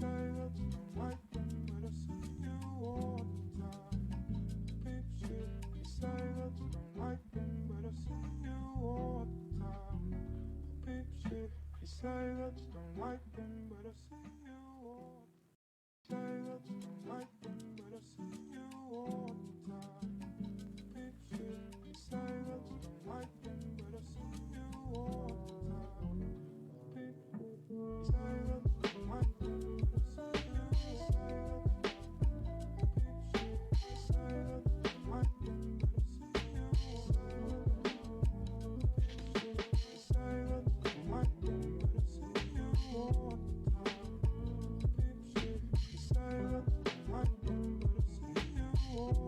Say that you don't like them, but I see you all. Say that you don't like them, but I see you all the time. Big shit. You say that you don't like them, but I see you all the time. Big shit. You say that you don't like them, but I see you. You say that. Big shit. You say that you don't like them, but I see you. You say that. Big shit. You say that you don't like them. All the time, big shit. You say that you like them, but I see you all.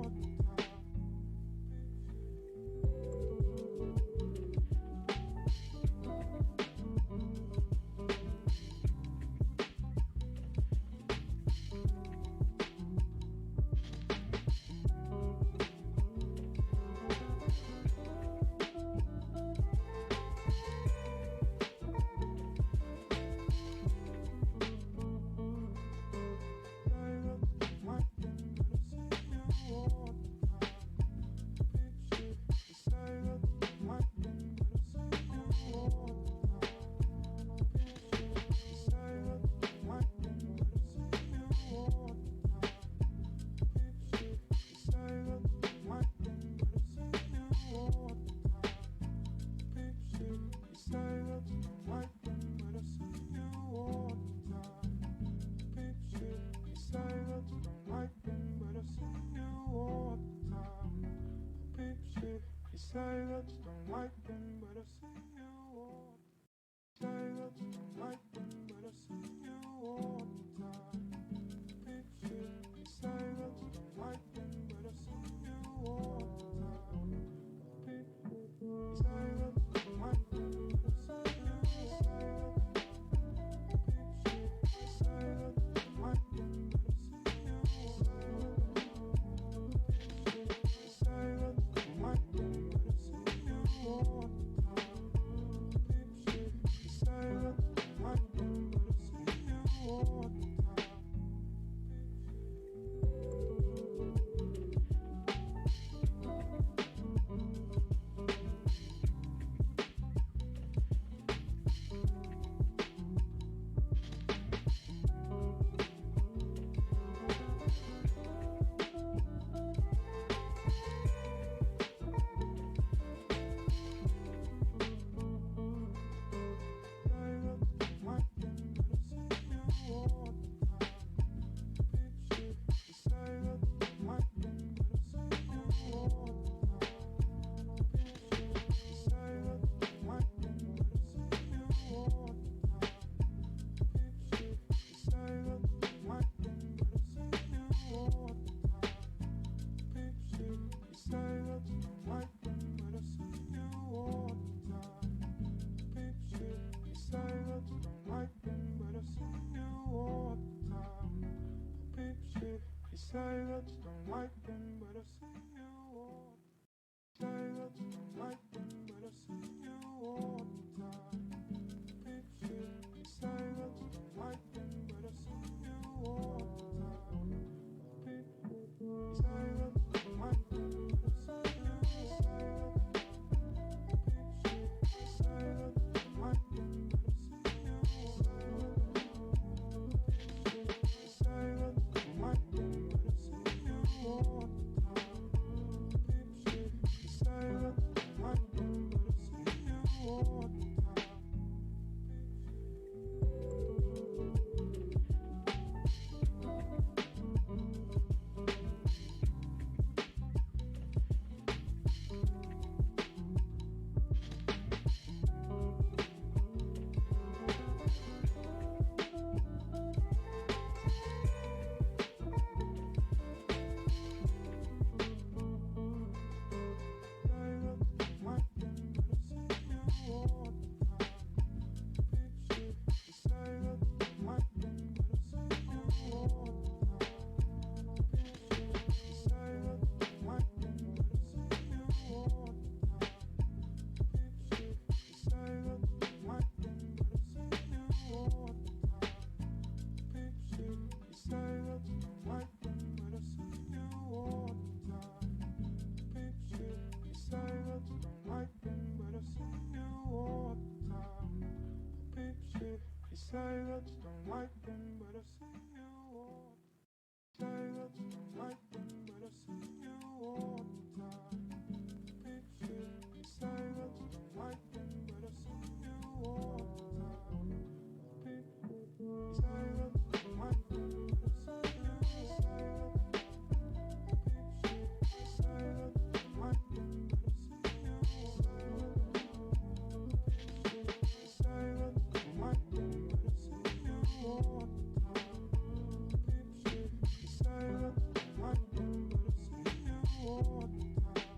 say that you don't like them, but I see you all. Say that you don't like them, but I see you all the time. Picture, you say that you don't like them, but I see you all the time. Picture, you say that you don't like them, but I see you. Say that, picture, you say that you don't like them, but I see you. Say that, picture, you say that you don't like them, but I see you all the time. Picture, you say that you don't like them, but I see you all the time. You say that you don't like them, but I see you all. Say that you don't like them, but I see you all the time. Picture, you say that you don't like them, but I see you all the time. Picture, you say that you don't like them, but I see you. Say that, picture, you say that you don't like them, but I see you. Say that, picture, you say that you don't like them, but I see you all the time. Picture, you say that you don't like them, but I see you all the time. You say that you don't like them, but I see you all. Say that you don't like them, but I see you all the time. Picture, you say that you don't like them, but I see you all the time. Picture, you say that you don't like them, but I see you. Say that, picture, you say that you don't like them, but I see you. Say that, picture, you say that you don't like them, but I see you all the time. Picture, you say that you don't like them, but I see you all the time.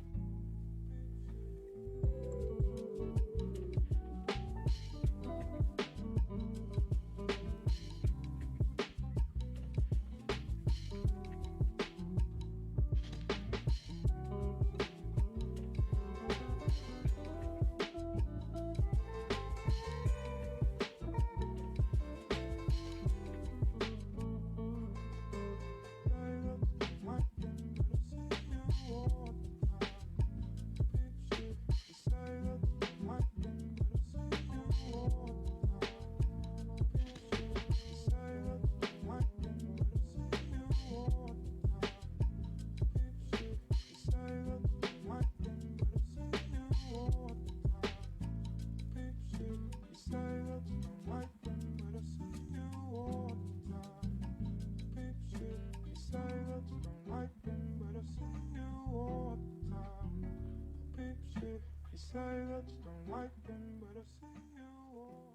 say that you don't like them, but I see you all.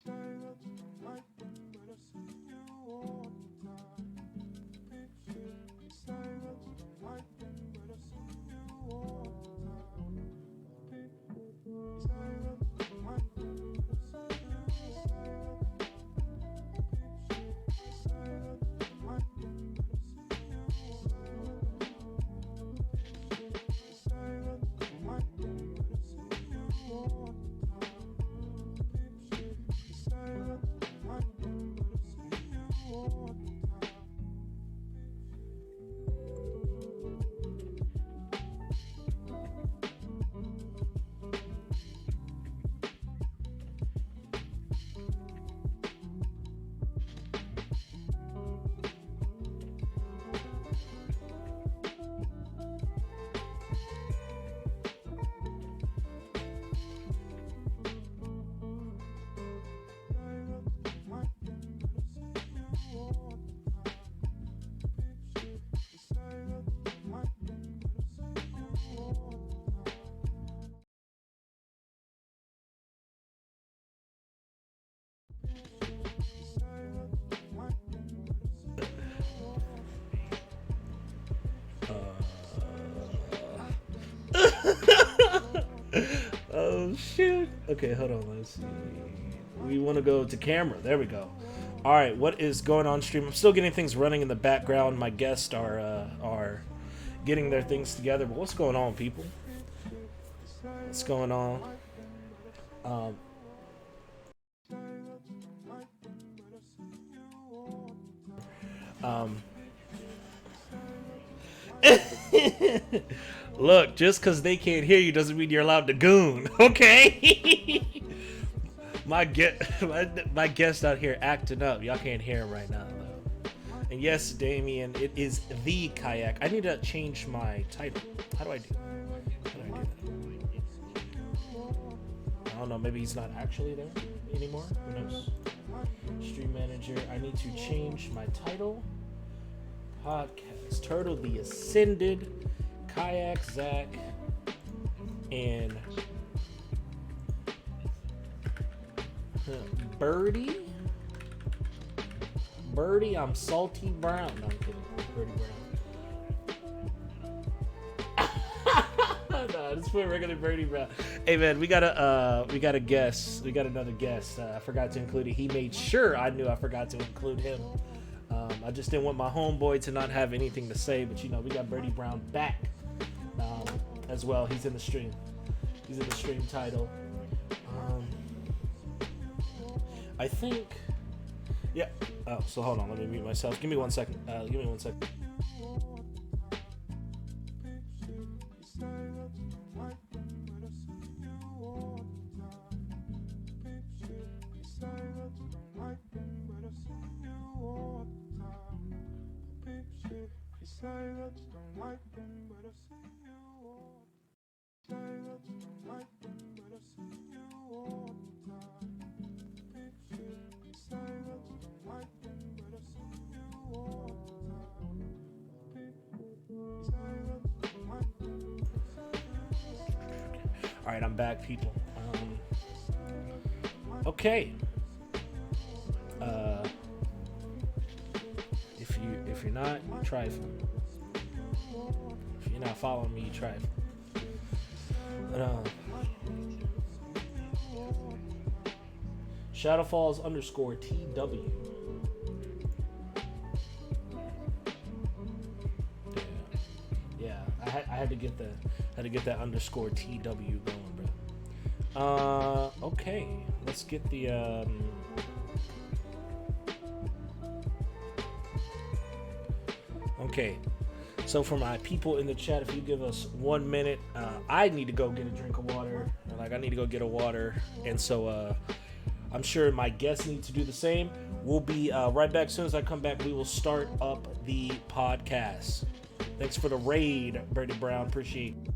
Say that you don't like them, but I see you all the time. Picture, you say that you don't like them, but I see you all the time. Picture, you say that you don't like them, but I see you. You say that you don't like them, but I see you. You say that you don't like them, but I see you all the time. Picture, you say that you don't like them, but I see you all the time. Oh shoot. Okay, hold on. Let's see. We want to go to camera. There we go. All right, what is going on stream? I'm still getting things running in the background. My guests are getting their things together. But what's going on, people? What's going on? Look, just because they can't hear you doesn't mean you're allowed to goon, okay? my guest out here acting up. Y'all can't hear him right now, though. And yes, Damien, it is the kayak. I need to change my title. How do I do that? I don't know. Maybe he's not actually there anymore. Who knows? Stream manager. I need to change my title. Podcast Turtle the Ascended, Kayak Zach, and Birdie. I'm Salty Brown. No, I'm kidding. Birdie Brown. No, just put regular Birdie Brown. Hey man, we got a guest. We got another guest. I forgot to include it. He made sure I knew I forgot to include him. I just didn't want my homeboy to not have anything to say, but you know, we got Birdie Brown back as well. He's in the stream. He's in the stream title. I think, yeah. Oh, so hold on. Let me mute myself. Give me 1 second. Give me 1 second. Say that you don't like them, but I see you all. Say that you don't like them, but I see you all the time. Picture, you say that you don't like them, but I see you all the time. Picture, you say that you don't like them, but I see you all. All right, I'm back, people. Okay. If you're not, you try it. If you're not following me, you try it. Shadowfalls _TW. Yeah. I had to get that _TW going, bro. Okay. Let's get the Okay, so for my people in the chat, if you give us 1 minute, I need to go get a drink of water. I need to go get a water, and so I'm sure my guests need to do the same. We'll be right back. As soon as I come back, we will start up the podcast. Thanks for the raid, Birdie Brown. Appreciate it.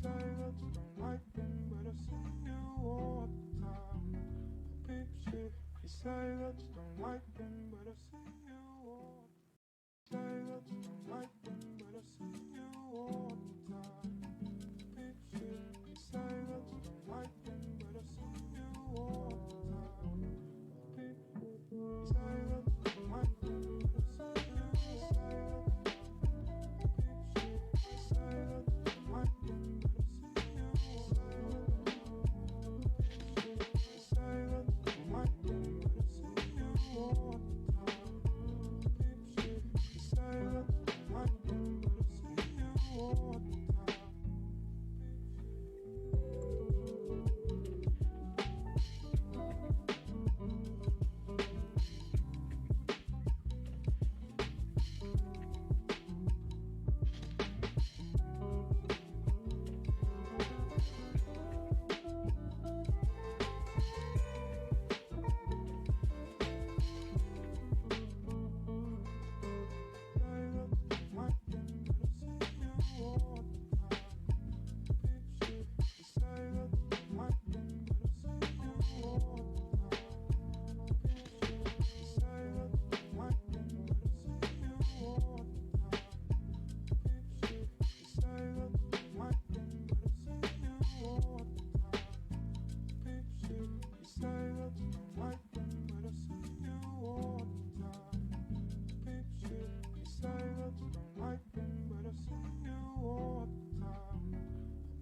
Say that you don't say that you don't like them, but I see you all. Say that you don't like them, but I see you all the time. Picture, you say that you don't like them, but I see you all the time. Picture, you say that you don't like them, but I see you. Say that, picture, you say that you don't like them, but I see you. Say that, picture, you say that you don't like them, but I see you all the time.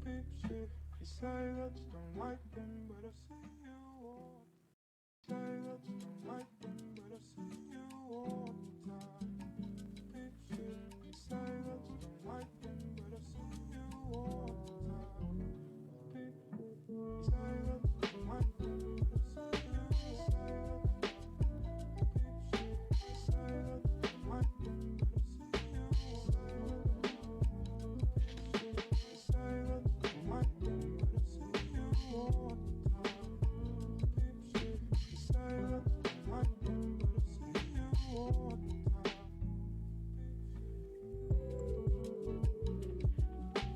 Picture, you say that you don't like them, but I see you all the time. Say that you don't like them, but I see you all. Say that you don't like them, but I see you all the time. Picture, you say that you don't like them, but I see you all the time. Picture, you say that you don't like them, but I see you. Say that,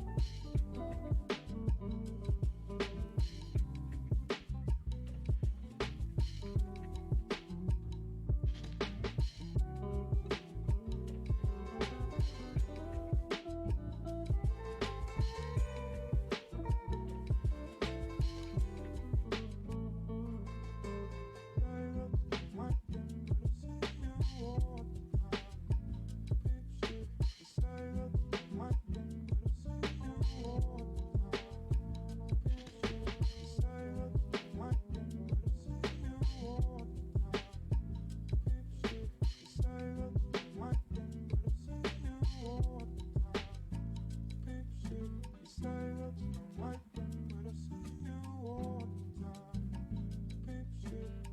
picture, you say that you don't like them, but I see you. Say that, picture,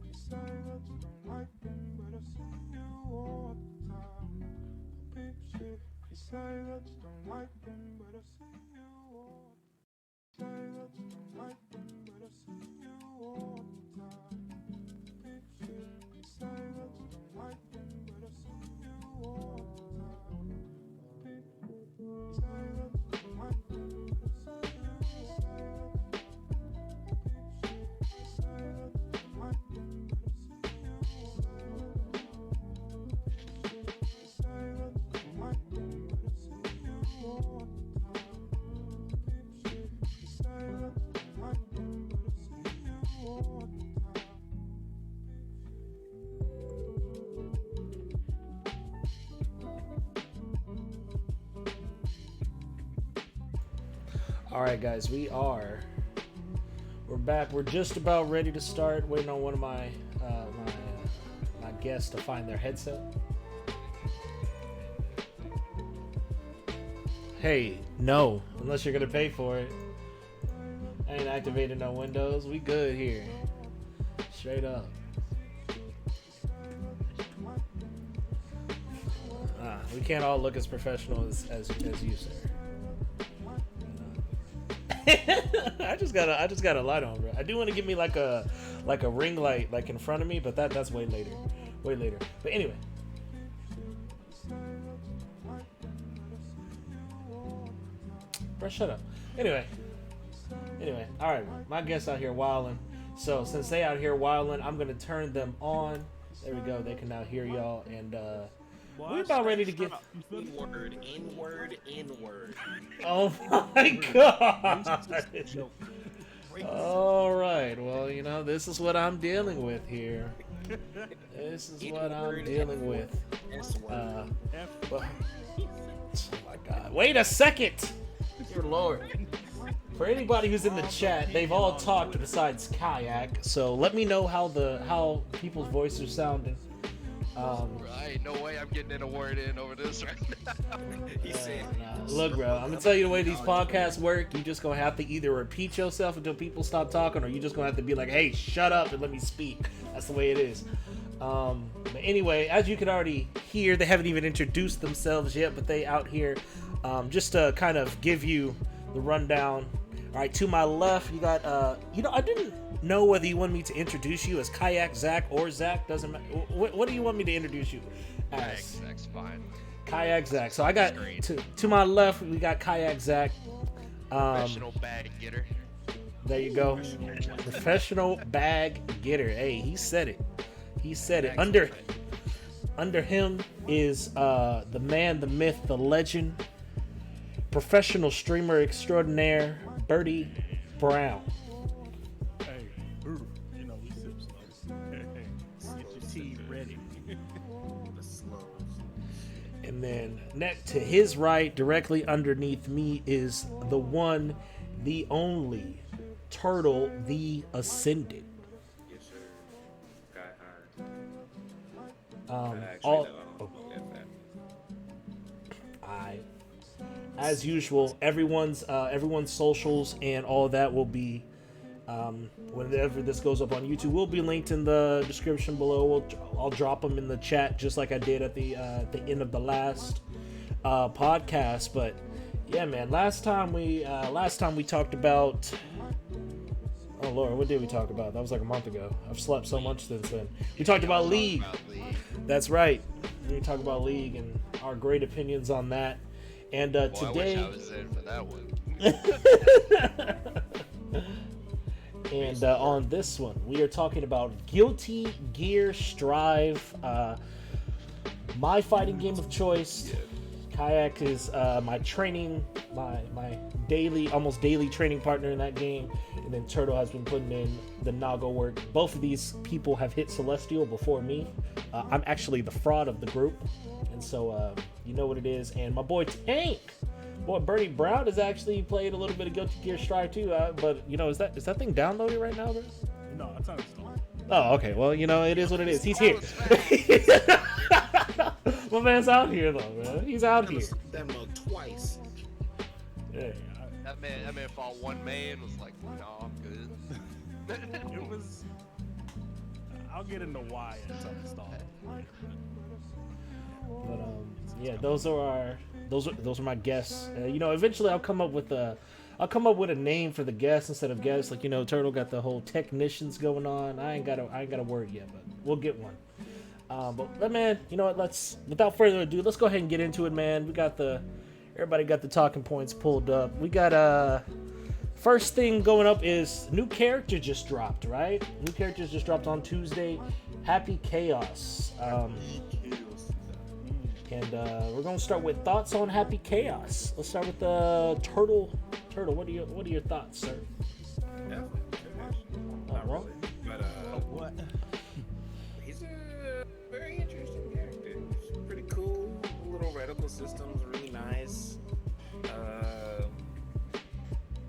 you say that you don't like them, but I see you all the time. Picture, you say that you don't like them, but I see you all the time. You say that you don't like them, but I see you all. Say that you don't like them, but I see you all the time. Picture, you say that you don't like them, but I see you all the time. Picture, you say that you don't like them, but I see you. Say that, picture, you say that you don't like them, but I see you. Say that, picture, you say that you don't like them, but I see you all the time. Picture, you say that you don't like them, but I see you all the time. All right, guys, we're back. We're just about ready to start. Waiting on one of my guests to find their headset. Hey, no, unless you're gonna pay for it. I ain't activated no Windows. We good here. Straight up. We can't all look as professional as you, sir. I just got a light on, bro. I do want to give me like a ring light like in front of me, but that's way later. But anyway. Bro, shut up. Anyway. All right, my guest out here wilding. So since they out here wilding, I'm gonna turn them on. There we go. They can now hear y'all, and we're about ready to get. Inward. Oh my god! All right. Well, you know, this is what I'm dealing with here. This is what I'm dealing with. Well, oh my god! Wait a second. Dear Lord. For anybody who's in the chat, they've all talked besides Kayak. So let me know how people's voices are sounding. Right, no way I'm getting in a word in over this right now. He's saying, Look, bro, I'm gonna tell you the way these podcasts work. You just gonna have to either repeat yourself until people stop talking, or you just gonna have to be like, "Hey, shut up and let me speak." That's the way it is. But anyway, as you can already hear, they haven't even introduced themselves yet, but they out here. Just to kind of give you the rundown. All right, to my left, you got. I didn't know whether you want me to introduce you as Kayak Zach or Zach. Doesn't matter. What do you want me to introduce you as? Zach's fine. Kayak Zach. So I got to my left, we got Kayak Zach. Professional bag getter. There you go. Professional bag getter. Hey, he said it. He said it. Under him is the man, the myth, the legend, professional streamer extraordinaire, Birdie Brown. Hey, you know we sip slow. Get your tea ready. And then next to his right, directly underneath me, is the one, the only Turtle, the Ascended. yes, sir. Guy hard. All as usual, everyone's socials and all of that will be whenever this goes up on YouTube will be linked in the description below. I'll drop them in the chat just like I did at the end of the last podcast. But yeah, man, last time we talked about. Oh Lord, what did we talk about? That was like a month ago. I've slept so much since then. We talked about League. That's right. We talked about League and our great opinions on that. And today, I wish I was there for that one. and on this one, we are talking about Guilty Gear Strive, my fighting game of choice. Kayak is my training, my almost daily training partner in that game, and then Turtle has been putting in the Naga work. Both of these people have hit Celestial before me. I'm actually the fraud of the group, and so you know what it is. And my boy Tank, Birdie Brown, has actually played a little bit of Guilty Gear Strive too. But you know, is that thing downloaded right now, bro? No, it's uninstalled. Oh, okay. Well, you know, it is what it is. He's here. My man's out here, though, man. He's out here. That mug twice. Yeah. That man fought one man, was like, no, I'm good. It was. I'll get into why it's uninstalled. But yeah, those are my guests. You know, eventually I'll come up with a name for the guests instead of guests. Like, you know, Turtle got the whole technicians going on. I ain't got a word yet, but we'll get one. But man, you know what? Without further ado, let's go ahead and get into it, man. Everybody got the talking points pulled up. We got first thing going up is new character just dropped, right? New characters just dropped on Tuesday. Happy Chaos. And we're gonna start with thoughts on Happy Chaos. Let's start with Turtle. Turtle, what are your thoughts, sir? Definitely. Not well. really. But What? he's a very interesting character. He's pretty cool. Little reticle system's really nice.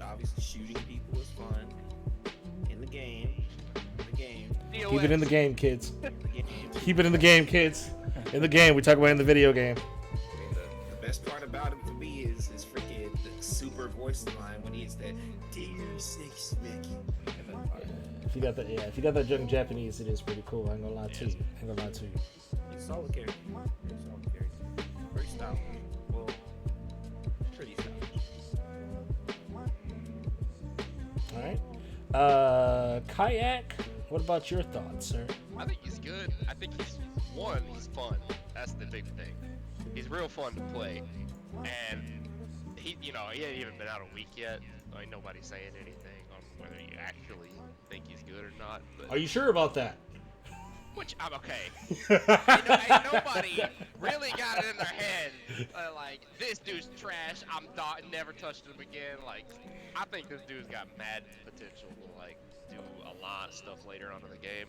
Obviously shooting people is fun. In the game. Keep it in the game, kids. The game. Keep it in the game, kids. In the game, we talk about it in the video game. I mean, the best part about him for me is his freaking super voice line when he hits that Tier 6 Mickey. If you got that junk Japanese, it is pretty cool. I ain't gonna lie to you. He's a solid character. Very stylish. Well, pretty stylish. All right. Kayak, what about your thoughts, sir? I think he's good. I think he's fun. That's the big thing. He's real fun to play. And he ain't even been out a week yet. Like, nobody's saying anything on whether he actually think he's good or not. But Are you sure about that? which I'm okay. Ain't nobody really got it in their head. Like, this dude's trash. I'm not never touched him again. Like, I think this dude's got mad potential to like do a lot of stuff later on in the game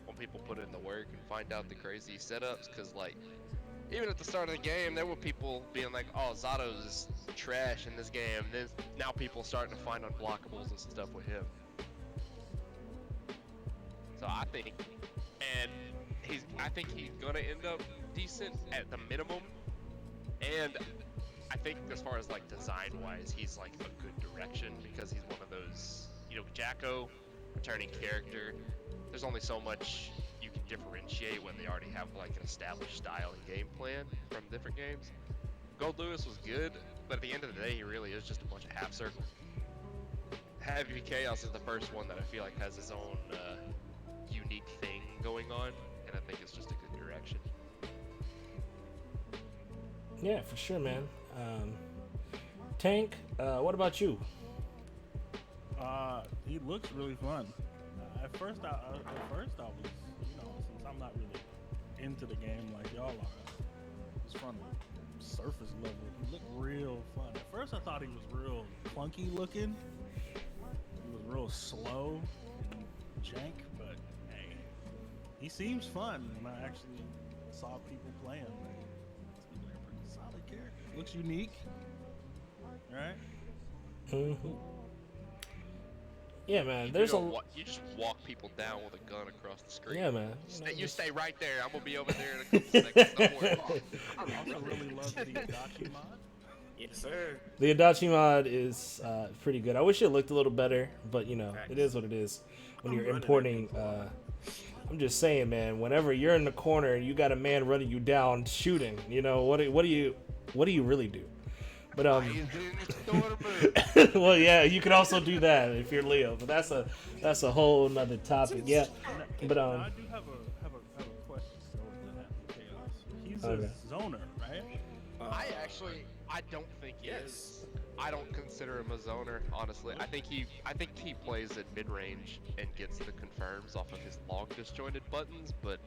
when people put in the work and find out the crazy setups. Cause like, even at the start of the game, there were people being like, "Oh, Zato's trash in this game." And then now people starting to find unblockables and stuff with him. So I think he's gonna end up decent at the minimum, and I think as far as like design wise, he's like a good direction because he's one of those, Jacko, returning character. There's only so much you can differentiate when they already have like an established style and game plan from different games. Gold Lewis was good, but at the end of the day, he really is just a bunch of half circles. Heavy Chaos is the first one that I feel like has his own unique thing going on, and I think it's just a good direction. Yeah, for sure, man. Tank, what about you? He looks really fun. At first I was, since I'm not really into the game like y'all are, just from the surface level, he looked real fun. At first I thought he was real clunky looking. He was real slow and jank, but hey, he seems fun. When I actually saw people playing, he's a pretty solid character. Looks unique, right? Mm-hmm. Yeah, man. There's You just walk people down with a gun across the screen. Yeah, man. You stay right there. I'm gonna be over there in a couple seconds. Don't worry. I also really love the Adachi mod. Yes, sir. The Adachi mod is pretty good. I wish it looked a little better, but it is what it is. When you're importing, I'm just saying, man. Whenever you're in the corner and you got a man running you down, shooting, what do you really do? But well, yeah, you could also do that if you're Leo, but that's a whole nother topic. Yeah, but Now, I do have a question for Chaos. He's a zoner, right? I don't think he is. I don't consider him a zoner, honestly. I think he plays at mid-range and gets the confirms off of his long disjointed buttons, but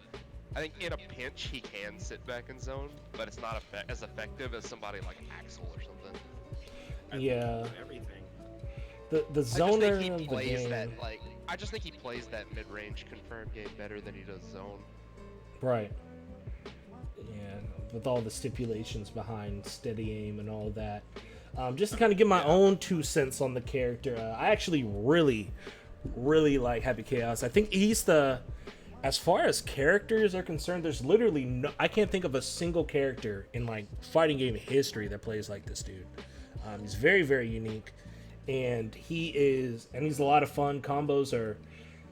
I think in a pinch he can sit back and zone, but it's not as effective as somebody like Axel or something. yeah, Everything. the zoner I just think he of the plays game, that I just think he plays that mid-range confirm game better than he does zone. right? Yeah, with all the stipulations behind steady aim and all that. Just to kind of give my own 2 cents on the character, I actually really like Happy Chaos. I think he's as far as characters are concerned, there's literally I can't think of a single character in like fighting game history that plays like this dude. He's very, very unique, and he's a lot of fun. Combos are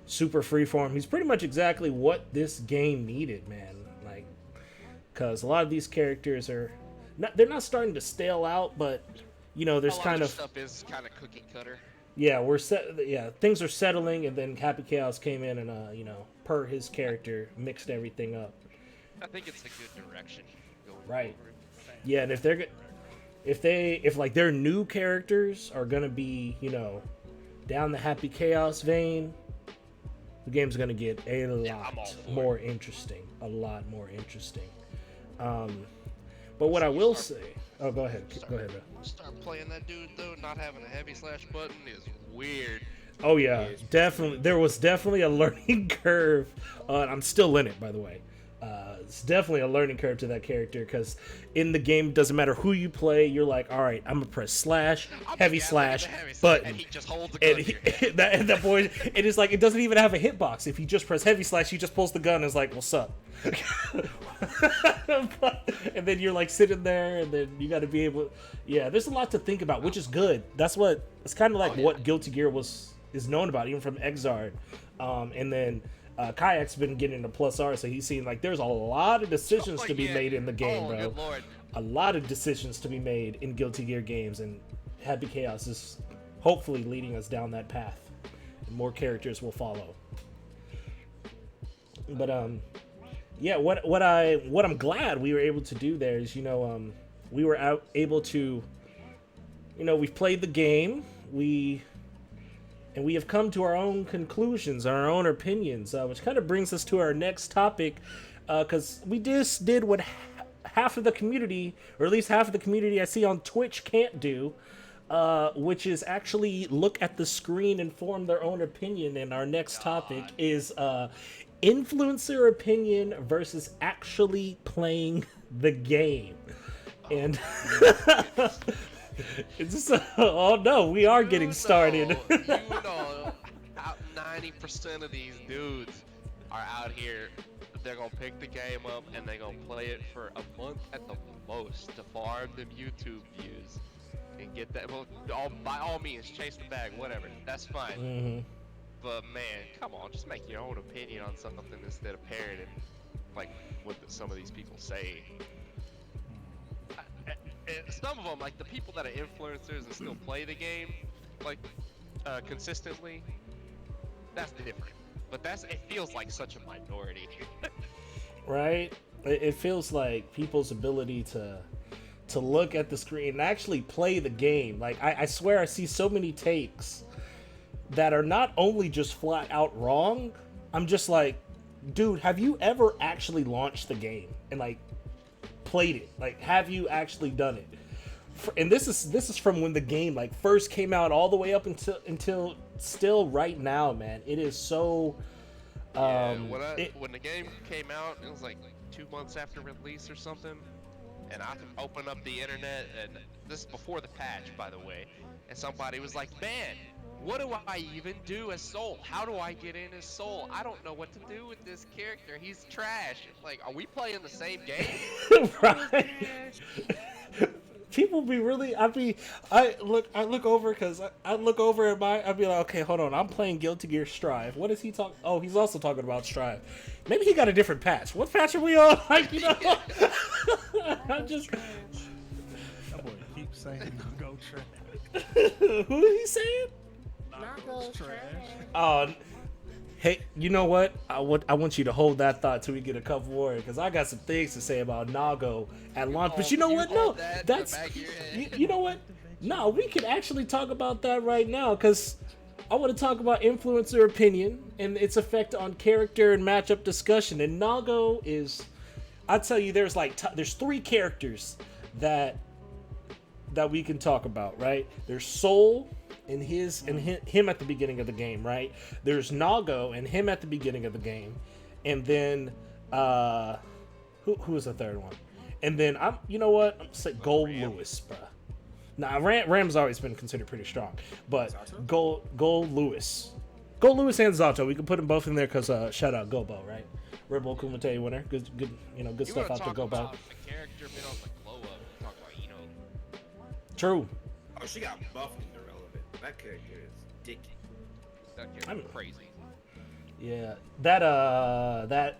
super freeform. He's pretty much exactly what this game needed, man. Like, because a lot of these characters they're not starting to stale out, but there's kind of stuff is kind of cookie cutter. Yeah, things are settling, and then Happy Chaos came in and per his character, mixed everything up. I think it's a good direction going Right. forward. Yeah, and if their new characters are gonna be down the Happy Chaos vein, the game's gonna get a lot more interesting. A lot more interesting. But what I will say, go ahead, bro. Start playing that dude though, not having a heavy slash button is weird. Oh yeah, definitely. There was definitely a learning curve. I'm still in it, by the way. It's definitely a learning curve to that character because in the game, it doesn't matter who you play. You're like, all right, I'm gonna press slash, heavy slash, button, and he just holds the gun and that boy, it is like it doesn't even have a hitbox. If you just press heavy slash, he just pulls the gun and is like, what's up? And then you're like sitting there, and then you got to be able. Yeah, there's a lot to think about, which is good. It's kind of like what Guilty Gear is known about, even from Exard, and then. Kayak's been getting a plus R, so he's seen like there's a lot of decisions to be made in the game, bro. Good Lord. A lot of decisions to be made in Guilty Gear games, and Happy Chaos is hopefully leading us down that path. And more characters will follow. But yeah, what I'm glad we were able to do there is we were able to we've played the game, we and we have come to our own conclusions, our own opinions, which kind of brings us to our next topic, because we just did what half of the community, or at least half of the community I see on Twitch can't do, which is actually look at the screen and form their own opinion. And our next topic is influencer opinion versus actually playing the game. And it's just, oh no, we are getting started. You know, 90% of these dudes are out here. They're gonna pick the game up and they're gonna play it for a month at the most to farm them YouTube views and get that. Well, by all means, chase the bag, whatever. That's fine. Mm-hmm. But man, come on, just make your own opinion on something instead of parroting like what some of these people say. Some of them, like the people that are influencers and still play the game, like consistently, that's different. But it feels like such a minority. Right? It feels like people's ability to look at the screen and actually play the game. Like I swear I see so many takes that are not only just flat out wrong. I'm just like, dude, have you ever actually launched the game and like played it? Like, have you actually done it? And this is from when the game like first came out all the way up until still right now, man. It is so when the game came out, it was like 2 months after release or something, and I opened up the internet, and this is before the patch, by the way, and somebody was like, man, what do I even do as Soul? How do I get in as Soul? I don't know what to do with this character. He's trash. Like, are we playing the same game? Right. People be really, I look over because I look over at I'd be like, okay, hold on, I'm playing Guilty Gear Strive. What is he talking? Oh, he's also talking about Strive. Maybe he got a different patch. What patch are we on? Like, you know, I'm just. That boy keeps saying go trash. Who is he saying? Narcos trash. Oh, hey, you know what? I want you to hold that thought till we get a couple more, because I got some things to say about Nago at launch. But you know what? No, that's you know what? No, we can actually talk about that right now, because I want to talk about influencer opinion and its effect on character and matchup discussion. And Nago is, I tell you, there's there's 3 characters that we can talk about, right? There's Soul and him at the beginning of the game, right? There's Nago and him at the beginning of the game, and then who was the third one? And then you know what? I'm say Gold Lewis, bro. Nah, Ram's always been considered pretty strong, but Gold Lewis and Zato, we can put them both in there because shout out Gobo, right? Red Bull Kumite winner, good stuff out there, Gobo. The character been on the glow up. Talk about True. Oh, she got buffed and irrelevant. That character is dicky. That character crazy. Yeah, that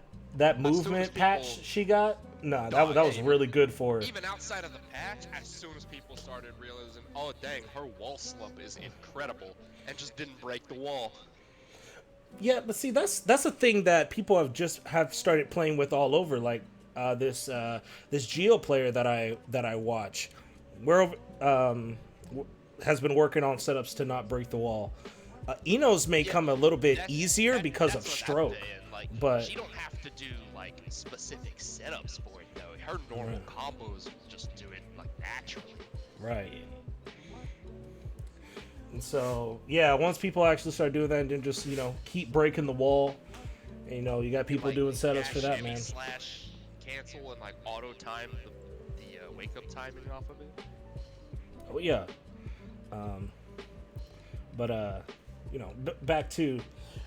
movement patch she got. Nah, that was really good for her. Even outside of the patch, as soon as people started realizing, oh dang, her wall slump is incredible, and just didn't break the wall. Yeah, but see, that's a thing that people have started playing with all over. Like this Geo player that I watch, where has been working on setups to not break the wall. Enos may come a little bit easier because of stroke, but she don't have to do like specific setups for it though. Her normal combos just do it like naturally. Right. And so yeah, once people actually start doing that and then just keep breaking the wall, and, you got people doing setups for that, man. Slash cancel and like auto time the wake up timing off of it. Oh yeah. Back to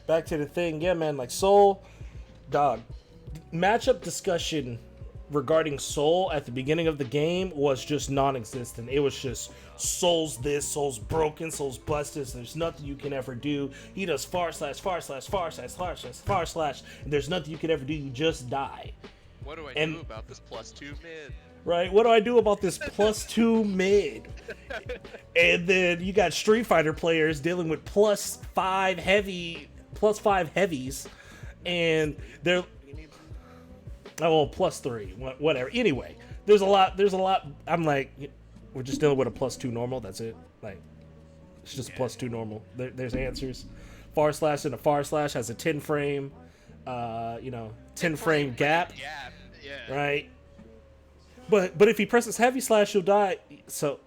the thing. Yeah, man, like Soul, dog. Matchup discussion regarding Soul at the beginning of the game was just non-existent. It was just Soul's this, Soul's broken, Soul's busted, so there's nothing you can ever do. He does ///////////, and there's nothing you can ever do. You just die. What do I do about this +2 mid? Right, what do I do about this +2 mid? And then you got Street Fighter players dealing with +5 heavies, and they're +3, whatever. Anyway, there's a lot. I'm like, we're just dealing with a +2 normal. That's it. Like, It's just a +2 normal. There's answers. Far slash and a far slash has a 10 frame, 10 frame gap, Yeah. right? But if he presses heavy slash, you'll die. So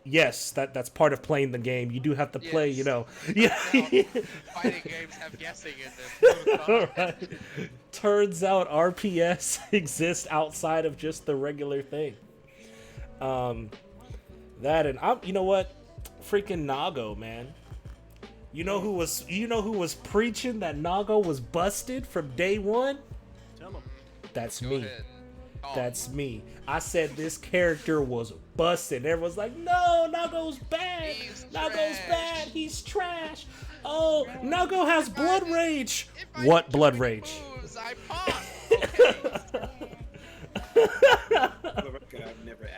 yes, that's part of playing the game. You do have to play, Yes. Yeah. Fighting games have guessing in them. Right. Turns out RPS exists outside of just the regular thing. That and you know what? Freaking Nago, man. You know who was preaching that Nago was busted from day one? Tell him. That's Go me. ahead. Oh, That's me. I said this character was busted. Everyone's like, no, Nago's bad. He's Nago's trash. bad. He's trash. Oh, Nago has blood rage. if I What enjoy blood rage? booze, I pop. Okay. For the record, I've never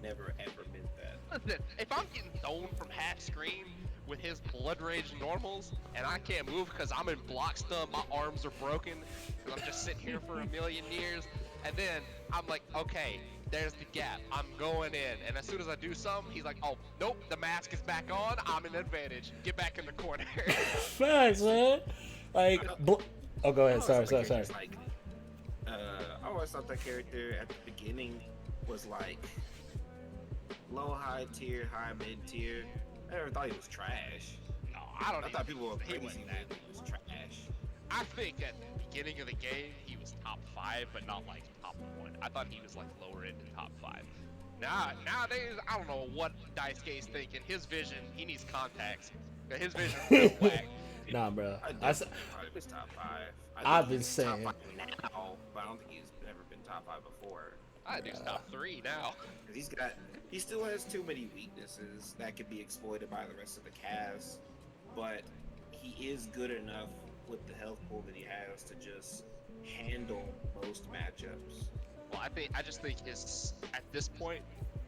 ever meant that. Listen, if I'm getting thrown from half screen with his blood rage normals and I can't move because I'm in block stun, my arms are broken, because I'm just sitting here for a million years, and then I'm like, okay, there's the gap. I'm going in, and as soon as I do something, he's like, oh, nope, the mask is back on. I'm in advantage. Get back in the corner. Facts, man. Like, oh, go ahead. Sorry. Like, I always thought that character at the beginning was like low high tier, high mid tier. I never thought he was trash. No, I don't I even thought people were he crazy wasn't when that. he was trash. I think at the beginning of the game, he was top 5, but not like top 1. I thought he was like lower end in top 5. Nowadays, I don't know what Daisuke's thinking. His vision, he needs contacts. His vision's real whack. Nah, bro. I definitely thought he was top 5. I've think been he's saying- top 5 now, but I don't think he's never been top 5 before. I do top 3 now. 'Cause he still has too many weaknesses that could be exploited by the rest of the cast, but he is good enough with the health pool that he has to just handle most matchups. Well, I just think at this point,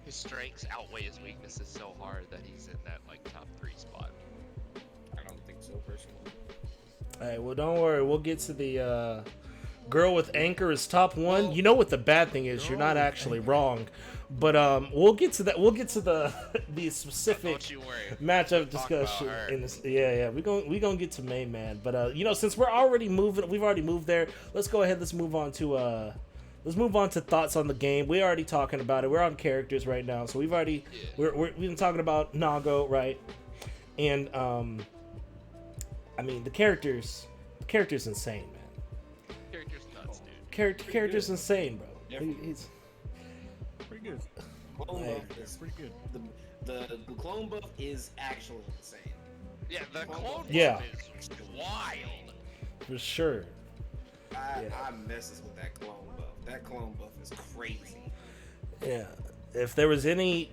his strengths outweigh his weaknesses so hard that he's in that like top 3 spot. I don't think so personally. Hey, well, don't worry. We'll get to the girl with anchor is top 1. You know what the bad thing is? You're not actually wrong. But we'll get to that. We'll get to the specific Don't you worry. matchup Talk about discussion her. in this. Yeah. We gonna get to main man. But since we've already moved there. Let's go ahead. Let's move on to thoughts on the game. We're already talking about it. We're on characters right now, so we've we've been talking about Nago, right? And I mean the character's insane, man. Character's nuts, dude. Character's insane, bro. Yeah. He's Pretty good. Clone Hey. buff is Pretty good. the clone buff is actually insane. Yeah, the clone Yeah. buff is wild. for sure. I messes with that clone buff. That clone buff is crazy. Yeah. If there was any,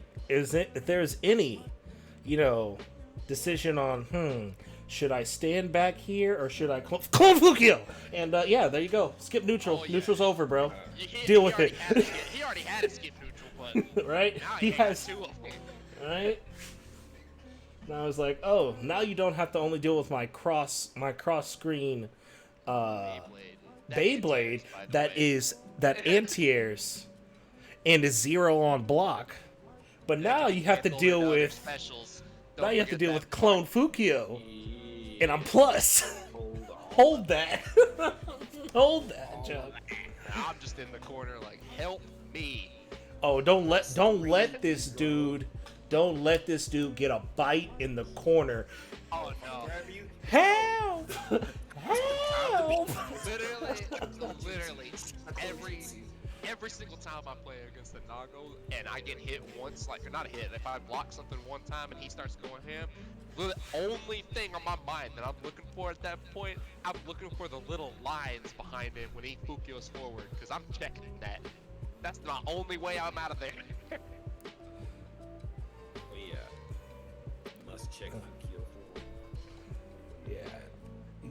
decision on, should I stand back here or should I clone Fukio? And there you go. Skip neutral. Oh, yeah. Neutral's over, bro. He Deal with already it. He already had a skip neutral, but Right? now He he got has. 2 of them. Right? Now it's like, oh, now you don't have to only deal with my cross screen Beyblade. Beyblade By the that way. is anti-airs and is 0 on block. But now you have to Cancel deal into other with specials. now Don't you have to forget deal that with Clone Fukio, and I'm plus. Hold on. Hold that. Hold that, Chuck. I'm just in the corner like, help me. Oh, don't let this dude get a bite in the corner. Oh no. Grab you. Help! Help! Literally, every single time I play against the Nago and I get hit once, like, or not a hit, if I block something one time and he starts going ham, the only thing on my mind that I'm looking for at that point, I'm looking for the little lines behind him when he Fukios forward, because I'm checking that. That's the only way I'm out of there. We must check Fukio for. Yeah, you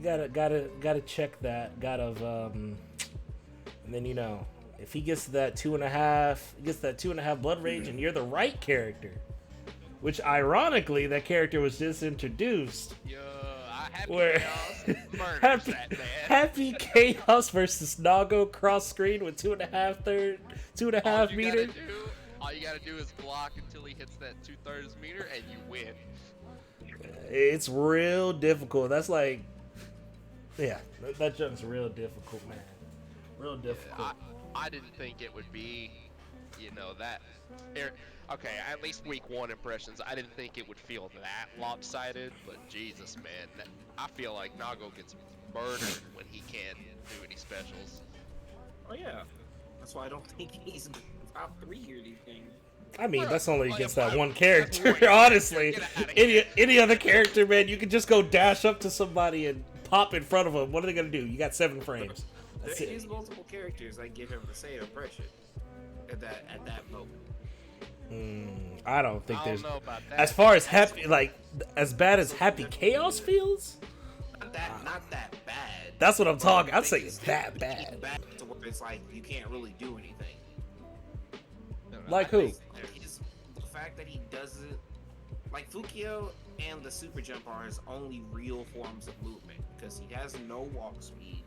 gotta check that. And then if he gets to that 2.5, blood rage, and you're the right character, which ironically that character was just introduced. Yo, Happy Where Chaos murders Happy, that man. Happy Chaos versus Nago cross screen with 2.5 meter. All you gotta do is block until he hits that 2/3 meter and you win. it's real difficult. That's like, yeah, that jump's real difficult, man. Real difficult. I didn't think it would be, you know, that. Okay, at least week 1 impressions. I didn't think it would feel that lopsided, but Jesus, man, I feel like Nago gets murdered when he can't do any specials. Oh yeah, that's why I don't think he's top 3 here. These games. I mean, Bruh, that's only like, against if that I- one that's character, one character. honestly. Get outta here. Any other character, man, you can just go dash up to somebody and pop in front of them. What are they gonna do? You got 7 frames. There That's it. is multiple characters that give him the same impression at that moment. I don't think I there's. don't know about that. As far as happy, like as bad as Happy Chaos feels. Not that bad. That's what I'm talking. I'm I think saying it's that bad. bad to where it's like you can't really do anything. Like who? The fact that he doesn't like Fukio and the super jump are his only real forms of movement because he has no walk speed.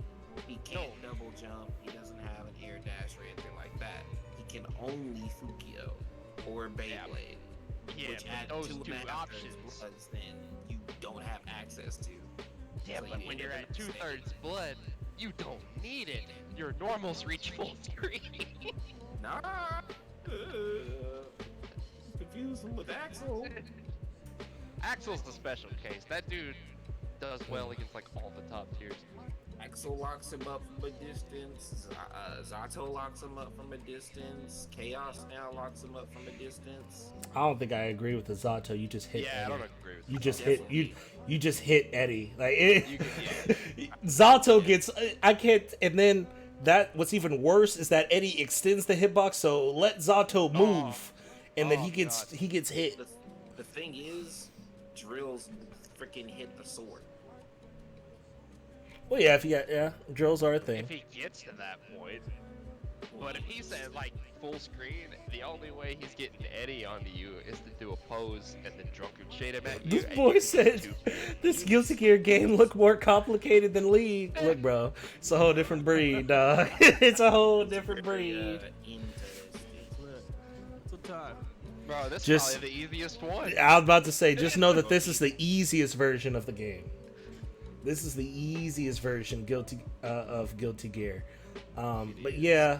He can't double jump. He doesn't have an air dash or anything like that. He can only Fukio or Beyblade, Yeah, which but add those 2 two and a half options. bloods then you don't have access to. Yeah, So but you when end you're up at in the 2/3 blood, you don't need it. Your normals reach full screen. Nah. Confuse him with Axel. Axel's the special case. That dude does well against like all the top tiers. Axel locks him up from a distance. Zato locks him up from a distance. Chaos now locks him up from a distance. I don't think I agree with the Zato. You just hit. Yeah, I Eddie. don't agree with You that. just hit you just hit Eddie. Like it, You can- Zato gets. I can't. And then that. What's even worse is that Eddie extends the hitbox. So let Zato move, and then Oh, he gets God. he gets hit. The thing is, Drills freaking hit the sword. Well, yeah, if you got drills are a thing. If he gets to that point. But if he's at like full screen, the only way he's getting Eddie onto you is to do a pose and then drunken shade him at you. This and boy you can said do this Guilty Gear game look more complicated than League. Look, bro, it's a whole different breed, dog. It's a whole different breed. It's a tie. Bro, this is Just- probably the easiest one. I was about to say, just know that this is the easiest version of the game. This is the easiest version of Guilty Gear. But yeah,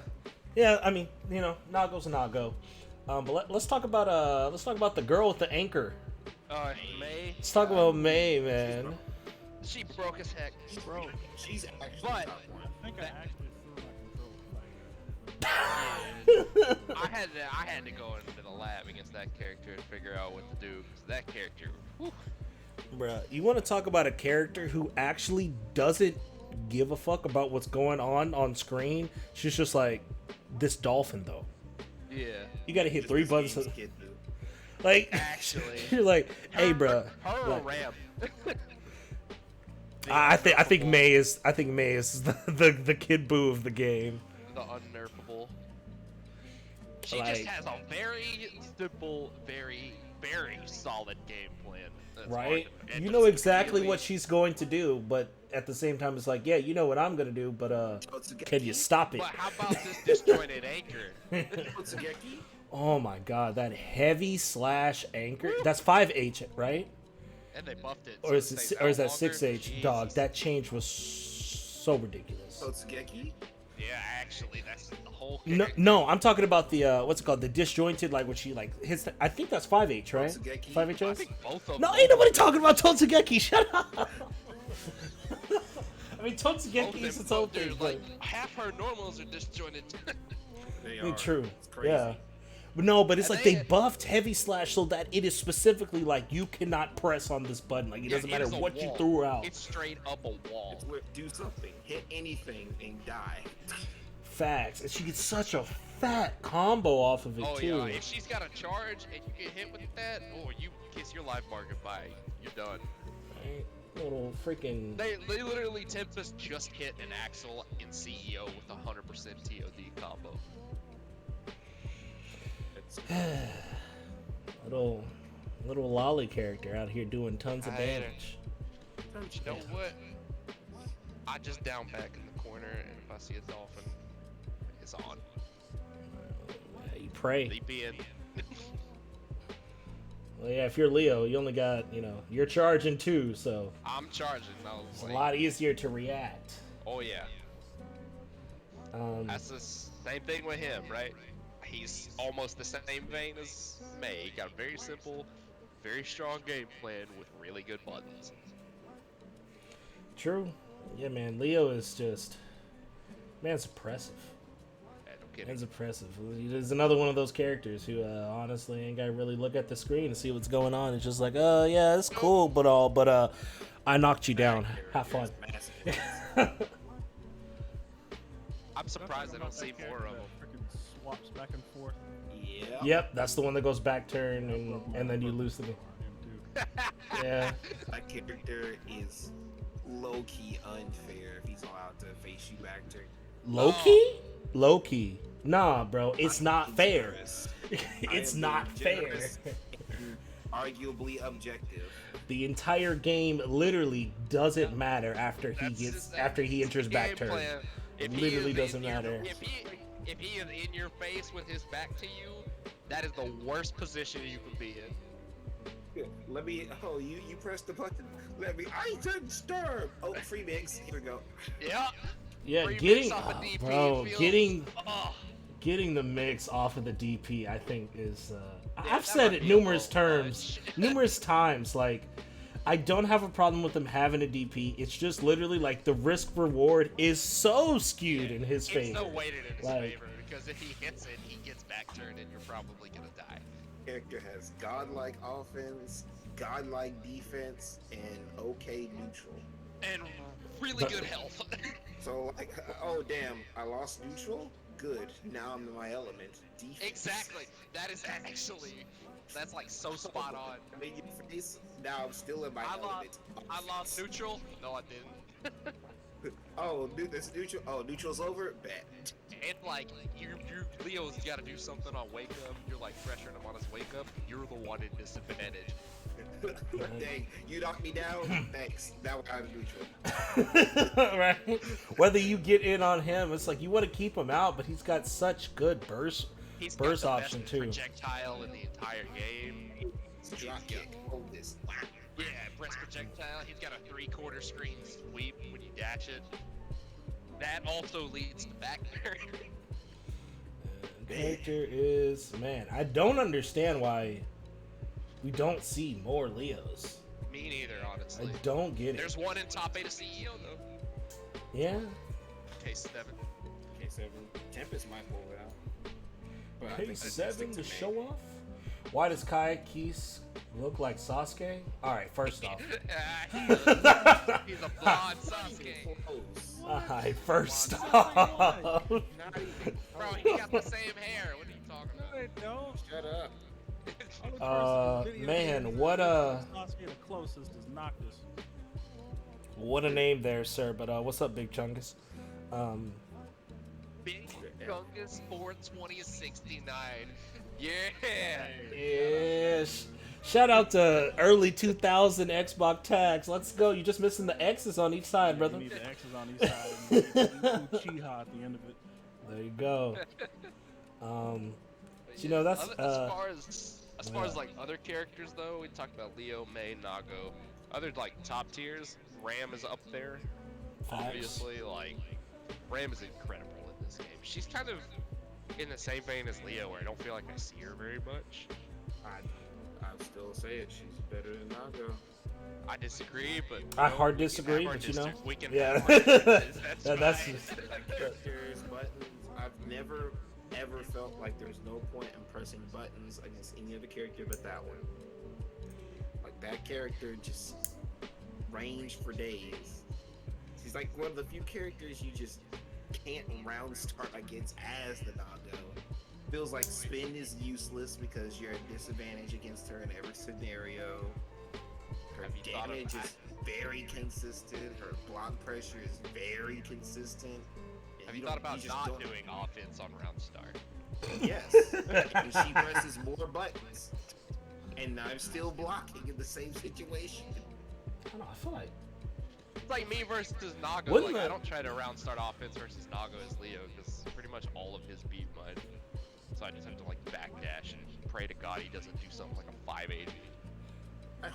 I mean, you know, Nago's a Nago. But let's talk about the girl with the anchor. May. Let's talk about May, man. She broke as heck. Bro, she's actually But- top 1. I think I actually threw my controller back. I had to go into the lab against that character and figure out what to do. 'Cause that character, whew, Bruh, you want to talk about a character who actually doesn't give a fuck about what's going on screen? She's just like, this dolphin, though. yeah. You gotta hit 3 buttons. This kid, dude. Like, Actually. you're like, hey, bruh. Her like, ramp. I think May is the Kid Buu of the game. The unnerfable. She Like- just has a very simple, very, very solid game plan. That's Right? hard to- and You just know exactly really- what she's going to do, but at the same time, it's like, yeah, you know what I'm gonna do, but can you stop it? But how about this disjointed anchor? Otsugeki? Oh my god, that heavy slash anchor. That's 5H, right? And they buffed it. Or so is it stays or is out that longer. 6H? Jesus. Dog, that change was so ridiculous. Otsugeki? Yeah, actually, that's the whole. No, character. no, I'm talking about the what's it called? The disjointed, like when she like hits. I think that's 5H, right? Otsugeki. 5H. I think both of No, them. ain't nobody talking about Totsugeki. Shut up. I mean, Both Totsugeki of is them, its own dude, thing. But, like half her normals are disjointed. They I mean, are. true. It's crazy. Yeah. But no, but it's And like they they- buffed heavy slash so that it is specifically like you cannot press on this button. Like it Yeah, doesn't matter is a what you wall. threw out. It's straight up a wall. It's where- do something. Hit anything and die. Facts, and she gets such a fat combo off of it Oh too. yeah, if she's got a charge and you get hit with that, oh, you kiss your life bar goodbye. You're done. Right? Little freaking. They literally Tempest just hit an Axel in CEO with a 100% TOD combo. It's, Little lolly character out here doing tons of I hate her. damage. But you know what? I just down back in the corner, and if I see a dolphin, it's on. Yeah, you pray. Leap in. Well, yeah, if you're Leo, you only got, you're charging 2, so I'm charging. I was it's a like, lot easier to react. oh yeah. Um, That's the same thing with him, right? He's almost the same vein as May. He got a very simple, very strong game plan with really good buttons. True. Yeah, man. Leo is just, man's impressive. Yeah, no kidding. Man's impressive. He's another one of those characters who honestly ain't got to really look at the screen and see what's going on. It's just like, yeah, it's cool, but I knocked you down. Have fun. Massive. I'm surprised I don't see more of them. Freaking swaps back and forth. Yeah. Yep, that's the one that goes back turn and then you lose the game. Yeah. That character is low key unfair if he's allowed to face you back turn. Low-key? Low-key. Nah, bro, it's I'm not being fair. generous. It's I am not being fair. generous and arguably objective. The entire game literally doesn't matter after he That's after he enters game back turn. plan. If he Literally is doesn't in your- matter. If he is in your face with his back to you, that is the worst position you can be in. Let me. Oh, you pressed the button. Let me. I didn't stir. Oh, free mix. Here we go. Yeah. Yeah, Free getting mix off of DP bro, feels- oh, getting the mix off of the DP, I think is. Yeah, I've that said might it be a numerous little terms, much. numerous times. Like, I don't have a problem with him having a DP. It's just literally like the risk reward is so skewed in his it's favor. so weighted in his Like- favor because if he hits it, he gets back turned and you're probably gonna die. Character has godlike offense, godlike defense, and okay neutral. And really good health. So like, oh damn, I lost neutral. Good. Now I'm in my element. Defense. Exactly. That is actually. That's like so spot on. I'm in your face. Now I'm still in my I element. lost neutral. No, I didn't. Oh, dude, this neutral. Oh, neutral's over. Bet. And like you Leo's got to do something on wake up. You're like pressuring him on his wake up. You're the one in disadvantage. Dang, you knocked me down. Thanks. Now I'm neutral. Right? Whether you get in on him, it's like you want to keep him out, but he's got such good burst He's burst got the option best too. projectile in the entire game. Drop kick. Hold this. Wow. Yeah, press projectile. He's got a 3/4 screen sweep when you dash it. That also leads to back turn. Character is, man, I don't understand why we don't see more Leos. Me neither, I honestly. don't get it. There's one in top 8 of CEO though. Yeah. Case 7. K7. Tempest might pull it out. But I Hey, think that's 7 stick to May. show off? Why does Kai Keese look like Sasuke? Alright, first off. He's a blonde Sasuke. Close. Alright, first off. Not even. Bro, he got the same hair. What are you talking about? Hey, no. Shut up. Man, what Sasuke the closest is Noctis. what a name there, sir. But what's up, Big Chungus? Big Gungus 420 is 69. Yeah. Yes. Shout out to early 2000 Xbox tags. Let's go. You're just missing the X's on each side, You brother. need the X's on each side and you include Chiha at the end of it. There you go. You know, that's As far as like other characters though, we talked about Leo, May, Nago. Other like top tiers, Ram is up there. Facts. Obviously, like Ram is incredible in this game. She's kind of in the same vein as Leo, where I don't feel like I see her very much. I'd still say it. She's better than Nago. I disagree, but I you know, hard we can disagree, have our but you know, we can yeah. have our differences, That's fine. just- Characters, buttons. I've never ever felt like there's no point in pressing buttons against any other character but that one. Like that character just range for days. She's like one of the few characters you just can't round start against as the Nago. Feels like spin is useless because you're at disadvantage against her in every scenario. Her Have you thought of damage that? is very consistent. Her block pressure is very consistent. and Have you don't- thought about just not don't- doing offense on round start? Yes. And she presses more buttons. And I'm still blocking in the same situation. I don't know, I feel like It's like me versus Nago. Wouldn't Like I that- don't try to round start offense versus Nago as Leo because pretty much all of his beat mine. so I just have to like backdash and pray to God he doesn't do something like a 580. I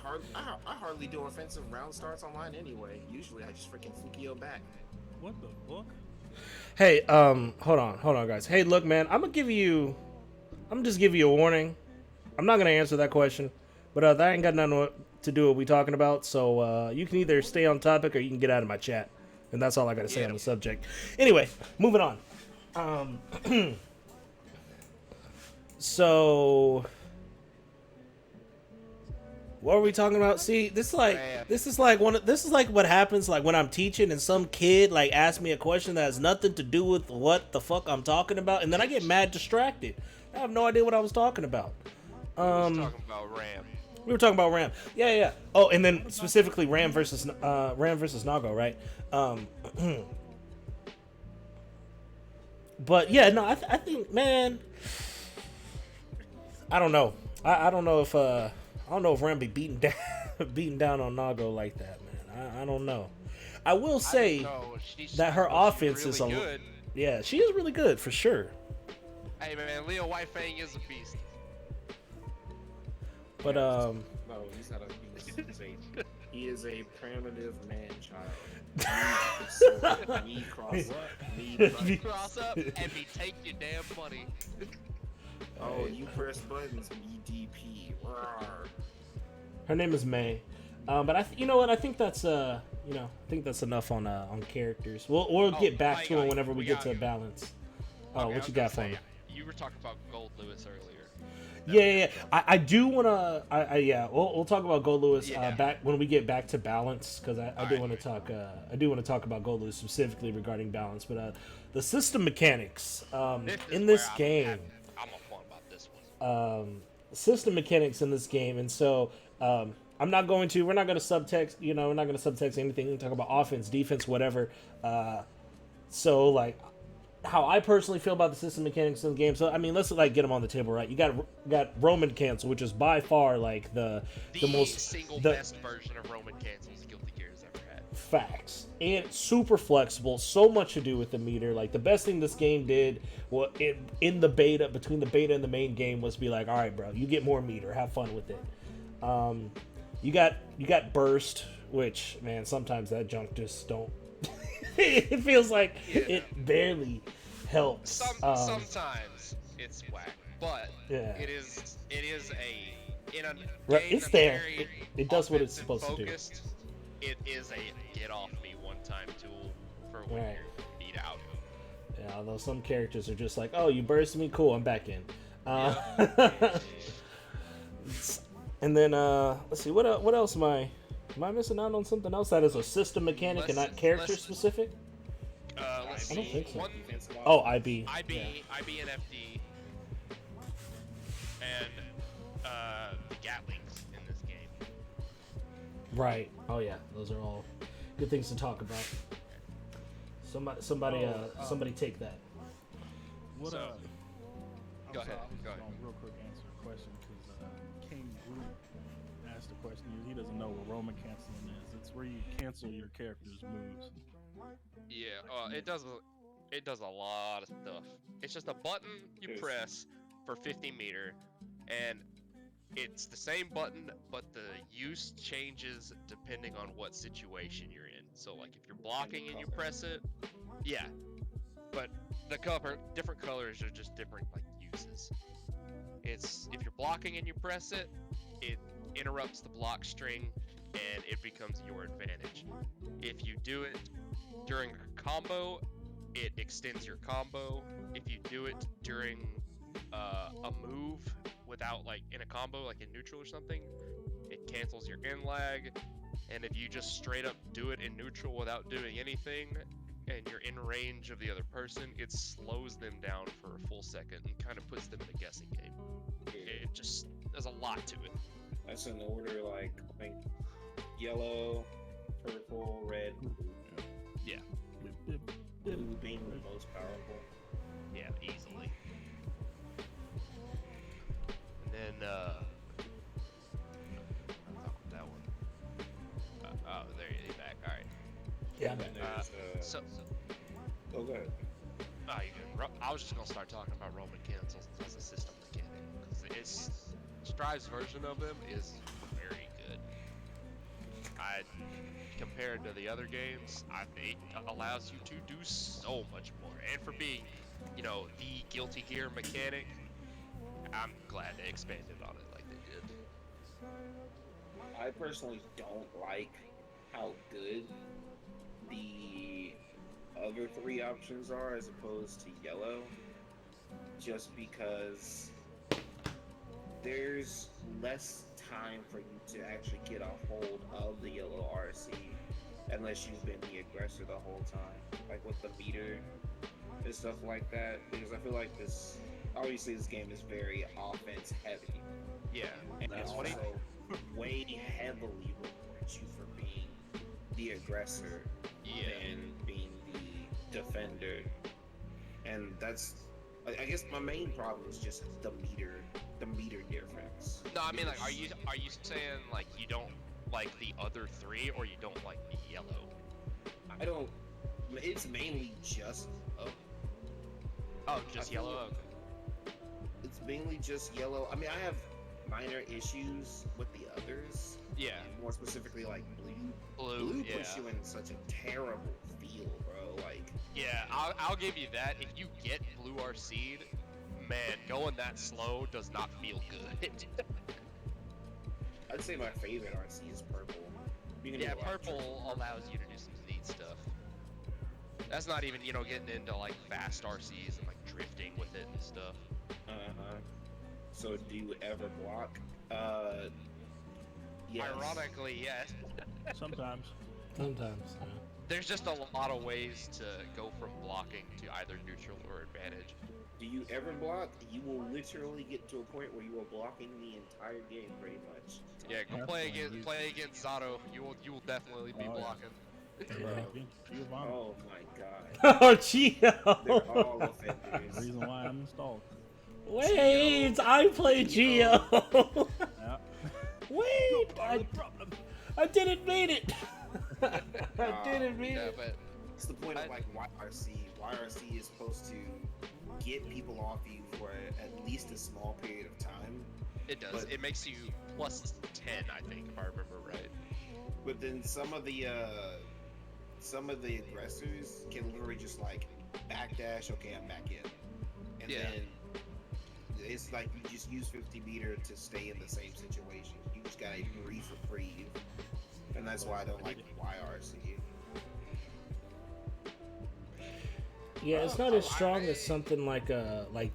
hardly do offensive round starts online anyway. Usually I just freaking Fukio back. What the fuck? Hey, hold on, guys. Hey, look, man, I'm gonna just give you a warning. I'm not gonna answer that question, but that ain't got nothing to do with what we talking about. So you can either stay on topic or you can get out of my chat, and that's all I gotta say on the subject. Anyway, moving on. So what are we talking about? See, this is like what happens like when I'm teaching and some kid like asks me a question that has nothing to do with what the fuck I'm talking about, and then I get mad distracted. I have no idea what I was talking about. Talking about Ram. We were talking about Ram. Yeah. Oh, and then specifically Ram versus Nago, right? But yeah, no, I think, man, I don't know. I don't know if Ram be beating down on Nago like that, man. I don't know. I will say that her offense really is good. Yeah, she is really good for sure. Hey man, Leo Whitefang is a beast. But No, he's not a beast. He is a primitive man child. Me cross up. Me Cross up and me take your damn money. Oh, you press buttons. Me DP. Rawr. her name is May. But you know what? I think that's I think that's enough on characters. We'll get back to it whenever we get to balance. Okay, What you got for me? You were talking about Gold Lewis earlier. Yeah. I do wanna. We'll talk about Gold Lewis back when we get back to balance, because I do want to talk. I do want to talk about Gold Lewis specifically regarding balance, but the system mechanics in this game. I'm a fun about this one. System mechanics in this game, and so we're not going to subtext. We're not going to subtext anything. We talk about offense, defense, whatever. So like, how I personally feel about the system mechanics in the game. So I mean, let's like get them on the table, right? You got Roman Cancel, which is by far like the most best version of Roman Cancel's Guilty Gear has ever had. Facts. And it's super flexible, so much to do with the meter. Like the best thing this game did in the beta, between the beta and the main game, was be like, all right, bro, you get more meter, have fun with it. You got burst, which, man, sometimes that junk just don't it feels like it barely helps. Sometimes it's whack, but it is a in a right, game it's that's there. very It does what it's supposed focused, to do. It is a get off me one time tool for when Right. you're beat out. Yeah, although some characters are just like, oh, you bursted me, cool, I'm back in. And then let's see, what else am I missing out on something else that is a system mechanic and not character specific? Let's I don't see. think so. One, Oh, IB. IB and FD, and the Gatlings in this game. Right. Oh yeah, those are all good things to talk about. Somebody take that. What So, I'm go sorry, ahead, I'm just go ahead. gonna real quick answer a question because King Groot asked the question. He doesn't know what Roman canceling is. It's where you cancel your character's moves. Yeah, it does a lot of stuff. It's just a button you press for 50 meter, and it's the same button, but the use changes depending on what situation you're in. So like if you're blocking and you press it, but the different colors are just different like uses. It's if you're blocking and you press it, it interrupts the block string and it becomes your advantage. If you do it during a combo, it extends your combo. If you do it during a move without like in a combo, like in neutral or something, it cancels your in lag. And if you just straight up do it in neutral without doing anything, and you're in range of the other person, it slows them down for a full second and kind of puts them in a guessing game. It just, there's a lot to it. That's in order like yellow, purple, red, blue. Yeah. Blue being the most powerful. Yeah, easily. And then, that one. Oh, there you're back. All right. Yeah. And then there's, So, oh, go ahead. Oh, you can, I was just gonna start talking about Roman cancels as a system mechanic because it's Strive's version of them is very good. I compared to the other games, it allows you to do so much more. And for being, you know, the Guilty Gear mechanic, I'm glad they expanded on it like they did. I personally don't like how good the other three options are as opposed to yellow, just because there's less time for you to actually get a hold of the yellow RC unless you've been the aggressor the whole time, like with the meter and stuff like that, because I feel like this game is very offense heavy, Yeah, and that's it funny. also way heavily rewards you for being the aggressor Yeah. and being the defender. And that's, I guess my main problem is just the meter difference. No, I mean, like, are Because you saying like you don't like the other three, or you don't like the yellow? I don't, it's mainly just, Oh, just I feel yellow. like- it's mainly just yellow. I mean, I have minor issues with the others, Yeah, more specifically like blue. blue. Blue Yeah, puts you in such a terrible feel, bro. Like, yeah. I'll give you that. If you get blue RC'd, man, going that slow does not feel good. I'd say my favorite RC is purple. You can do Yeah, a lot of purple allows you to do some neat stuff. That's not even, you know, getting into like fast RCs and like drifting with it and stuff. So do you ever block? Yes. Ironically, yes. Sometimes. Sometimes. Yeah. There's just a lot of ways to go from blocking to either neutral or advantage. Do you ever block? You will literally get to a point where you are blocking the entire game, pretty much. Yeah, go Definitely. play against Zato. You will definitely be Oh, yeah. blocking. Yeah. Giovanni. Oh my god. Oh, They're Gio! all offenders. The reason why I'm installed. Wait, I play Gio. Yeah. Wait, Part of the problem. I didn't mean it. I didn't mean Yeah, it. but It's the point I- of like YRC. YRC is supposed to get people off you for at least a small period of time. it does. But- It makes you plus 10, I think, if I remember right. But then some of the aggressors can literally just like backdash. Okay, I'm back in, and Yeah. then it's like you just use 50 meter to stay in the same situation. You just gotta breathe for free, and that's why I don't like YRC. Yeah, it's not as strong as something like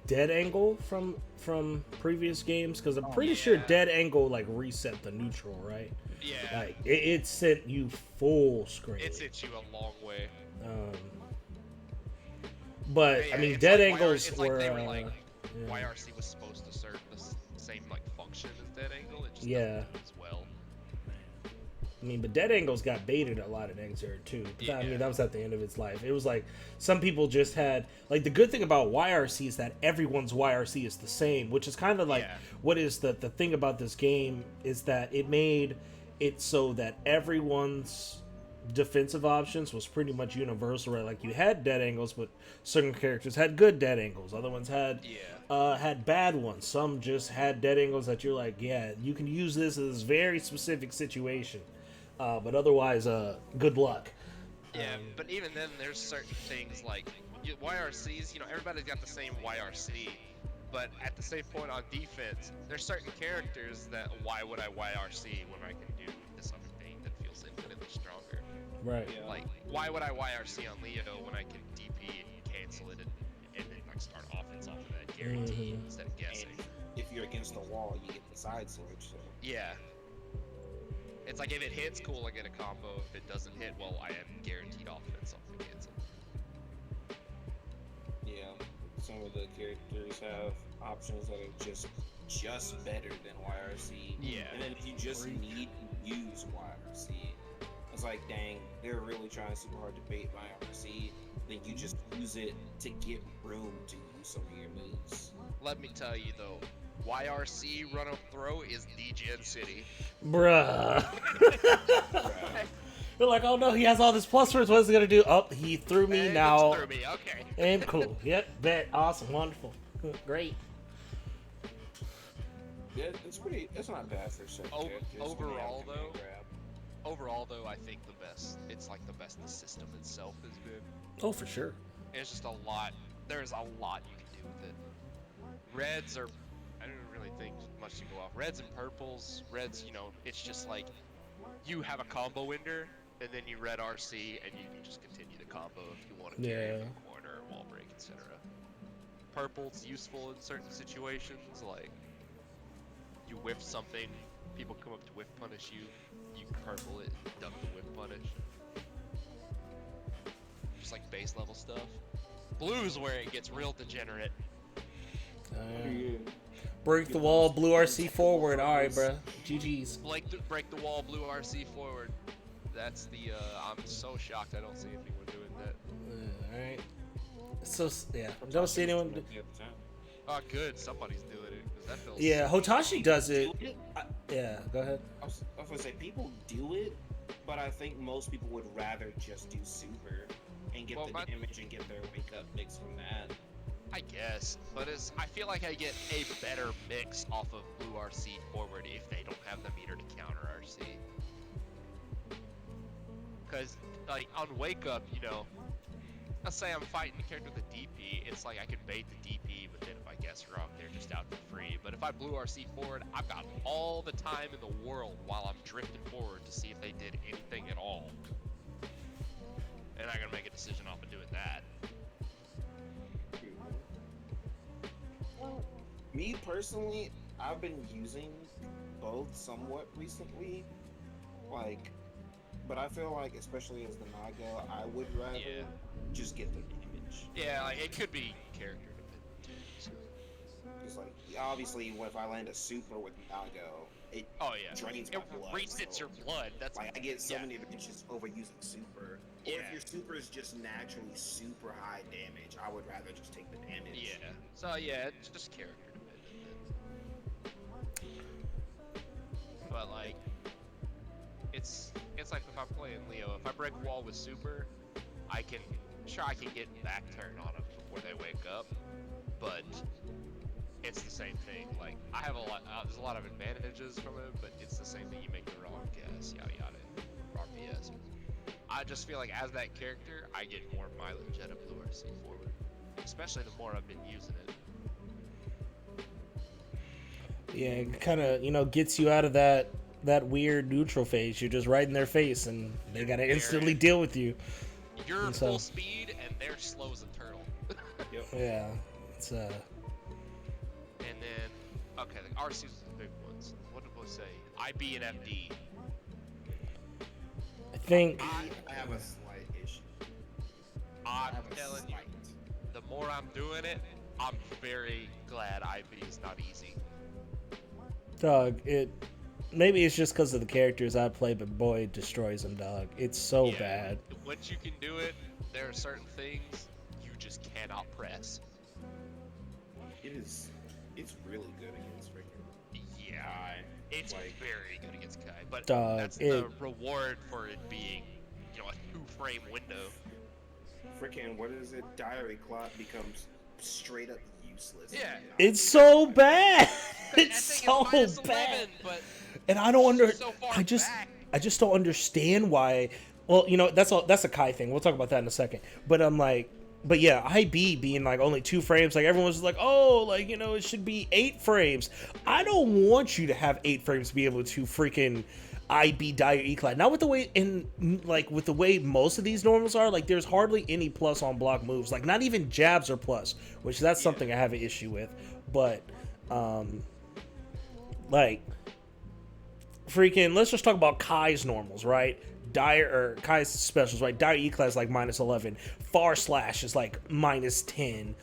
Dead Angle from previous games, because I'm pretty sure yeah. Dead Angle like reset the neutral, right? Yeah, Like it sent you full screen. it sits you a long way. But Yeah, I mean, it's Dead like Angles it's like were they were like yeah. YRC was supposed to serve the same like function as Dead Angle. It just Yeah. doesn't do as well. I mean, but Dead Angles got baited a lot in Xrd too. But I mean, Yeah. that was at the end of its life. It was like some people just had like the good thing about YRC is that everyone's YRC is the same, which is kind of like Yeah. what is the thing about this game is that it made it so that everyone's defensive options was pretty much universal, right? Like you had dead angles, but certain characters had good dead angles. Other ones had had bad ones. Some just had dead angles that you're like, yeah, you can use this in this very specific situation. But otherwise, good luck. Yeah, but even then, there's certain things like YRCs. You know, everybody's got the same YRC, but at the same point on defense, there's certain characters that why would I YRC when I can do this other thing that feels infinitely stronger? Right. Yeah. Like, why would I YRC on Leo when I can DP and cancel it and then like start offense off of that guarantee instead of guessing? And if you're against the wall, you get the side switch. So. Yeah. It's like if it hits, cool, I get a combo. If it doesn't hit, well, I am guaranteed offense off the cancel. Yeah, some of the characters have options that are just better than YRC. Yeah. And then if you just need to use YRC, it's like, dang, they're really trying super hard to bait YRC. Then you just use it to get room to use some of your moves. Let me tell you though, YRC run up throw is DGen City. Bruh. They're like, oh no, he has all this plus words. What's he gonna do? Oh, he threw me And now. it's through me. Okay. And cool. Yep, bet. Awesome. Wonderful. Great. Yeah, it's not bad for certain characters when they have Overall, command though, grab. I think it's like the best the system itself has been. Oh, for sure. It's just a lot. There's a lot you can do with it. Reds are, I don't really think much to go off. Reds and purples. Reds, it's just like you have a combo ender, and then you red RC, and you can just continue the combo if you want to carry it Yeah. from the corner, wall break, etc. Purple's useful in certain situations, like you whiff something, people come up to whiff punish you, you can purple it and duck the whiff punish. Just like base level stuff. Blue's where it gets real degenerate. Break the wall, blue RC forward. All right, bro. GG's. Break the wall, blue RC forward. That's the. I'm so shocked I don't see anyone doing that. All right. So yeah, don't see anyone. Oh, good. Somebody's doing it. 'Cause that feels. Yeah, Hotashi does it. Do it? Yeah, go ahead. I was gonna say people do it, but I think most people would rather just do super and get Well, the my- damage and get their wake up mix from that. I guess, but I feel like I get a better mix off of blue RC forward if they don't have the meter to counter RC. Because, like, on wake up, let's say I'm fighting a character with a DP, it's like I can bait the DP, but then if I guess wrong, they're just out for free. But if I blue RC forward, I've got all the time in the world while I'm drifting forward to see if they did anything at all. And I gotta make a decision off of doing that. Me personally, I've been using both somewhat recently, but I feel like, especially as the Naga, I would rather Yeah. just get the damage. Yeah, like, it could be character dependent too. So. It's like, obviously, if I land a super with Nago, it Oh yeah, drains it my blood. resets so, your blood. That's like, I get so yeah. many advantages over using super. Or Yeah. if your super is just naturally super high damage, I would rather just take the damage. Yeah. So yeah, it's just character dependent. But like, it's like if I'm playing Leo, if I break wall with super, I can get back turn on them before they wake up, but it's the same thing. Like I have there's a lot of advantages from it, but it's the same thing. You make the wrong guess, yada yada, RPS. I just feel like as that character, I get more mileage out of blue RC forward, especially the more I've been using it. Yeah, it kind of gets you out of that weird neutral phase. You're just right in their face, and they gotta instantly deal with you. You're And so- full speed, and they're slow as a turtle. Yeah, it's And then, okay, the RC's are the big ones. What did we say? IB and FD. I think I have a slight issue. I I'm have a telling you, slight. the more I'm doing it, I'm very glad IB is not easy. dog. Maybe it's just because of the characters I play, but boy, it destroys them, dog. It's so Yeah, bad. Once you can do it, there are certain things you just cannot press. It's really good against freaking Yeah, Kai. it's Like- very good against Kai, but Dog, that's it- the reward for it being, a 2-frame window. Freaking, what is it? Diary clock becomes straight up useless. Yeah. It's so bad. That It's thing so is bad. -11, but And I don't so far I just back. don't understand why. Well, that's a Kai thing. We'll talk about that in a second. But I'm like, but yeah, IB being like only 2 frames, like everyone's just like, oh, like it should be 8 frames. I don't want you to have 8 frames to be able to freaking IB Dire Eclad. Not with the way with the way most of these normals are. Like there's hardly any plus on block moves. Like not even jabs are plus, which that's something I have an issue with. But like freaking, let's just talk about Kai's normals, right? Kai's specials, right? Dire Eclad is like -11. Far Slash is like -10.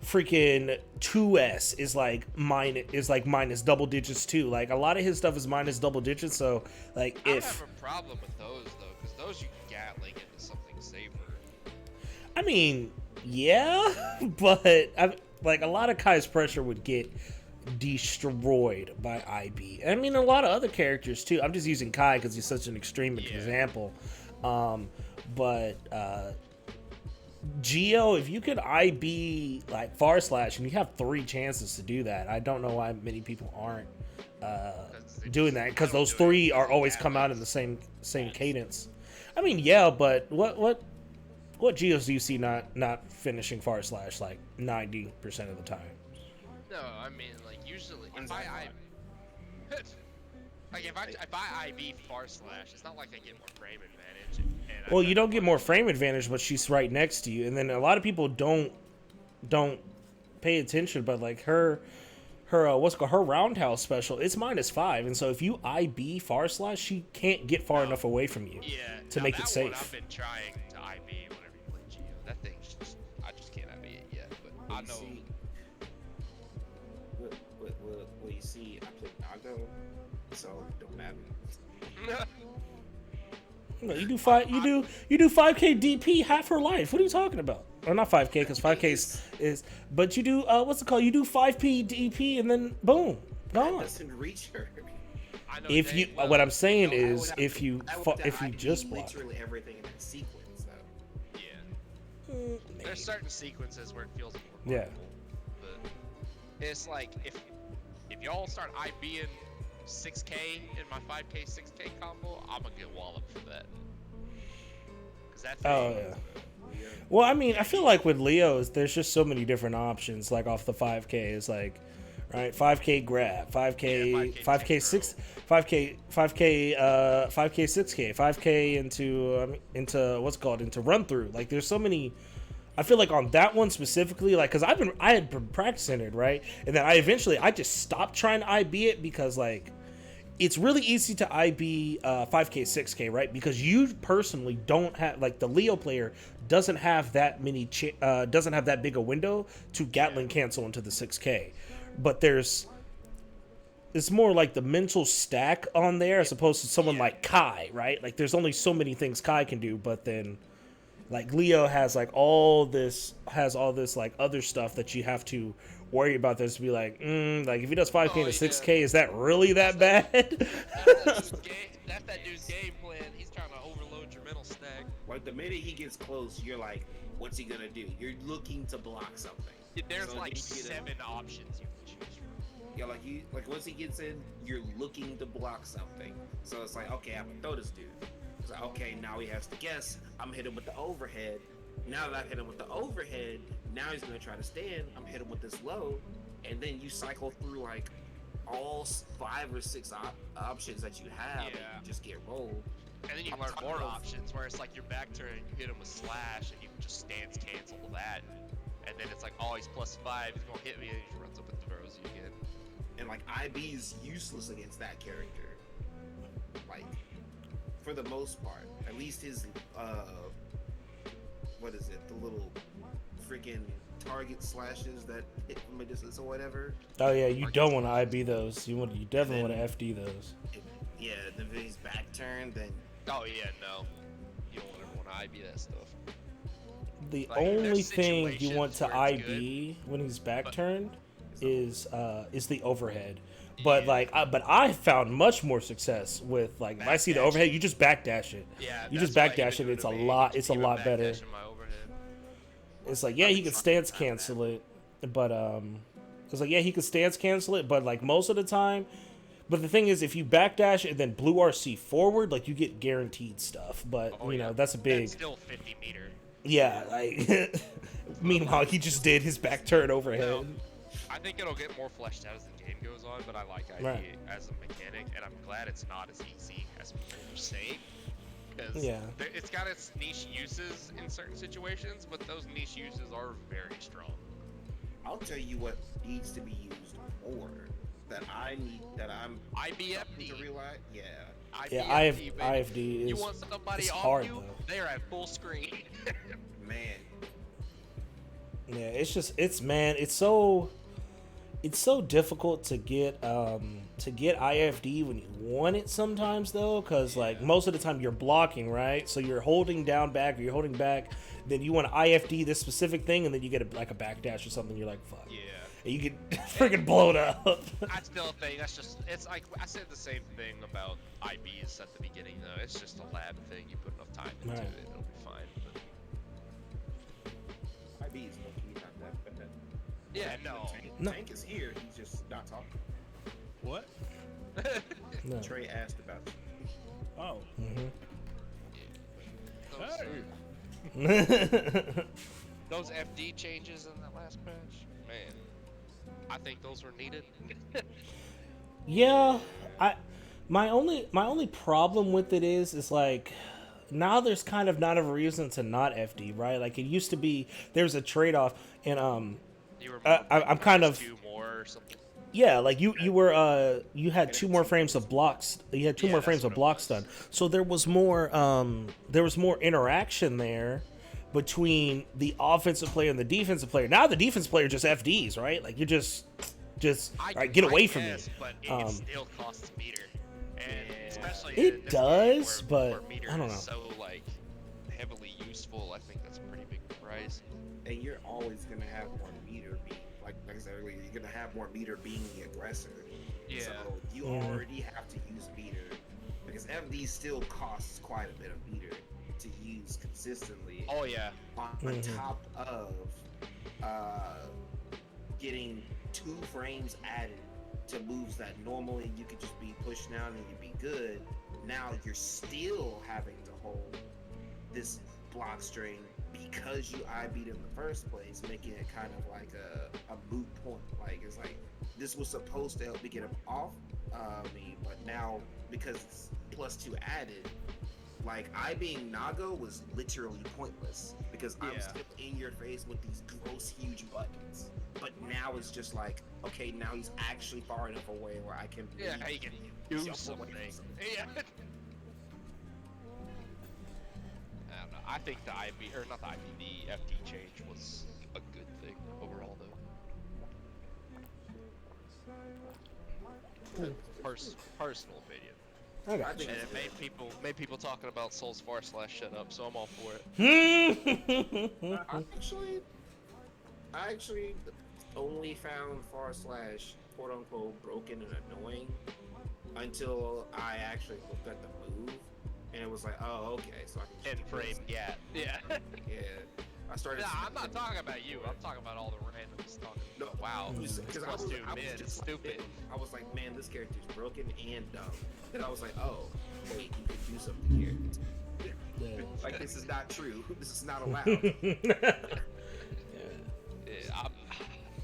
Freaking 2S is like minus double digits too. Like a lot of his stuff is minus double digits. So like I don't if have a problem with those though, because those you can Gatling into something safer. I mean, yeah, but like a lot of Kai's pressure would get destroyed by IB. I mean, a lot of other characters too. I'm just using Kai because he's such an extreme Yeah. example. But Geo, if you could IB like Far Slash, and you have 3 chances to do that, I don't know why many people aren't doing that, because those 3 are always come out in the same cadence. I mean, yeah, but what Geos do you see not finishing Far Slash like 90% of the time? No, I mean, like, usually, if I IB Far Slash, it's not like I get more frame advantage. And Well, you don't get more frame advantage, but she's right next to you, and then a lot of people don't pay attention, but like her what's called her roundhouse special, it's -5, and so if you IB Far Slash, she can't get far enough away from you to make it safe. I've been trying to IB whenever you play Geo. That thing's just, I just can't IB it yet, but I know. Well, you see, I play Nago, so it don't matter. No, you do 5K DP half her life. What are you talking about? Or not 5K, because 5K is but you do what's it called? You do 5P DP and then boom, That gone. doesn't reach her. I know If dang you well. what I'm saying No, I is would- if you I would just IB block. literally everything in that sequence, though. Yeah. There's certain sequences where it feels more Yeah. comfortable, but it's like if y'all start IBing 6K in my 5K 6K combo, I'm gonna get walloped for that. Cause that thing, Oh yeah. Well, I mean, I feel like with Leo's, there's just so many different options. Like off the 5K, it's like, right, 5K grab, 5K, Yeah, 5K 6, 5K, 5K 6K, 5K into what's it called, into run through. Like, there's so many. I feel like on that one specifically, like, cause I had been practicing it, right, and then I just stopped trying to IB it because like. It's really easy to IB 5K, 6K, right? Because you personally don't have, like, the Leo player doesn't have that many, doesn't have that big a window to Gatling cancel into the 6K. But it's more like the mental stack on there as opposed to someone like Kai, right? Like, there's only so many things Kai can do, but then, like, Leo has, like, all this, like, other stuff that you have to worry about. This to be like, like if he does 5K to 6K, is that really that bad? that's that dude's game plan. He's trying to overload your mental stack. Like, the minute he gets close, you're like, what's he gonna do? You're looking to block something. There's So like you get 7 options you can choose from. Yeah, like once he gets in, you're looking to block something. So it's like, okay, I'm gonna throw this dude. It's like, okay, now he has to guess. I'm gonna hit him with the overhead. Now that I've hit him with the overhead, now he's gonna try to stand. I'm gonna hit him with this low, and then you cycle through like all 5 or 6 options that you have, and Yeah. you just get rolled. And then you On learn top more of- options where it's like your back turn, you hit him with slash, and you can just stance cancel that. And then it's like, oh, he's +5, he's gonna hit me, and he just runs up and throws you again. And like IB is useless against that character. Like, for the most part, at least his what is it? The little freaking target slashes that hit from a distance or whatever. Oh yeah, you don't want to IB those. You definitely want to FD those. Yeah, if he's back turned, then Oh yeah, no. You don't ever want to IB that stuff. The Like, only there's thing you want to situations where it's IB when he's back but- turned is the overhead. But but I found much more success with, like, if I see the Backdash. overhead, you just backdash it. Yeah, You just that's what I backdash even it. It's do a to me. lot. Just It's a keep lot better. backdashing my overhead. It's like, yeah, he can stance cancel it, but it's like, yeah, he can stance cancel it, but like most of the time. But the thing is, if you backdash and then blue RC forward, like, you get guaranteed stuff. But Oh, you yeah. know, that's a big, That's still 50 meter. yeah. Like, meanwhile, he just did his back turn overhead. No. I think it'll get more fleshed out as the game goes on, but I like ID Right. as a mechanic, and I'm glad it's not as easy as people are saying. Because Yeah. it's got its niche uses in certain situations, but those niche uses are very strong. I'll tell you what needs to be used more. That I'm IBFD. to realize. Yeah. Yeah, IBFD, baby. IFD You is want somebody it's on hard, you? though. They're at full screen. Man. Yeah, it's so difficult to get IFD when you want it sometimes, though, because like most of the time you're blocking, right? So you're holding down back, or you're holding back, then you want to IFD this specific thing, and then you get like a backdash or something. You're like, fuck. Yeah. and you can freaking blow it up. I still think that's just, it's like, I said the same thing about IBs at the beginning, though. It's just a lab thing. You put enough time into Right. it, it'll be fine. But IB is low-key not that bad. yeah, no. No. Tank is here. He's just not talking. What? No. Trey asked about you. Oh. Those FD changes in that last patch, man, I think those were needed. Yeah, my only problem with it is like now there's kind of not a reason to not FD, right? Like it used to be there's a trade off, and You were I'm kind of two more or something. yeah, like you had 2 more frames of blocks. You had 2 Yeah, more that's frames of what it blocks was. done. So there was more interaction there between the offensive player and the defensive player. Now the defensive player just FDs, right? Like you just all right, get away from me. But it Um, still costs meter, and especially It in this does, game but where meter I don't is know. so like heavily useful. I think that's a pretty big price. And you're always gonna have more meter being like I said earlier, you're gonna have more meter being the aggressor. Yeah. So you Mhm. already have to use meter because FD still costs quite a bit of meter to use consistently Oh yeah. on Mhm. top of getting 2 frames added to moves that normally you could just be pushed down and you'd be good. Now you're still having to hold this block string because you IB'd in the first place, making it kind of like a moot point. Like it's like this was supposed to help me get him off me, but now because it's +2 added, like I being Nago was literally pointless because I'm Yeah. still in your face with these gross huge buttons. But now it's just like, okay, now he's actually far enough away where I can Yeah, really he can jump do away something. from something. Yeah. I don't know. I think the IB or not the IB, the FD change was a good thing overall, though. Personal opinion. I I got think And it made people talking about Souls Far / shut up, so I'm all for it. you. I actually only found / quote unquote broken and annoying until I actually looked at the move and it was like, oh, okay, so I can End frame, yeah. Yeah. Yeah, I started. Nah, I'm not talking about you. I'm talking about all the randoms talking. No, Wow. because Plus 2 mid, just stupid. Like, I was like, man, this character's broken and dumb. And I was like, oh, wait, you could do something here. Yeah. Like this is not true. This is not allowed. Yeah,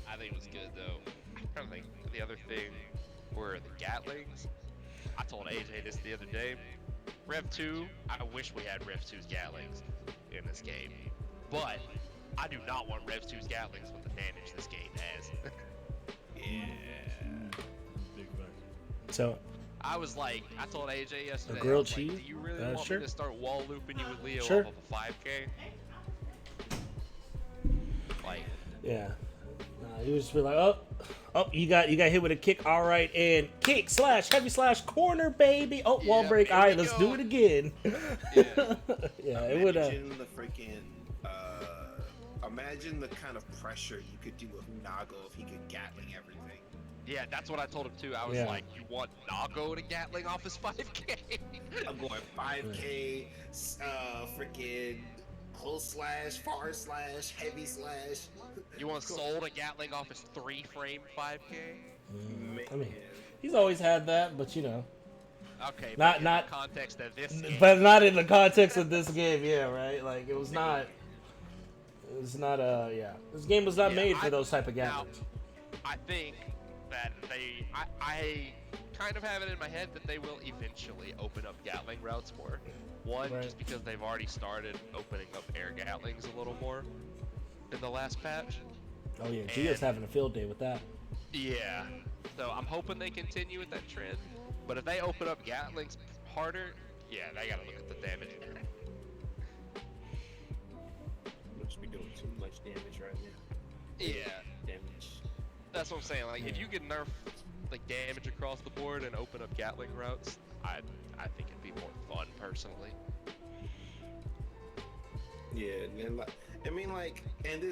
I think it was good though. I'm trying to think. The other thing were the Gatlings. I told AJ this the other day. Rev 2, I wish we had Rev 2's Gatlings in this game. But I do not want Rev 2's Gatlings with the damage this game has. Yeah. Big fact. So I was like, I told AJ yesterday, grilled I was like, cheese? do you really want Sure. me to start wall looping you with Leo Sure. off of a 5K? Like, yeah, you would just be like, oh, you got hit with a kick. All right, and kick / heavy / corner, baby. Oh, wall Yeah, break. here All right, we let's go. do it again. Yeah. Yeah, it would. Imagine the freaking. Imagine the kind of pressure you could do with Nago if he could Gatling everything. yeah, that's what I told him too. I was Yeah. like, you want Nago to Gatling off his 5K? I'm going 5K, freaking close / far / heavy /. You want Soul to Gatling off his 3-frame 5K? Man. I mean, he's always had that, but you know, Okay, Not- but in not- the context of this game. but not in the context of this game. Yeah, right. Like it was not. It was not. Yeah, this game was not Yeah, made for I- those type of now, gatlings. I think that I kind of have it in my head that they will eventually open up Gatling routes more. One, Right. just because they've already started opening up air Gatlings a little more in the last patch. Oh yeah, Gio's and- having a field day with that. Yeah. So I'm hoping they continue with that trend. But if they open up Gatlings harder, yeah, they gotta look at the damage. Must be doing too much damage right now. Yeah. Damage. That's what I'm saying. Like, if you could nerf like damage across the board and open up Gatling routes, I think it'd be more fun personally. Yeah, and then like, I mean, like, and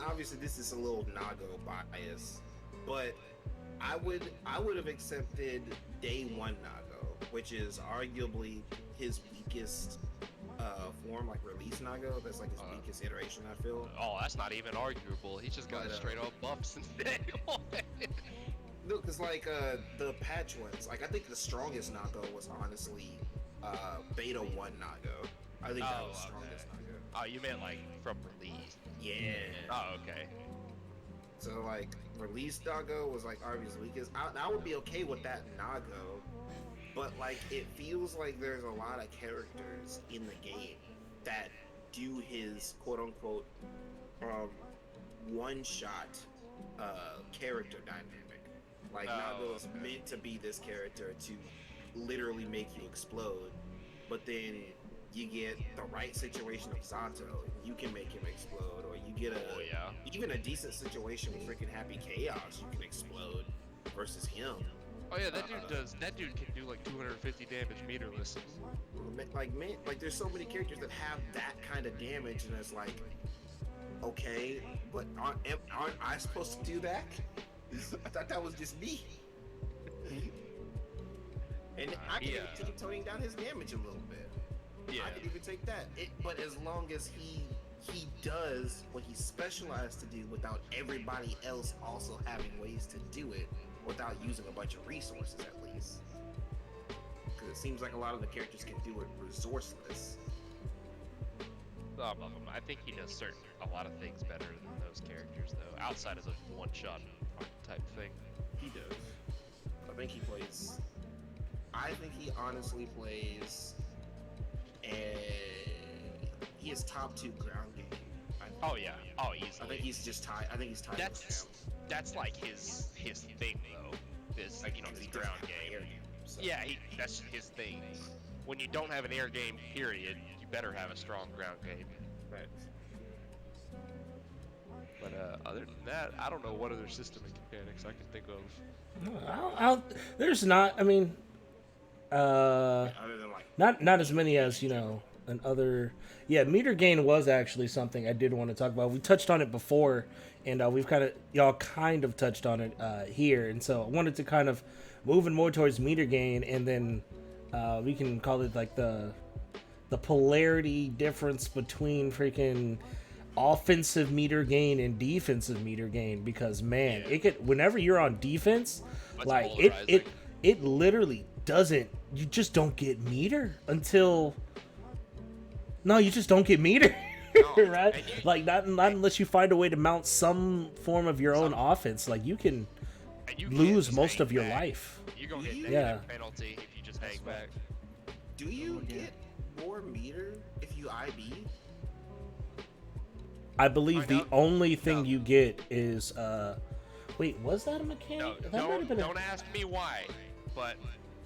obviously this is a little Nago bias, but I would have accepted Day One Nago, which is arguably his weakest form, like release Nago. That's like his weakest iteration, I feel. Oh, that's not even arguable. He just got But, a straight up buff since day one. No, because like the patch ones, like I think the strongest Nago was honestly Beta 1 Nago. I think that was the strongest Nago. Oh, you meant like from release? Yeah. Oh, okay. So like release Nago was like Arby's weakest. I would be okay with that Nago, but like it feels like there's a lot of characters in the game that do his quote unquote one shot character dynamic. Like Nago is meant to be this character to literally make you explode, but then you get the right situation of Zato, you can make him explode, or you get even a decent situation with freaking Happy Chaos, you can explode versus him. Oh yeah, that dude can do like 250 damage meterless. Like there's so many characters that have that kind of damage, and it's like, okay, but aren't I supposed to do that? I thought that was just me. And I can even take toning down his damage a little bit. Yeah. I can even take that. But as long as he does what he's specialized to do without everybody else also having ways to do it without using a bunch of resources at least. Because it seems like a lot of the characters can do it resourceless. Some of them. I think he does a lot of things better than those characters though, outside of the one-shot type thing. He does. I think he honestly plays he is top 2 ground game. Oh yeah. Oh, easily. I think he's just tied. I think he's tied with him. That's like his thing though. This Like, his he doesn't ground have an game. air game, so. Yeah, that's his thing. When you don't have an air game, period, you better have a strong ground game. Right. But other than that, I don't know what other system mechanics I can think of. There's not. I mean, Other than like not as many as an other. Yeah, meter gain was actually something I did want to talk about. We touched on it before, and y'all kind of touched on it here, and so I wanted to kind of move in more towards meter gain, and then we can call it like the polarity difference between freaking offensive meter gain and defensive meter gain, because man, it could, whenever you're on defense, That's like polarizing. it literally doesn't, you just don't get meter until you just don't get meter. No, right? and you- Like not unless you find a way to mount some form of your own offense, like you can And you can't lose just most hang of your back. life. You're gonna get Yeah. negative penalty if you just hang back. do you get more meter if you IB? I believe Find the out. only thing No. you get is wait, was that a mechanic? No, That might have been don't ask me why, but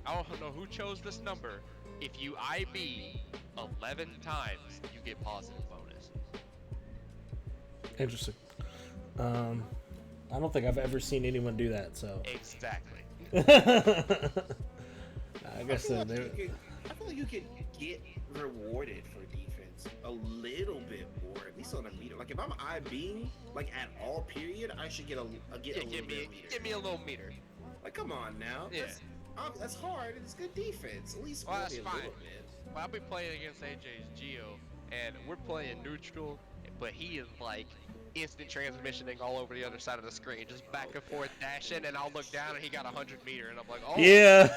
I don't know who chose this number. If you IB 11 times, you get positive bonus. interesting. I don't think I've ever seen anyone do that, so Exactly. I guess I there. feel like you could get rewarded for defense a little bit more, at least on a meter. Like if I'm IBing, like at all period, I should get a little Give bit me of meter. give me a little meter. Like come on now. Yeah. That's hard. It's good defense. At least Well, maybe that's a fine. little bit. Well, I'll be playing against AJ's Geo, and we're playing neutral, but he is like instant transmissioning all over the other side of the screen, just back and forth dashing, and I'll look down and he got 100 meter, and I'm like, oh. Yeah,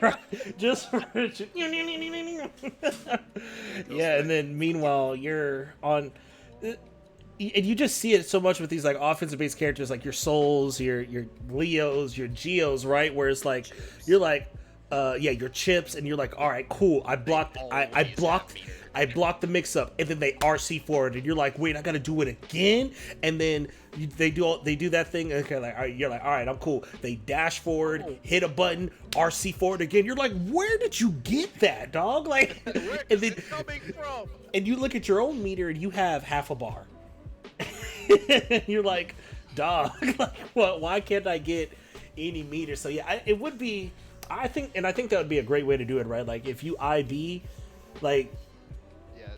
right. Just yeah, and then meanwhile you're on, and you just see it so much with these like offensive based characters, like your Souls, your Leos, your Geos, right? Where it's like you're like, your chips, and you're like, all right, cool. I blocked the mix up, and then they RC forward, and you're like, wait, I gotta do it again, and then they do that thing. Okay, like, all right, you're like, all right, I'm cool. They dash forward, hit a button, RC forward again. You're like, where did you get that, dog? Like, Where and is then it coming from? and you look at your own meter, and you have half a bar. You're like, dog, like, what? Why can't I get any meter? So yeah, it would be. I think that would be a great way to do it, right? Like if you IB, like.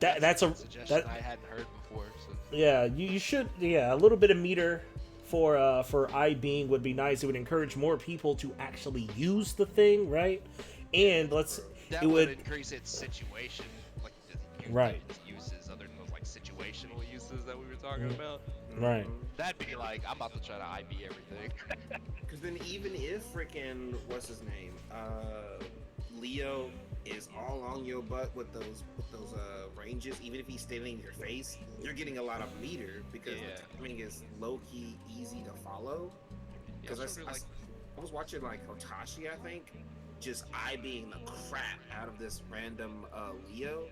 Yeah, That's a suggestion that, I hadn't heard before. So. yeah, you should, a little bit of meter for iBeing would be nice. It would encourage more people to actually use the thing, right? And That it would increase its situation, like Right. its uses, other than those like situational uses that we were talking about. right. That'd be like, I'm about to try to IB everything. Because then even if freaking what's his name, Leo is all on your butt with those ranges, even if he's standing in your face, you're getting a lot of meter because Yeah. the timing is low key easy to follow. Yeah, Because so it'd be I was watching like Hotashi, I think, just being the crap out of this random Leo,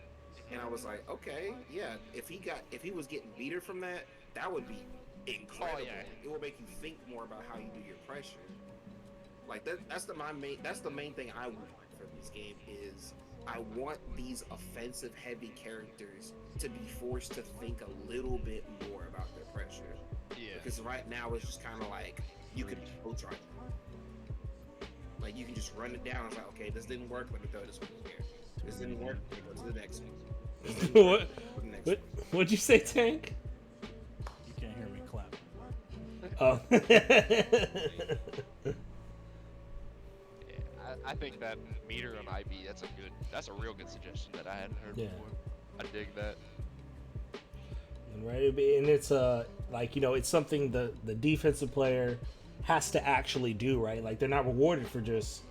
and I was like, okay, yeah, if he was getting meter from that, that would be incredible. yeah. It will make you think more about how you do your pressure. Like that's the main thing I want from this game is I want these offensive heavy characters to be forced to think a little bit more about their pressure. yeah. Because right now it's just kind of like you could approach right. Like you can just run it down. It's like, okay, this didn't work. Let me throw this one here. This didn't work. Let me go to the next one. This didn't work, What? go to the next What? one. What'd you say, Tank? You can't hear me clap. Oh. Yeah, I think that meter on IB, that's a real good suggestion that I hadn't heard Yeah. before. I dig that. Right, and it's like, you know, it's something the defensive player has to actually do, right? Like they're not rewarded for just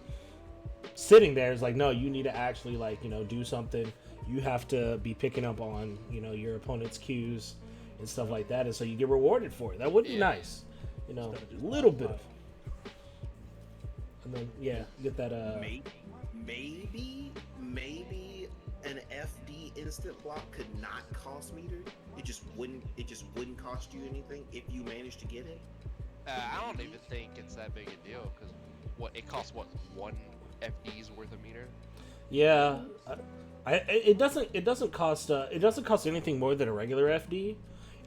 sitting there. It's like, no, you need to actually, like, you know, do something. You have to be picking up on, you know, your opponent's cues and stuff like that, and so you get rewarded for it. That would be Yeah. nice, you know, a little bit of. And then yeah, get that Maybe an FD instant block could not cost meter. It just wouldn't cost you anything if you managed to get it. I don't even think it's that big a deal because it costs one FD's worth of meter. Yeah, it doesn't cost anything more than a regular FD,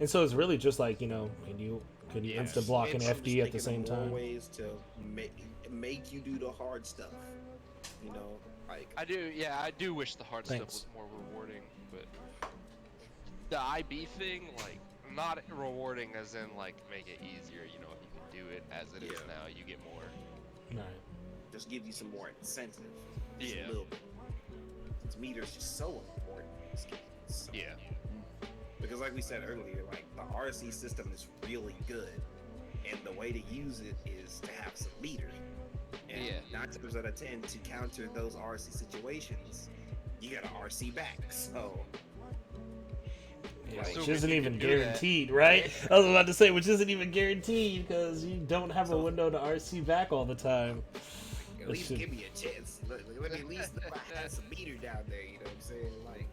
and so it's really just like, you know, can you Yeah. instant block an And I'm FD just at the same thinking of more time? ways to make you do the hard stuff. You know, like I do wish the hard Thanks. stuff was more rewarding, but the IB thing, like, not rewarding as in like make it easier. You know, if you can do it as it is Yeah. now, you get more. Right. just give you some more incentive. Just Yeah. a little bit. Since meter's just so important in this game. So- Yeah. Because like we said earlier, like the RC system is really good, and the way to use it is to have some meter. And Yeah. 9 times out of 10, to counter those RC situations, you got to RC back. So Yeah, Like, which so isn't we even can do that. guaranteed, right? I was about to say, which isn't even guaranteed because you don't have a So- window to RC back all the time. at That least should- give me a chance. Let me at least have some meter down there. You know what I'm saying? Like,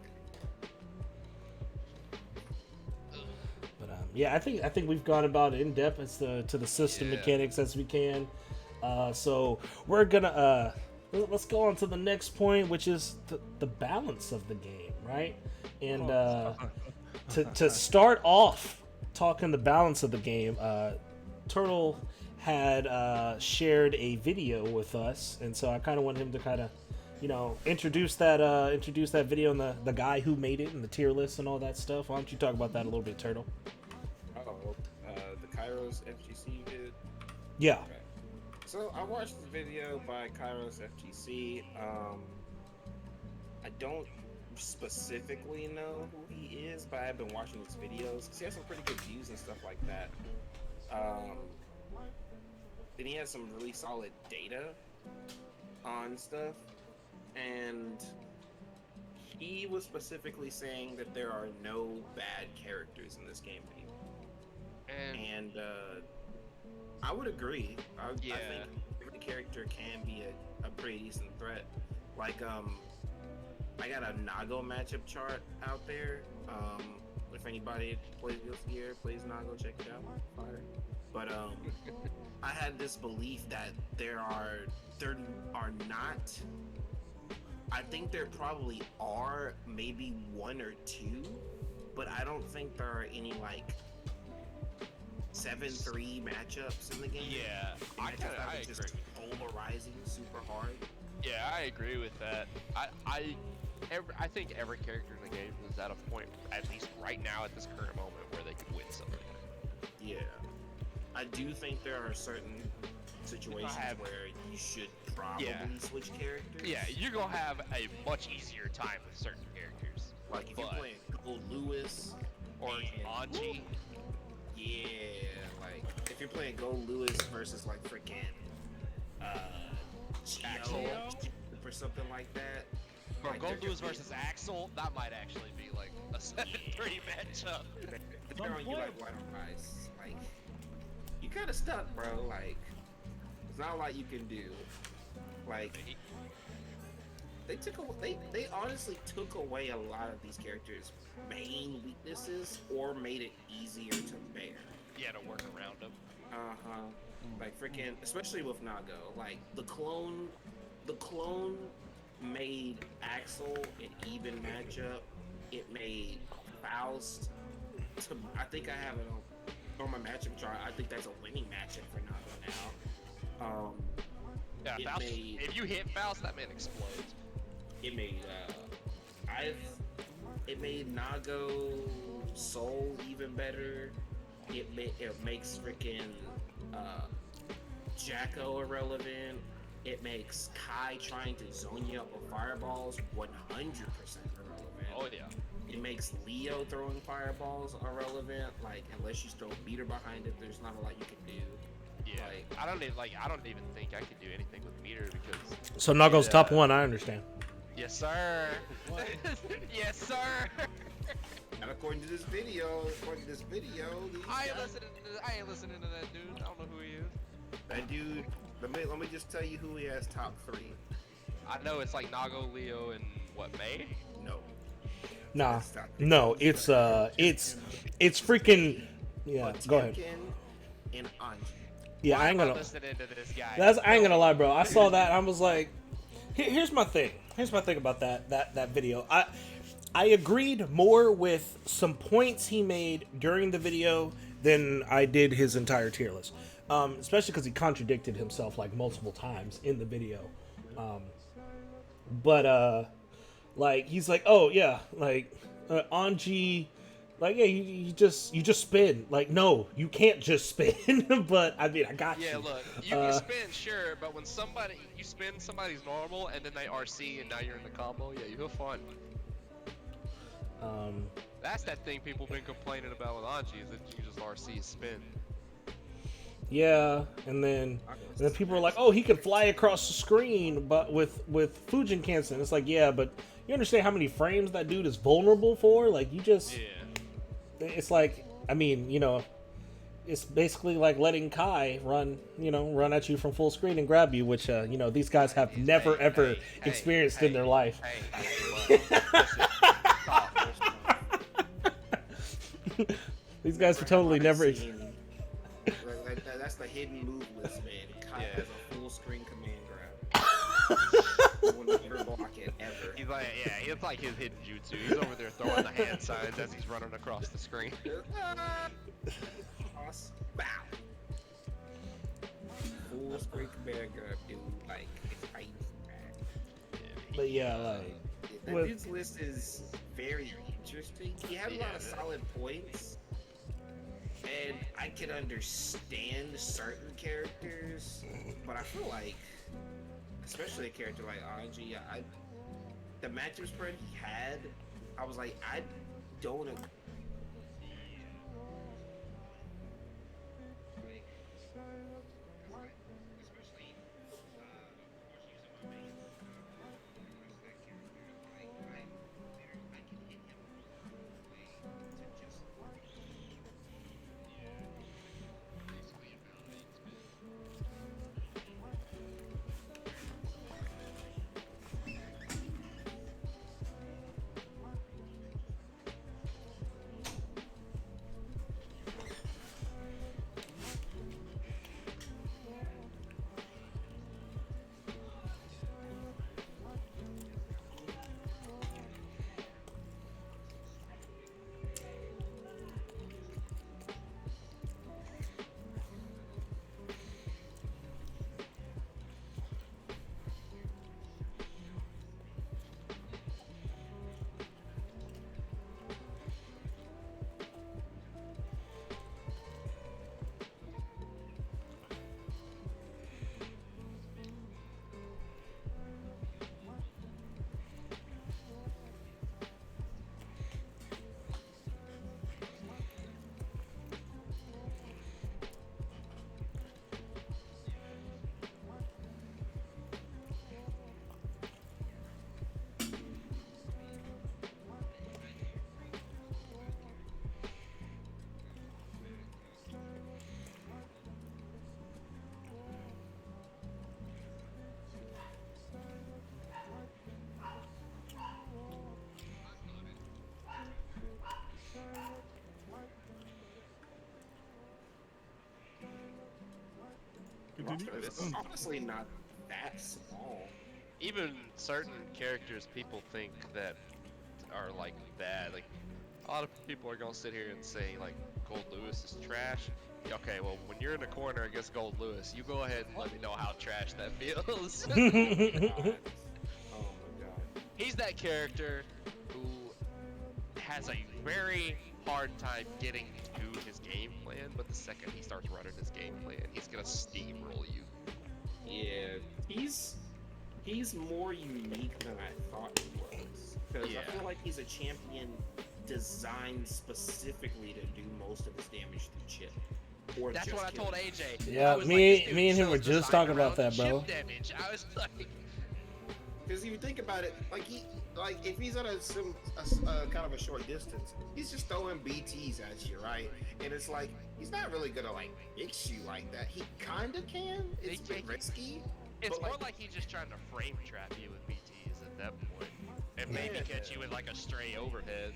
But yeah, I think we've gone about in depth as to the system Yeah. mechanics as we can. So we're gonna let's go on to the next point, which is the balance of the game, right? And to start off talking the balance of the game, Turtle had shared a video with us, and so I kind of want him to kind of, you know, introduce that video and the guy who made it and the tier list and all that stuff. Why don't you talk about that a little bit, Turtle? the Kairos FGC vid. Yeah. Okay. So I watched the video by Kairos FGC. I don't specifically know who he is, but I've been watching his videos because he has some pretty good views and stuff like that. Then he has some really solid data on stuff, and he was specifically saying that there are no bad characters in this game anymore. And And I would agree. I Yeah. think every character can be a pretty decent threat. Like, I got a Nago matchup chart out there. If anybody plays Guilty Gear, plays Nago, check it out. Fire. But I had this belief that there are not. I think there probably are maybe one or two, but I don't think there are any like 7-3 matchups in the game. yeah, I Just agree. polarizing, super hard. Yeah, I agree with that. I think every character in the game is at a point, at least right now at this current moment, where they could win something. Yeah, I do think there are certain situations have- where you should probably Yeah. switch characters. Yeah, you're gonna have a much easier time with certain characters. Like if you're but- playing Gold Lewis Or and- Anji. Yeah, like if you're playing Gold Lewis versus like freaking Axel. Gio or something like that. Bro, Like, Gold they're Lewis gonna- versus Axel, that might actually be like a 7-3 matchup. If they're on you like white on ice, like you kind of stuck, bro. Like there's not a lot you can do. Like they honestly took away a lot of these characters' main weaknesses or made it easier to bear. Yeah, to work around him. Uh-huh. Like freaking, especially with Nago, like the clone made Axel an even matchup. It made Faust I think I have it on my matchup chart. I think that's a winning matchup for Nago now. Yeah, It Faust, made- if you hit Faust, that man explodes. It made it made Nago Soul even better. It makes freaking Jacko irrelevant. It makes Kai trying to zone you up with fireballs 100% irrelevant. Oh yeah. It makes Leo throwing fireballs irrelevant. Like unless you throw a meter behind it, there's not a lot you can do. Yeah. Like- I don't even think I could do anything with meter because So Nago's Yeah. top one. I understand. yes sir. yes sir. And according to this video, these I ain't guys- listening to that dude. I don't know who he is. that dude. Let me just tell you who he has top 3. I know it's like Nago, Leo, and what, May? No. Nah, That's not- no, it's freaking. Yeah, go ahead. Potemkin and Anji. Yeah, Why I ain't am gonna. listening to this guy. I ain't gonna lie, bro. I saw that. I was like, here's my thing. Here's my thing about that video. I agreed more with some points he made during the video than I did his entire tier list. Especially because he contradicted himself like multiple times in the video. Like he's like, oh yeah, like Anji. Like, yeah, you just spin. Like, no, you can't just spin. But I mean, I got you. Yeah, look, you can spin, sure, but when you spin somebody's normal and then they RC and now you're in the combo, yeah, you have fun. That's that thing people been complaining about with Anji is that you can just RC spin. Yeah, and then people are like, oh, he can fly across the screen, but with Fujin Kansen, it's like, yeah, but you understand how many frames that dude is vulnerable for? Like, you just, Yeah. it's like, I mean, it's basically like letting Kai run at you from full screen and grab you, which, these guys have never ever experienced in their life. Hey, stop. These guys have totally never. That's the hidden move list, man. Kai Yeah. has a full screen command grab. Will never block it ever. He's like, yeah, it's like his hidden jutsu. He's over there throwing the hand signs as he's running across the screen. Toss, bow. Full screen command grab, dude. Like it's tight. But yeah, like, That With- dude's list is very interesting. He had a lot of solid points, and I can understand certain characters, but I feel like, especially a character like Anji, the matchup spread he had, I was like, I don't agree. roster is honestly not that small. Even certain characters people think that are like bad. Like a lot of people are gonna sit here and say like Gold Lewis is trash. Okay, well when you're in the corner against Gold Lewis, you go ahead and let me know how trash that feels. Oh my god. He's that character who has a very hard time getting to his game plan, but the second he starts running his game plan, he's gonna steamroll you. Yeah, he's more unique than I thought he was. Because Yeah. I feel like he's a champion designed specifically to do most of his damage through chip. Or That's just what I kill. told AJ. Yeah, I was me- like, this me and him dude were shows just design talking about around that, bro. chip damage. I was like, Because if you think about it, like if he's at a kind of a short distance, he's just throwing BTs at you, right? And it's like he's not really gonna like fix you like that. He kind of can. It's a bit risky. it's But, more like he's just trying to frame trap you with BTs at that point, and maybe Yeah. catch you with like a stray overhead.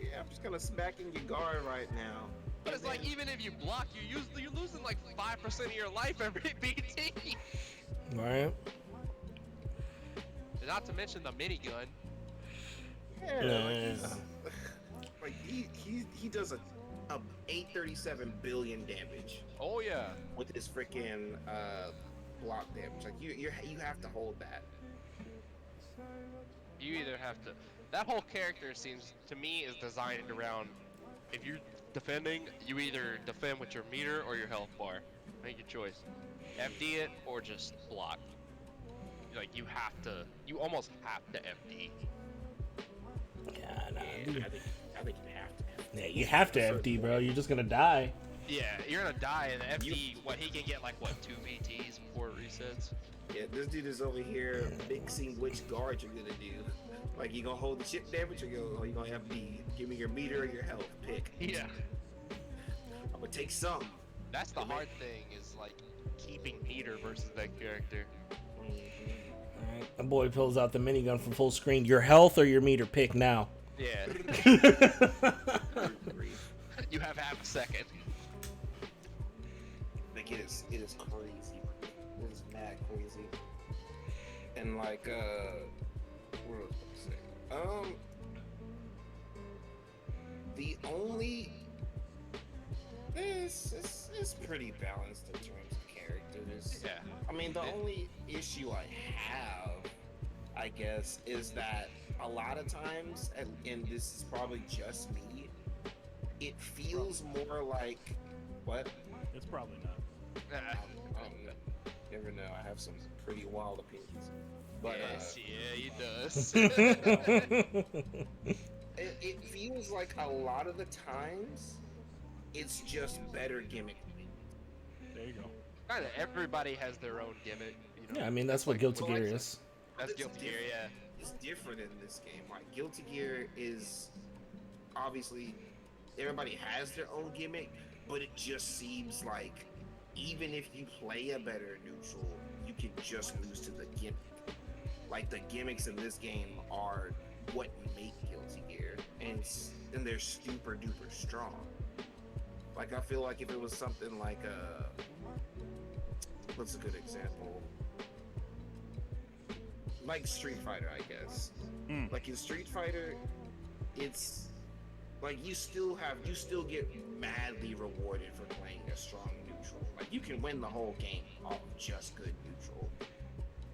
Yeah, I'm just gonna smack in your guard right now. But And it's like then- even if you block, you're losing like 5% of your life every BT. Right? Not to mention the minigun. Yeah, Yeah. like he does a 837 billion damage Oh yeah. with his freaking block damage. Like you have to hold that. You either have to. That whole character seems to me is designed around. If you're defending, you either defend with your meter or your health bar. Make your choice. FD it or just block. Like you have to. You almost have to FD. Yeah, nah, Yeah, dude. I think you have to. Yeah, you have to empty, bro. You're just gonna die. Yeah, you're gonna die and FD. What he can get like what 2 BTs before it resets. Yeah, this dude is over here fixing which guard you're gonna do. Like you gonna hold the chip damage or you gonna FD? Give me your meter or your health. Pick. Yeah. I'm gonna take some. That's the hard thing is like keeping meter versus that character. Alright, the boy pulls out the minigun from full screen. Your health or your meter, pick now. Yeah. You have half a second. Like it is crazy. It is mad crazy. And like what was I gonna say? The only it's pretty balanced in terms of characters. Yeah. I mean the only issue I have, I guess, is that a lot of times, and this is probably just me, it feels more like what? It's probably not. Never know. I have some pretty wild opinions, but Yes, yeah, he does. it feels like a lot of the times it's just better gimmick. There you go. Kind of everybody has their own gimmick. You know? Yeah, I mean that's what Guilty well, Gear like- is. That's It's Guilty Gear, different. yeah. It's different in this game. Like Guilty Gear is obviously everybody has their own gimmick, but it just seems like even if you play a better neutral, you can just lose to the gimmick. Like the gimmicks in this game are what make Guilty Gear, and they're super duper strong. Like I feel like if it was something like what's a good example? Like Street Fighter, I guess. Mm. Like in Street Fighter, it's like you still get madly rewarded for playing a strong neutral. Like you can win the whole game off just good neutral.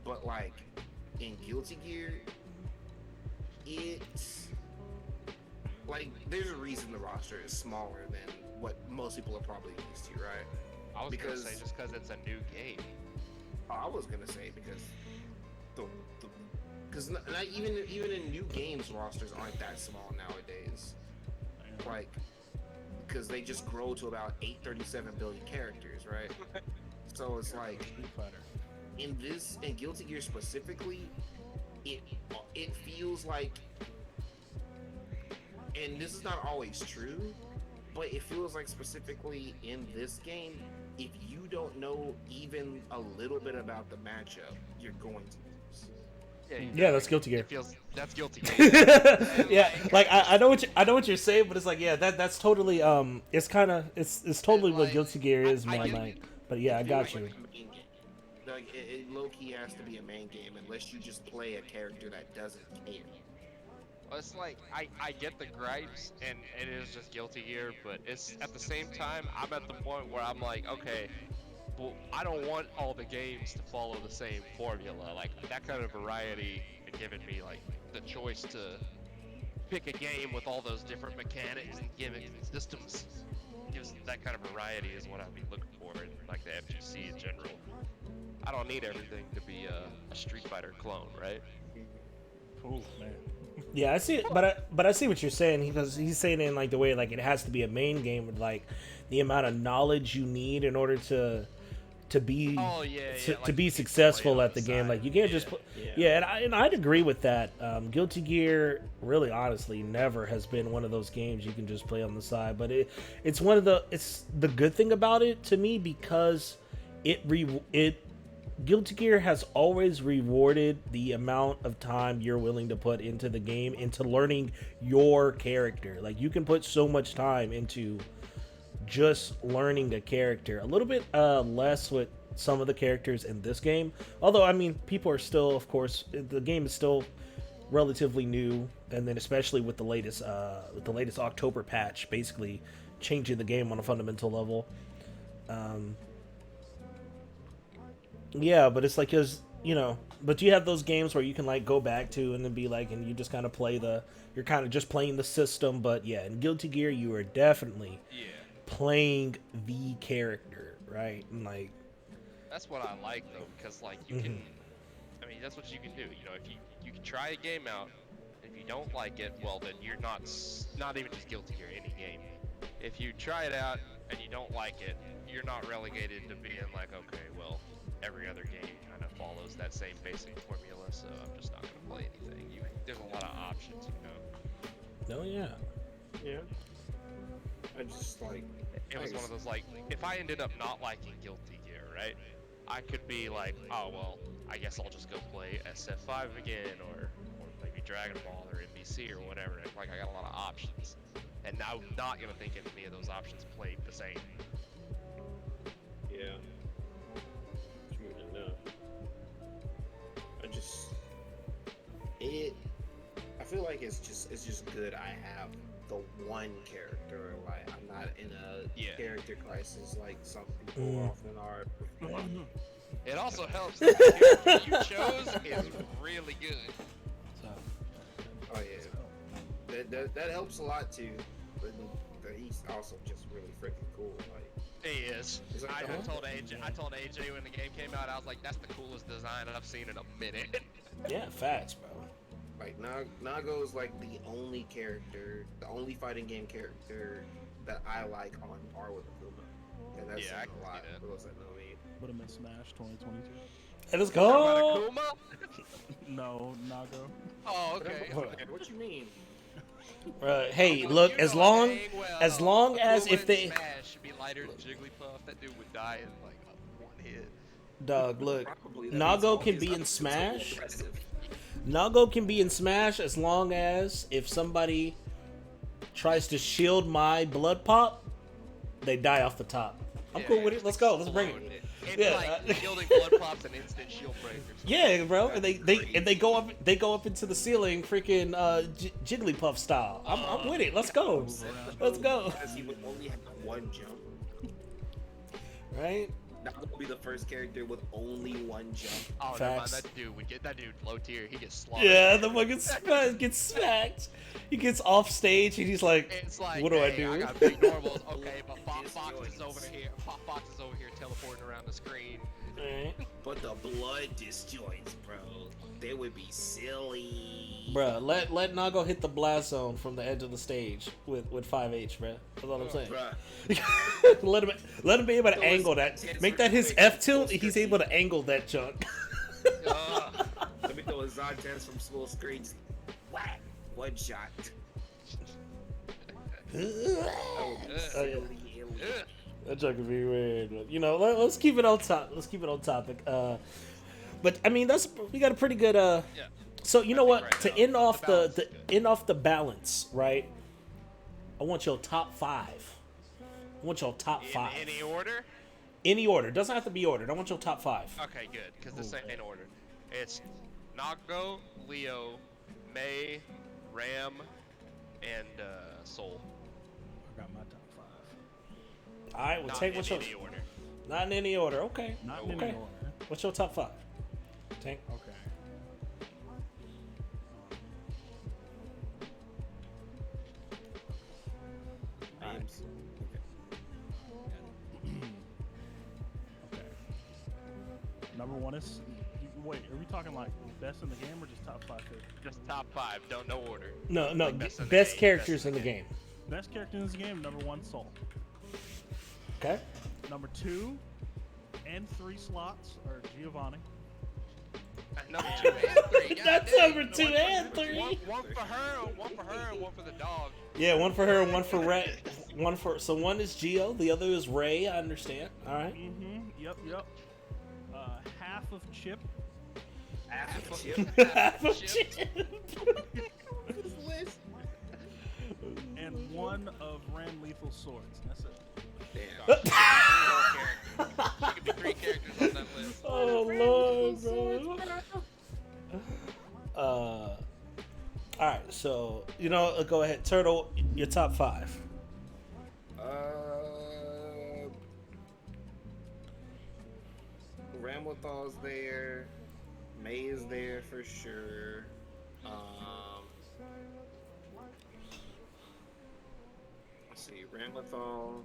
But like in Guilty Gear, it's like there's a reason the roster is smaller than what most people are probably used to, right? I was Because- gonna say just because it's a new game. I was gonna say because because even in new games rosters aren't that small nowadays. Damn. Like because they just grow to about 837 billion characters, right? So it's like Street Fighter. in Guilty Gear specifically, it feels like, and this is not always true, but it feels like specifically in this game, if you don't know even a little bit about the matchup, you're going to lose. Yeah, that's Guilty Gear. It feels that's Guilty Gear. Yeah, like I know what you're saying, but it's like that's totally it's kind of it's totally what Like, Guilty Gear is, I man. get Like, it. but yeah, I got you. Like the main game. like it low key has to be a main game unless you just play a character that doesn't care. Well, it's like I get the gripes, and it is just Guilty Gear, but it's at the same time I'm at the point where I'm like, okay, well, I don't want all the games to follow the same formula. Like that kind of variety and giving me like the choice to pick a game with all those different mechanics and gimmicks and systems. Gives that kind of variety is what I'd be looking for in like the FGC in general. I don't need everything to be a Street Fighter clone, right? Oh man. Yeah, I see it, but I see what you're saying because he's saying it in like the way like it has to be a main game with like the amount of knowledge you need in order to be to be successful at the game. Like you can't just and I'd agree with that. Guilty Gear really honestly never has been one of those games you can just play on the side, but it's the good thing about it to me because Guilty Gear has always rewarded the amount of time you're willing to put into the game, into learning your character. Like you can put so much time into just learning a character. A little bit less with some of the characters in this game. Although, I mean, people are still, of course, the game is still relatively new, and then especially with the latest October patch, basically changing the game on a fundamental level. Yeah, but it's like, cause but you have those games where you can like go back to and then be like, and you just kind of you're kind of just playing the system. But yeah, in Guilty Gear, you are definitely playing the character, right? And like that's what I like though, because like you can, I mean that's what you can do. If you can try a game out, if you don't like it, well then you're not even just Guilty Gear, any game. If you try it out and you don't like it, you're not relegated to being like, okay, well every other game kind of follows that same basic formula, so I'm just not gonna play anything. There's a lot of options, Oh yeah. Yeah. I just like it was one of those like, if I ended up not liking Guilty Gear, right? I could be like, oh well, I guess I'll just go play SF5 again, or maybe Dragon Ball or NBC or whatever. Like I got a lot of options, and I'm not gonna think any of those options played the same. Yeah. True enough. I feel like it's just good I have the one character. Like I'm not in a character crisis like some people often are. It also helps that the character you chose is really good. Oh yeah, that helps a lot too. But he's also just really freaking cool. Like he is. Like I told AJ when the game came out, I was like, that's the coolest design I've seen in a minute. Yeah, facts, bro. Like Nago is like the only fighting game character that I like on par with Akuma, and that's saying a lot for those that know me. Put him in Smash 2022. Hey, let's go. Akuma? No, Nago. Oh, okay. What you mean? Hey, look, as long as if they Smash should be lighter than Jigglypuff, that dude would die in like one hit. Dog, look, Probably, Nago can be in Smash. Nago can be in Smash as long as if somebody tries to shield my blood pop, they die off the top. I'm cool with it. Let's go. Let's bring it. It's like shielding blood pops and instant shield breakers. Yeah, bro. And they go up into the ceiling, freaking Jigglypuff style. I'm with it. Let's go. Let's go. Because he would only have one jump. Right. That would be the first character with only one jump. Oh, never mind. That dude low tier. He gets slaughtered. Yeah, the fucking gets smacked. He gets off stage and he's like, it's like, what do I hey, do? I got big normals. Okay, but Fox is over here. Fox is over here teleporting around the screen. Right. But the blood disjoints, bro. They would be silly. Bruh, let Nago hit the blast zone from the edge of the stage with 5H, bruh. That's all I'm saying. Bruh. let him be able to angle that. Make that his F tilt. He's able to angle that junk. Let me throw a Zantense from small screens. Whack! One shot. That joke would be weird, but let's keep it on top. Let's keep it on topic. But I mean, we got a pretty good. So you know what? To end off the balance, right? I want your top 5. I want your top 5. In any order? Any order. Doesn't have to be ordered. I want your top 5. Okay, good, because this ain't in order. It's Nago, Leo, May, Ram, and Soul. I got my top 5. All right, we'll Not take in what's your. any order. Not in any order. Okay. Not in okay. any order. What's your top 5? Tank. Okay. Names. Okay. Number 1 is. Wait, are we talking like best in the game or just top 5 characters? Just top 5. Don't know order. No, Like best, best in the best game, characters best in the game. Best character in this game, number 1, Soul. Okay. Number 2 and 3 slots are Giovanni. Number 2 and 3. That's goddamn. number 2 and 3. One for her, and one for the dog. Yeah, one for her, one for Ray. So one is Geo, the other is Ray. I understand. All right. Mm-hmm. Yep. Half of Chip. Half of Chip. Half of Chip. Chip. And 1 of Ran Lethal Swords. That's it. Damn. She could be 3 characters on that list. Oh Lord, bro. All right. So go ahead, Turtle. Your top 5. Ramlethal's there. May is there for sure. Let's see, Ramlethal.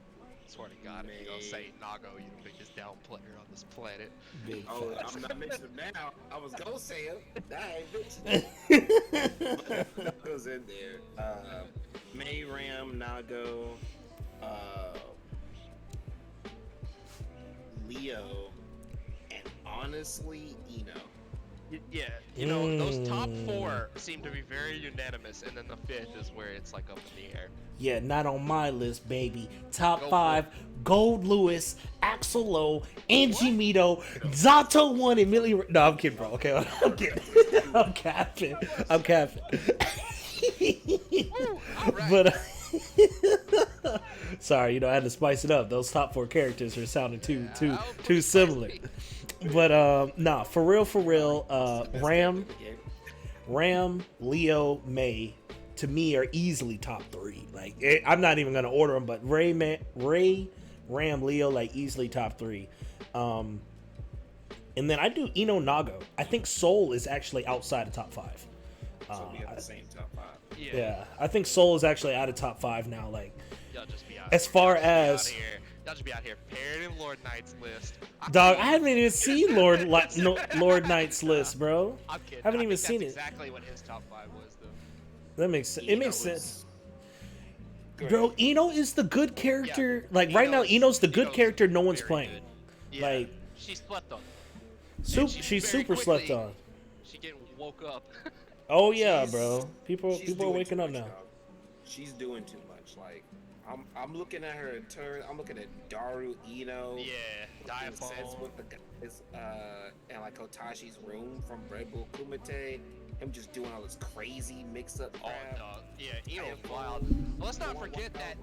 Swear to God, if you don't say Nago, you're the biggest down player on this planet. Big Oh, facts. I'm not mentioning him now. I was gonna say him. I ain't mentioning him. Nago's in there. May, Ram, Nago, Leo, and honestly, Eno. Yeah, those top 4 seem to be very unanimous, and then the 5th is where it's like up in the air. Yeah, not on my list, baby. Top Gold 5: Gold Lewis, Axel Lowe, Angie Mito, Zato 1, and Millie. No, I'm kidding, bro. Okay, I'm kidding. I'm capping. All right. But sorry, I had to spice it up. Those top 4 characters are sounding too similar. But nah, for real, Ram, Leo, May, to me are easily top 3. Like I'm not even gonna order them, but Ray, Ram, Leo, like easily top 3. And then I do Eno Nago. I think Soul is actually outside of top 5. So we have the same top 5. Yeah, I think Soul is actually out of top 5 now. Like Y'all just be out as here. far Y'all just be as out here. Y'all just be out here parroting Lord Knight's list. dog, I haven't even seen Lord Knight's list, bro. I'm kidding. Haven't I even think seen that's it. exactly what his top 5 was, though. That makes sense. It makes Eno was sense. great. Bro, Eno is the good character. Yeah. Like right now, Eno's the good Eno's character no one's very playing. good. Yeah. Like She slept on. she's very super slept quickly- on. She getting woke up. Oh yeah, She's- bro. People She's are doing waking too up much, now. dog. She's doing too much. Like I'm looking at her in turn. I'm looking at Daru Eno. Yeah, Making sense Diaphone. with the guys, and like Otashi's room from Red Bull Kumite. Him just doing all this crazy mix-up Oh, crap. dog. Yeah, Eno's Diaphone. wild. Well, let's not forget that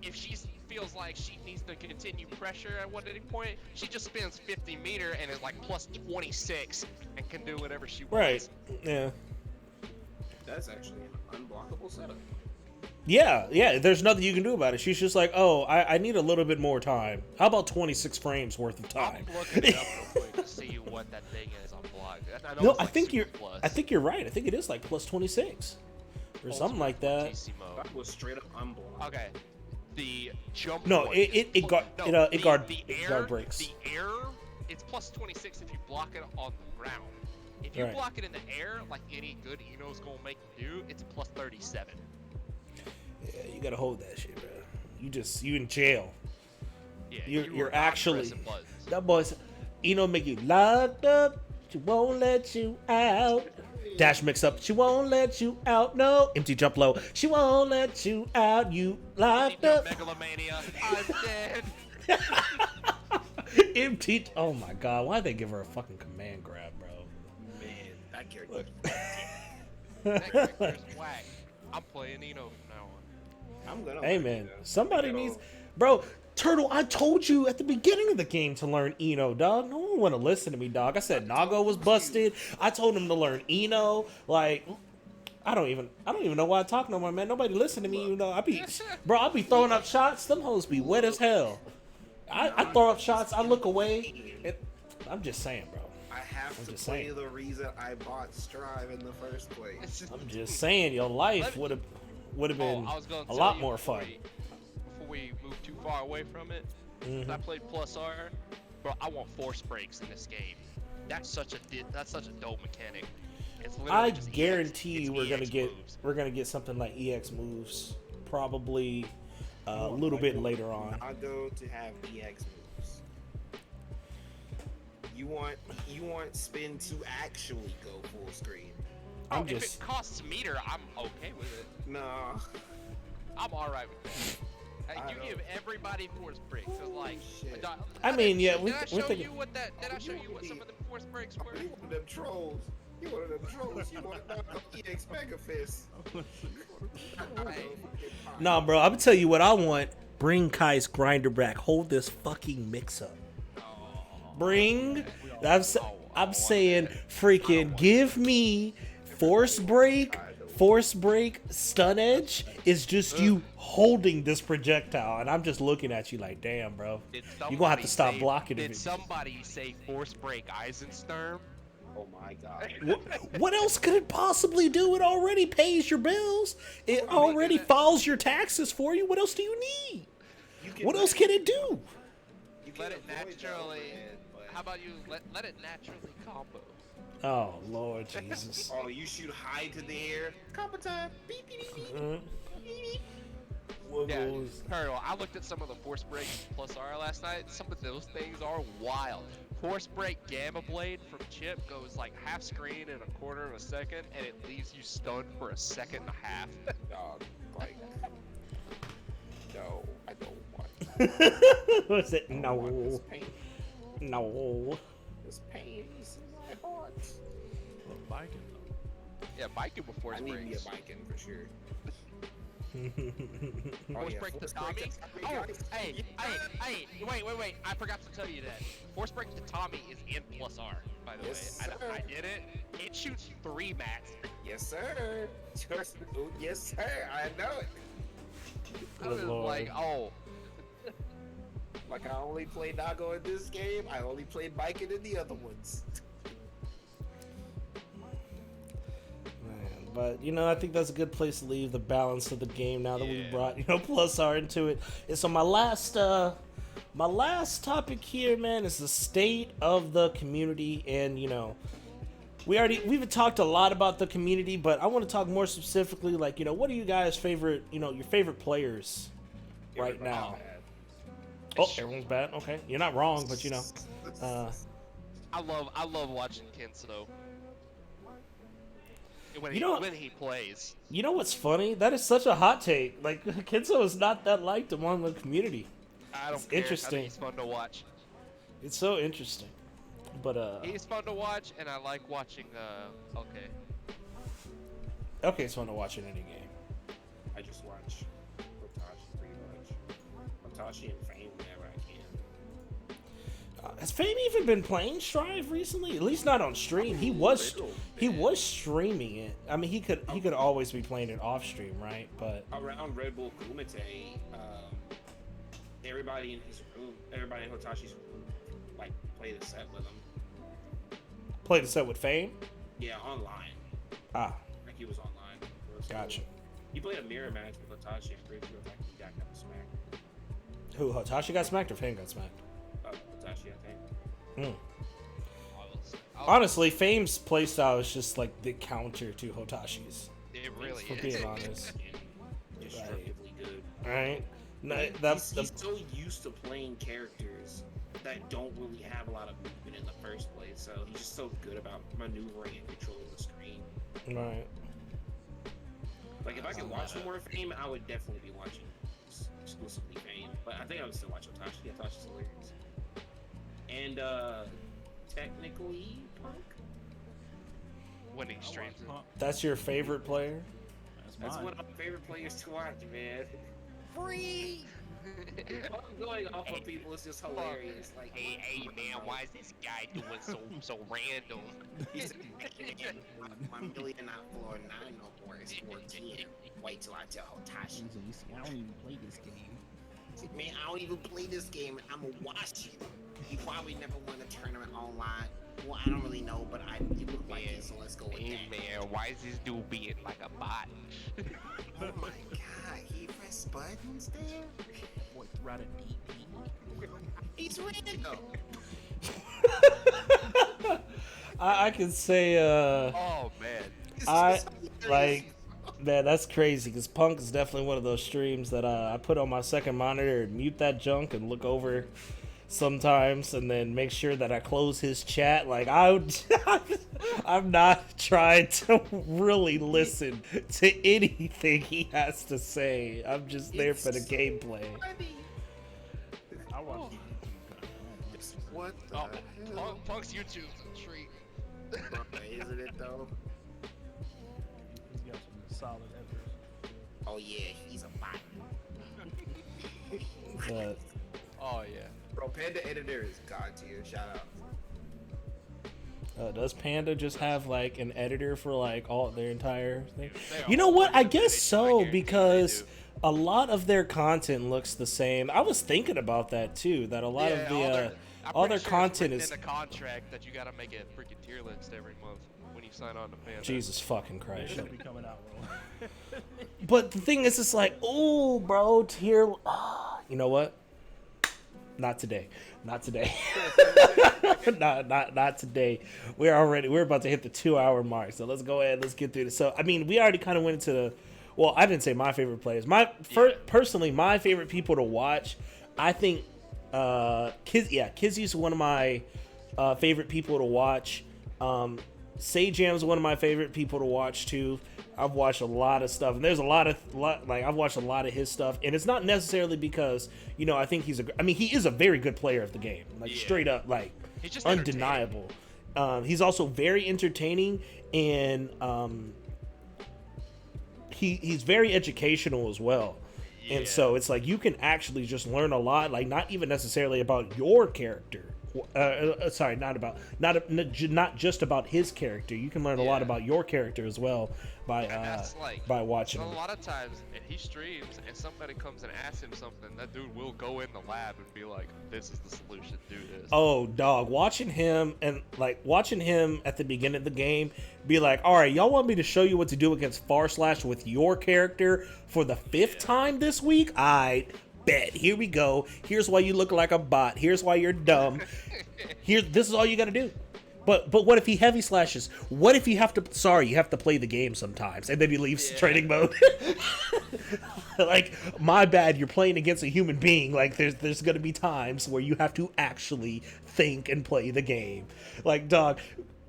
if she feels like she needs to continue pressure at any point, she just spins 50 meter and is like plus 26 and can do whatever she wants. Right. Yeah. That's actually an unblockable setup. Yeah. There's nothing you can do about it. She's just like, oh, I need a little bit more time. How about 26 frames worth of time? I'm looking it up real quick to see what that thing is on block. I know No, it's I like think Super you're. Plus. I think you're right. I think it is like plus 26 or something like that. Fortissimo. That was straight up unblocked. Okay. The jump. No, point- it guard the air, guard breaks. The air, it's plus 26 if you block it on the ground. If you Right. block it in the air, like any good Eno's gonna make you do, it's plus 37. Yeah, you gotta hold that shit, bro. You in jail. Yeah, You're you are not actually pressing buttons. that boy's Eno make you locked up. She won't let you out. Dash mix up. She won't let you out. No. Empty jump low. She won't let you out. You locked Eno up. Megalomania, I'm dead. Empty. Oh my god. Why'd they give her a fucking command grab, bro? Man, that character. That character's whack. I'm playing Eno from now on. I'm gonna. Hey like man, it, though. somebody Look at needs, all- bro. Turtle, I told you at the beginning of the game to learn Eno, dog. No one want to listen to me, dog. I said Nago was busted. I told him to learn Eno. Like, I don't even know why I talk no more, man. Nobody listen to me, you know. I be throwing up shots. Them hoes be wet as hell. I throw up shots. I look away. I'm just saying, bro. I have to just play saying. the reason I bought Strive in the first place. I'm just saying, your life would have been I was gonna a tell lot you more fun. Before we move too far away from it, Mhm. I played Plus R, bro. I want force breaks in this game. That's such a dope mechanic. It's literally I just guarantee EX, you it's EX moves. we're gonna get something like EX moves probably a little bit later on. I go to have EX moves. You want spin to actually go full screen. I'm If just it costs meter, I'm okay with it. No. I'm alright with that. Hey, I you know. give everybody force breaks. It's like, Shit. I mean, yeah, did we're I show thinking- you what that? Did I show you what some of the force breaks were? You one of them trolls. You one of them trolls. You want EX Mega Fist. Nah, bro. I'm gonna tell you what I want. Bring Kai's grinder back. Hold this fucking mix up. Bring. I'm saying, freaking give me force break. Force break, stun edge is just you holding this projectile, and I'm just looking at you like, damn, bro. You're gonna have to stop blocking Did it. somebody say force break Eisensturm? Oh my god. What else could it possibly do? It already pays your bills. It already files your taxes for you. What else do you need? What else can it do? You Let can it avoid naturally. that, but- How about you let it naturally combo? Oh, Lord Jesus. Oh, you shoot high to the air. Combo time. Beep, beep, beep, beep. Mhm. Yeah, Wiggles. Colonel, I looked at some of the force breaks plus R last night. Some of those things are wild. Force break Gamma Blade from Chip goes like half screen in a quarter of a second, and it leaves you stunned for a second and a half. Dog, like, no, I don't want What's it? this No. pain. No. This pain is in my heart. Biking Yeah, biking with force I need me a breaks. Viking for sure. Force yeah, break force Tatami? break Oh, Tatami, hey, wait. I forgot to tell you that. Force break Tatami is in plus R, by the Yes, way. sir. I did it. It shoots 3 mats. Yes, sir. Oh, yes, sir. I know it. I Good was lord. like, oh. Like, I only played Nago in this game. I only played Viking in the other ones. Man, but I think that's a good place to leave the balance of the game now that we Yeah. brought plus R into it. And so my last topic here, man, is the state of the community. And we've talked a lot about the community, but I want to talk more specifically, like, what are you guys' favorite, your favorite players right now? Oh, everyone's bad. Okay, you're not wrong, but I love watching Kenzo. When You he plays. you know what's funny? That is such a hot take. Like, Kenzo is not that liked among the community. I don't It's care. I interesting. think he's fun to watch. It's so interesting. But He's fun to watch, and I like watching. Okay. okay, it's fun to watch in any game. I just watch Hotashi pretty much. Hotashi and Fame whenever I can. Has Fame even been playing Strive recently? At least not on stream. He was streaming it. I mean, he could always be playing it off stream, right? But Around Red Bull Kumite, everybody in his room, everybody in Hotashi's room, like, played a set with him. played a set with Fame. Yeah, online. Ah, Like, he was online. It was gotcha. cool. He played a mirror match with Hotashi. I'm pretty sure like, he got kind of smacked. Who, Hotashi got smacked or Fame got smacked? Hotashi, I think. Honestly, Fame's playstyle is just like the counter to Hotashi's. It really For is. being honest. Destructively good. Right? No, He's that's so used to playing characters that don't really have a lot of movement in the first place, so he's just so good about maneuvering and controlling the screen. right. Like, if I could watch more Fame, I would definitely be watching exclusively Fame. But I think I would still watch Hotashi. Hotashi's hilarious. And, technically, Punk? When he I watch streams it. Punk. That's your favorite player? That's Mine. one of my favorite players to watch, man. Free! Going off of people is just hilarious. Like, Hey man, why is this guy doing so random? he said, my million not floor 9 no more. It's 14. Wait till I tell Hotashi. I don't even play this game. Man, I don't even play this game, and I'm gonna watch you. You probably never won a tournament online. Well, I don't really know, but you look like it, so let's go with Hey that. man, why is this dude being like a bot? Oh my god, he pressed buttons there? Boy, throughout a DP. He's random. I can say Oh man. This I is hilarious. like, man, that's crazy because Punk is definitely one of those streams that I put on my second monitor and mute that junk and look over sometimes and then make sure that I close his chat. Like, I'm not trying to really listen to anything he has to say. I'm just there for the It's gameplay. funny. I watch It's what the Oh, hell? Punk's YouTube's a treat. Isn't it though? He's got some solid editors. Oh yeah, he's a bot. But Oh yeah. Bro, Panda Editor is god tier. Shout out. does Panda just have like an editor for like all their entire thing? They You know all what? I do. guess I so guarantee they because do. a lot of their content looks the same. I was thinking about that too. That a lot of the I'm all pretty their sure content it's is written in a contract that you gotta make a freaking tier list every month when you sign on to Panda. Jesus fucking Christ. It'll be coming out, bro. But the thing is, it's like, oh, bro, tier. You know what? Not today. Not today. not today. We're about to hit the 2-hour mark. So let's go ahead. Let's get through this. So I mean, we already kind of went into the. Well, I didn't say my favorite players. Personally, my favorite people to watch. I think, Kizzy's one of my favorite people to watch. Sajam's one of my favorite people to watch too. I've watched a lot of stuff, and there's I've watched a lot of his stuff, and it's not necessarily because I think he is a very good player of the game, like Yeah. straight up, like He's just undeniable. He's also very entertaining, and he's very educational as well. Yeah. And so it's like you can actually just learn a lot, like not even necessarily about your character. Sorry, not just about his character. You can learn a lot Yeah. about your character as well by And that's like by watching a him. lot of times, and he streams, and somebody comes and asks him something, that dude will go in the lab and be like, "This is the solution. Do this." Oh, dog, watching him at the beginning of the game be like, all right, y'all want me to show you what to do against Farslash with your character for the 5th time this week? I bet. Here we go. Here's why you look like a bot. Here's why you're dumb. This is all you got to do. But what if he heavy slashes? What if you have to play the game sometimes, and then he leaves training mode? Like, my bad, you're playing against a human being. Like, there's gonna be times where you have to actually think and play the game. Like, dog,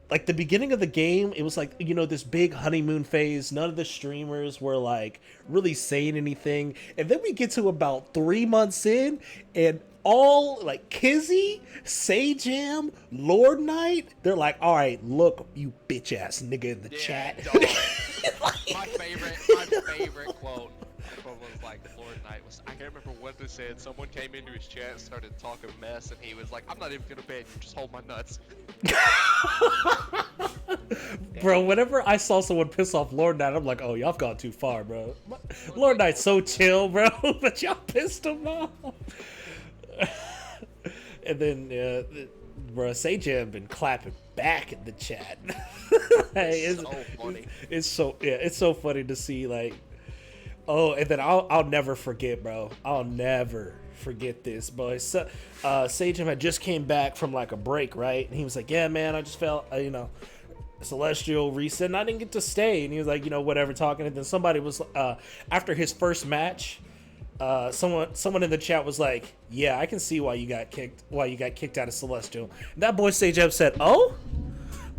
like the beginning of the game, it was like, this big honeymoon phase. None of the streamers were like really saying anything, and then we get to about 3 months in, and all like Kizzy, Sajam, Lord Knight, they're like, all right, look, you bitch ass nigga in the chat. dog. my favorite quote was like, Lord Knight was, I can't remember what they said. Someone came into his chat and started talking mess, and he was like, "I'm not even gonna ban you, just hold my nuts." Bro, whenever I saw someone piss off Lord Knight, I'm like, oh, y'all gone too far, bro. Lord Knight's so chill, bro, but y'all pissed him off. And then, bro, Sajam been clapping back in the chat. Hey, It's so funny. It's so funny to see, like, oh, and then I'll never forget, bro. I'll never forget this, boy. So, Sajam had just came back from like a break, right? And he was like, yeah, man, I just felt, Celestial reset, and I didn't get to stay. And he was like, whatever, talking. And then somebody was, after his first match, someone in the chat was like, yeah, I can see why you got kicked out of Celestial. And that boy Sajam said, oh,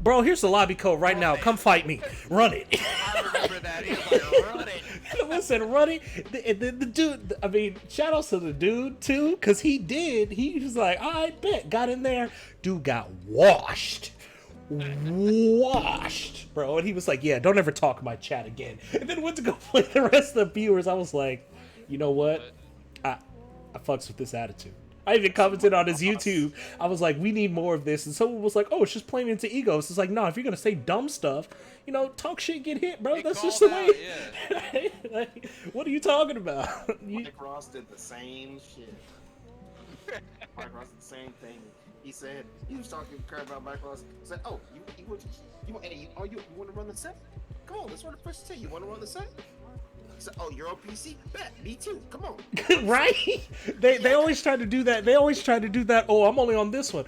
bro, here's the lobby code right now. Come fight me. Run it. I remember that. He was like, "Run it." Listen, run it. The dude, I mean, shout outs to the dude too, because he was like, I bet, got in there. Dude got washed, bro. And he was like, yeah, don't ever talk in my chat again. And then went to go play the rest of the viewers. I was like, you know what? I fucks with this attitude. I even commented on his YouTube. I was like, we need more of this. And someone was like, oh, it's just playing into egos. It's like, no, if you're going to say dumb stuff, you know, talk shit, get hit, bro. Get That's just the called way. out, yeah. Like, what are you talking about? You- Mike Ross did the same shit. Mike Ross did the same thing. He said he was talking crap about Mike Ross. He said, "Oh, you want to run the set? Come on, let's run the first set. You want to run the set?" He said, "Oh, you're on PC? Bet, me too. Come on." Right? They always try to do that. They always try to do that. Oh, I'm only on this one,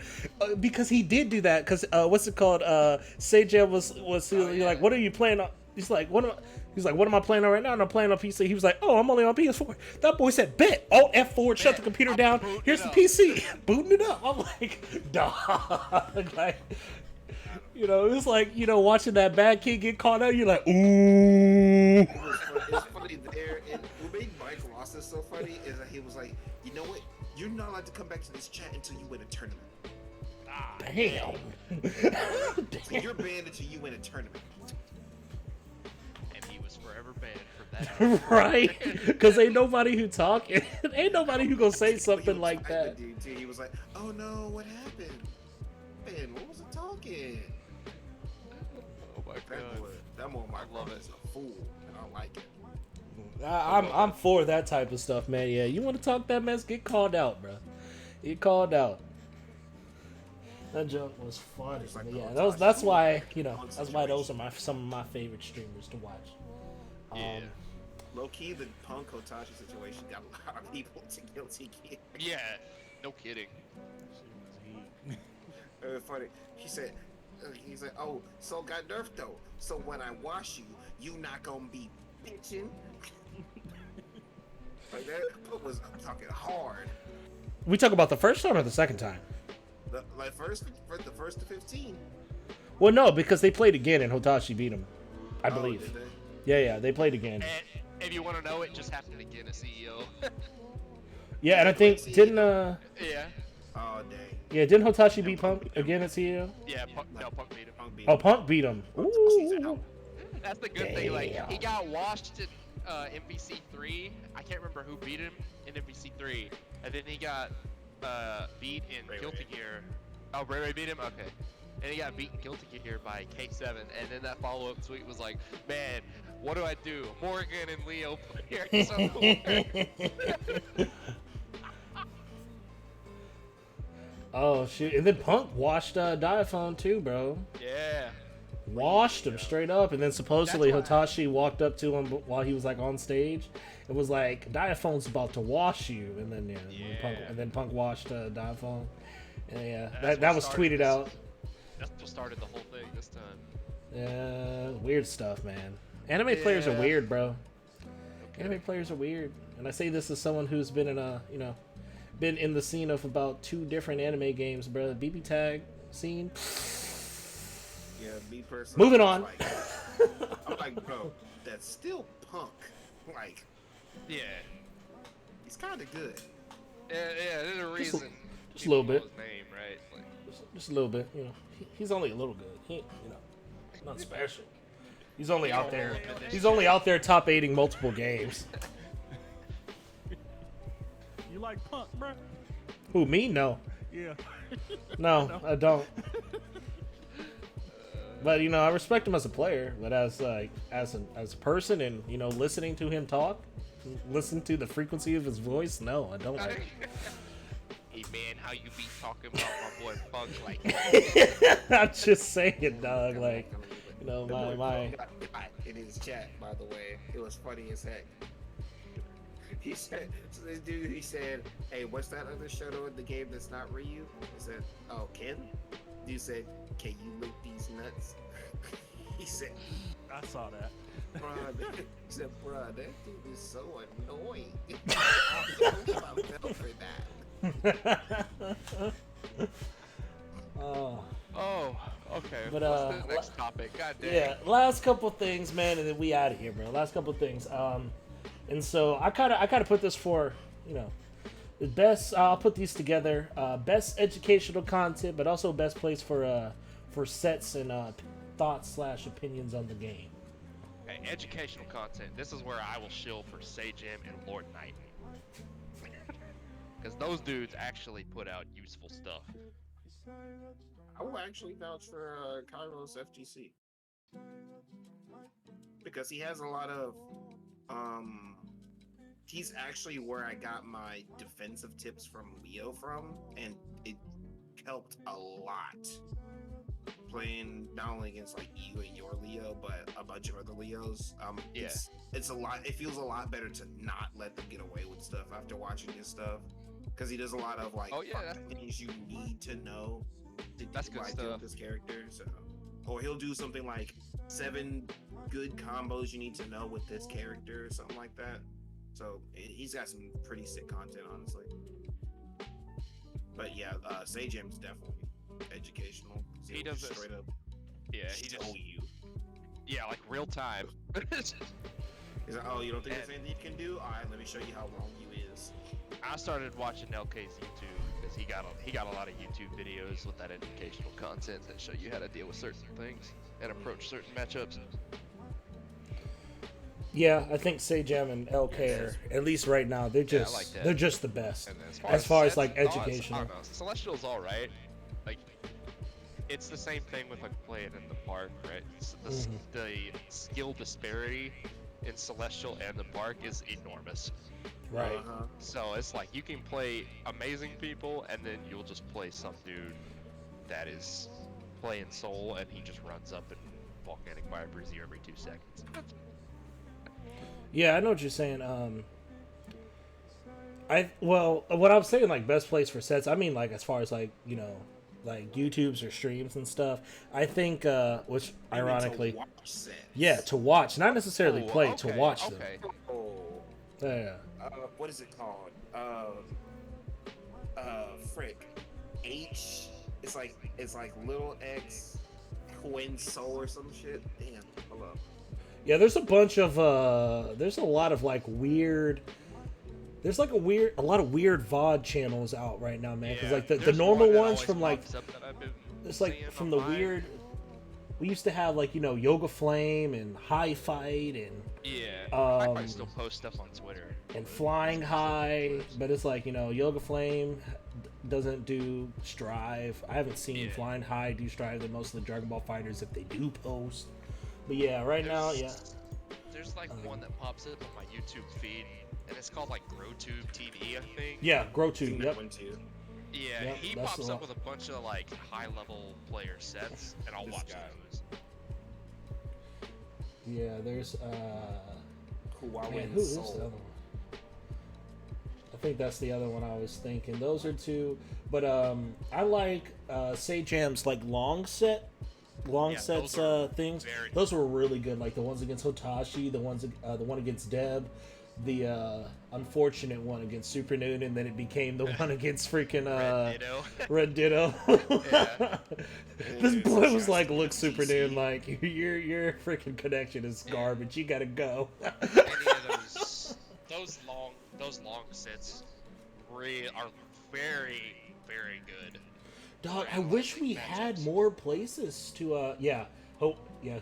because he did do that. Because what's it called? Sajam was like, what are you playing on? He's like, what am I playing on right now? And I'm playing on PC. He was like, oh, I'm only on PS4. That boy said, bet. Alt F4, shut the computer down. Here's the PC. Booting it up. I'm like, dog. Like, you know, it's like, you know, watching that bad kid get caught out. You're like, ooh. It's funny there. And what made Mike Ross is so funny is that he was like, you know what? You're not allowed to come back to this chat until you win a tournament. Damn. So you're banned until you win a tournament. And he was forever banned from that. Right? Because ain't nobody who talking. Ain't nobody who gonna say something like that. Dude, too. He was like, oh no, what happened? Man, what was it talking? Oh my god. That one, Mike I love Ross it. is a fool, and I like it. I'm for that type of stuff, man. Yeah, you want to talk that mess? Get called out, bro. Get called out. That joke was funny. It's like Yeah, the that's Otachi why, you know, on that's why those are situation. some of my favorite streamers to watch. Yeah. Low key, the Punk Otachi situation got a lot of people to guilty gear. Yeah. No kidding. It was funny. He said, he's like, oh, so got nerfed though. So when I wash you, you not gonna be bitching. Like that was talking hard. We talk about the first time or the second time? Like the first to 15. Well, no, because they played again and Hotachi beat him, I Oh, believe. did they? Yeah, they played again. And if you want to know, it just happened again as CEO. Yeah, and I think didn't Yeah. Oh dang. yeah, didn't Hotachi beat Punk again at CEO? Yeah, Punk beat him. Punk beat Oh, him. Punk beat him. He's Ooh. out. That's the good thing. Like, he Damn. got washed in MVC3. I can't remember who beat him in MVC3. And then he got beat in Ray Guilty Ray. Gear. Oh, Ray Ray beat him? Okay. And he got beat in Guilty Gear by K7. And then that follow-up tweet was like, man, what do I do? Morgan and Leo player somewhere. Oh shoot! And then Punk washed Diaphone too, bro. Yeah. Washed him straight up, and then supposedly That's why Hotachi walked up to him while he was like on stage. It was like Diaphone's about to wash you, and then and then Punk washed Diaphone. And yeah, That's that what was started tweeted this. out. That's what started the whole thing this time. Yeah, weird stuff, man. Anime players are Yeah. weird, bro. Anime players are weird, and I say this as someone who's been in been in the scene of about 2 different anime games, bro. BB Tag scene. Yeah, me personally. Moving I on. was like- I'm like, bro, that's still Punk. Like, Yeah. he's kind of good. Yeah, there's a Just a- reason. just a little people know bit. His name, right? Like, Just a little bit, you know. He's only a little good. He, not special. He's only out there. He's only out there top 8ing multiple games. You like Punk, bro? Who, me? No. Yeah. No, I don't. But I respect him as a player. But as a person, and listening to him talk, listen to the frequency of his voice. No, I don't like him. hey man, how you be talking about my boy Punk like that? I'm just saying, dog. Like, my. In his chat, by the way, it was funny as heck. He said, so this dude, he said, hey, what's that other shadow in the game that's not Ryu? He said, oh, Ken? Dude said, can you lick these nuts? He said, I saw that. bruh, he said, bruh, that dude is so annoying. I fell for that. Oh. Oh, okay. But, What's the next topic? God damn. Yeah, last couple things, man, and then we out of here, bro. Last couple things. And so I kind of put this for, the best. I'll put these together. Best educational content, but also best place for sets and thoughts / opinions on the game. Okay, educational content. This is where I will shill for Sajam and Lord Knight. because those dudes actually put out useful stuff. I will actually vouch for Kairos FGC because he has a lot of um. He's actually where I got my defensive tips from Leo from, and it helped a lot playing not only against like you and your Leo, but a bunch of other Leos. Yeah. It's a lot. It feels a lot better to not let them get away with stuff after watching his stuff, because he does a lot of like Oh, yeah. things you need to know to That's good like, deal stuff. with this character. So, or he'll do something like 7 good combos you need to know with this character, or something like that. So he's got some pretty sick content, honestly. But yeah, Sajam's definitely educational. He He'll does just this. straight up Yeah, he show just you. yeah, like real time. He's like, oh, you don't think there's anything you can do? All right, let me show you how wrong you is. I started watching LK's YouTube because he got a lot of YouTube videos with that educational content that show you how to deal with certain things and approach certain matchups. Yeah, I think Sajam and LK are, at least right now, they're Yeah, I just like that. they're just the best. And As far as Sets, like I don't educational. know. Celestial's all right. Like, it's the same thing with like playing in the park, right? The skill disparity in Celestial and the park is enormous. Right. So it's like you can play amazing people, and then you'll just play some dude that is playing Soul, and he just runs up and volcanic vipers you every 2 seconds. Yeah, I know what you're saying. What I'm saying, like best place for sets, I mean like as far as like, you know, like YouTubes or streams and stuff. I think which ironically, yeah, to watch, not necessarily play, to watch them. Oh, Yeah. what is it called? Frick. H. It's like little X, Quinn Soul or some shit. Damn. Hold up. Yeah, there's a bunch of there's a lot of like weird. There's like a lot of weird VOD channels out right now, man. Because like the there's normal one that ones always from like pops up that I've been it's like seeing from the online. weird. We used to have like, you know, Yoga Flame and High Fight and Yeah, I Um, probably still post stuff on Twitter. Flying High, but it's like, you know, Yoga Flame doesn't do Strive. I haven't seen Yeah. Flying High do Strive than most of the Dragon Ball fighters if they do post. But yeah, right now, yeah. There's like one that pops up on my YouTube feed, and it's called like GrowTube TV, I think. Yeah, Seen GrowTube, that yep. one too. Yeah, Yep, he that's pops the up one. with a bunch of like high-level player sets, and I'll This watch guy. those. Yeah, there's Huawei man, and who is the Soul. other one? I think that's the other one I was thinking. Those are two, but I like Sajam's like long Yeah, sets those are things. very Those were really good. Like the ones against Hotashi, the one against Deb, the unfortunate one against Super Noon, and then it became the one against freaking Red Ditto. Red Ditto. Yeah. This Dude, boy it's was just like, "Look, Super FGC. Noon, like your freaking connection is Yeah. garbage. You gotta go." Any of those long sets are very, very good. Dog, I Right, wish like we had matchups. more places to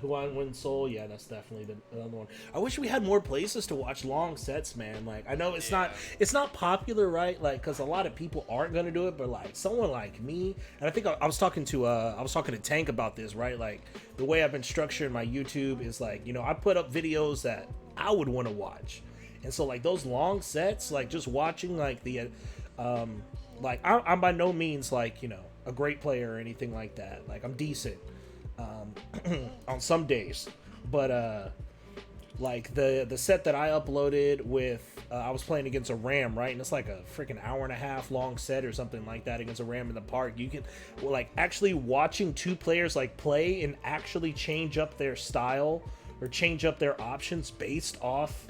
Huan Win Soul, yeah, that's definitely the other one. I wish we had more places to watch long sets, man. Like I know it's not popular, right? Like cuz a lot of people aren't going to do it, but like someone like me, and I think I was talking to Tank about this, right? Like the way I've been structuring my YouTube is like, you know, I put up videos that I would want to watch. And so like those long sets, like just watching like the like I'm by no means like, you know, a great player or anything like that. Like I'm decent on some days, but like the set that I uploaded with I was playing against a Ram, right? And it's like a freaking hour and a half long set or something like that against a Ram in the park. You can like actually watching two players like play and actually change up their style or change up their options based off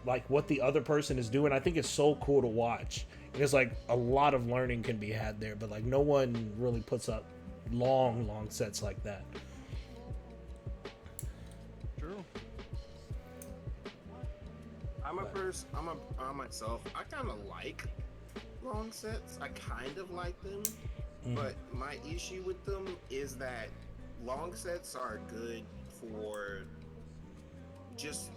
like what the other person is doing. I think it's so cool to watch. And it's like a lot of learning can be had there, but like no one really puts up long sets like that. True. I'm myself. I kind of like long sets. I kind of like them, but my issue with them is that long sets are good for just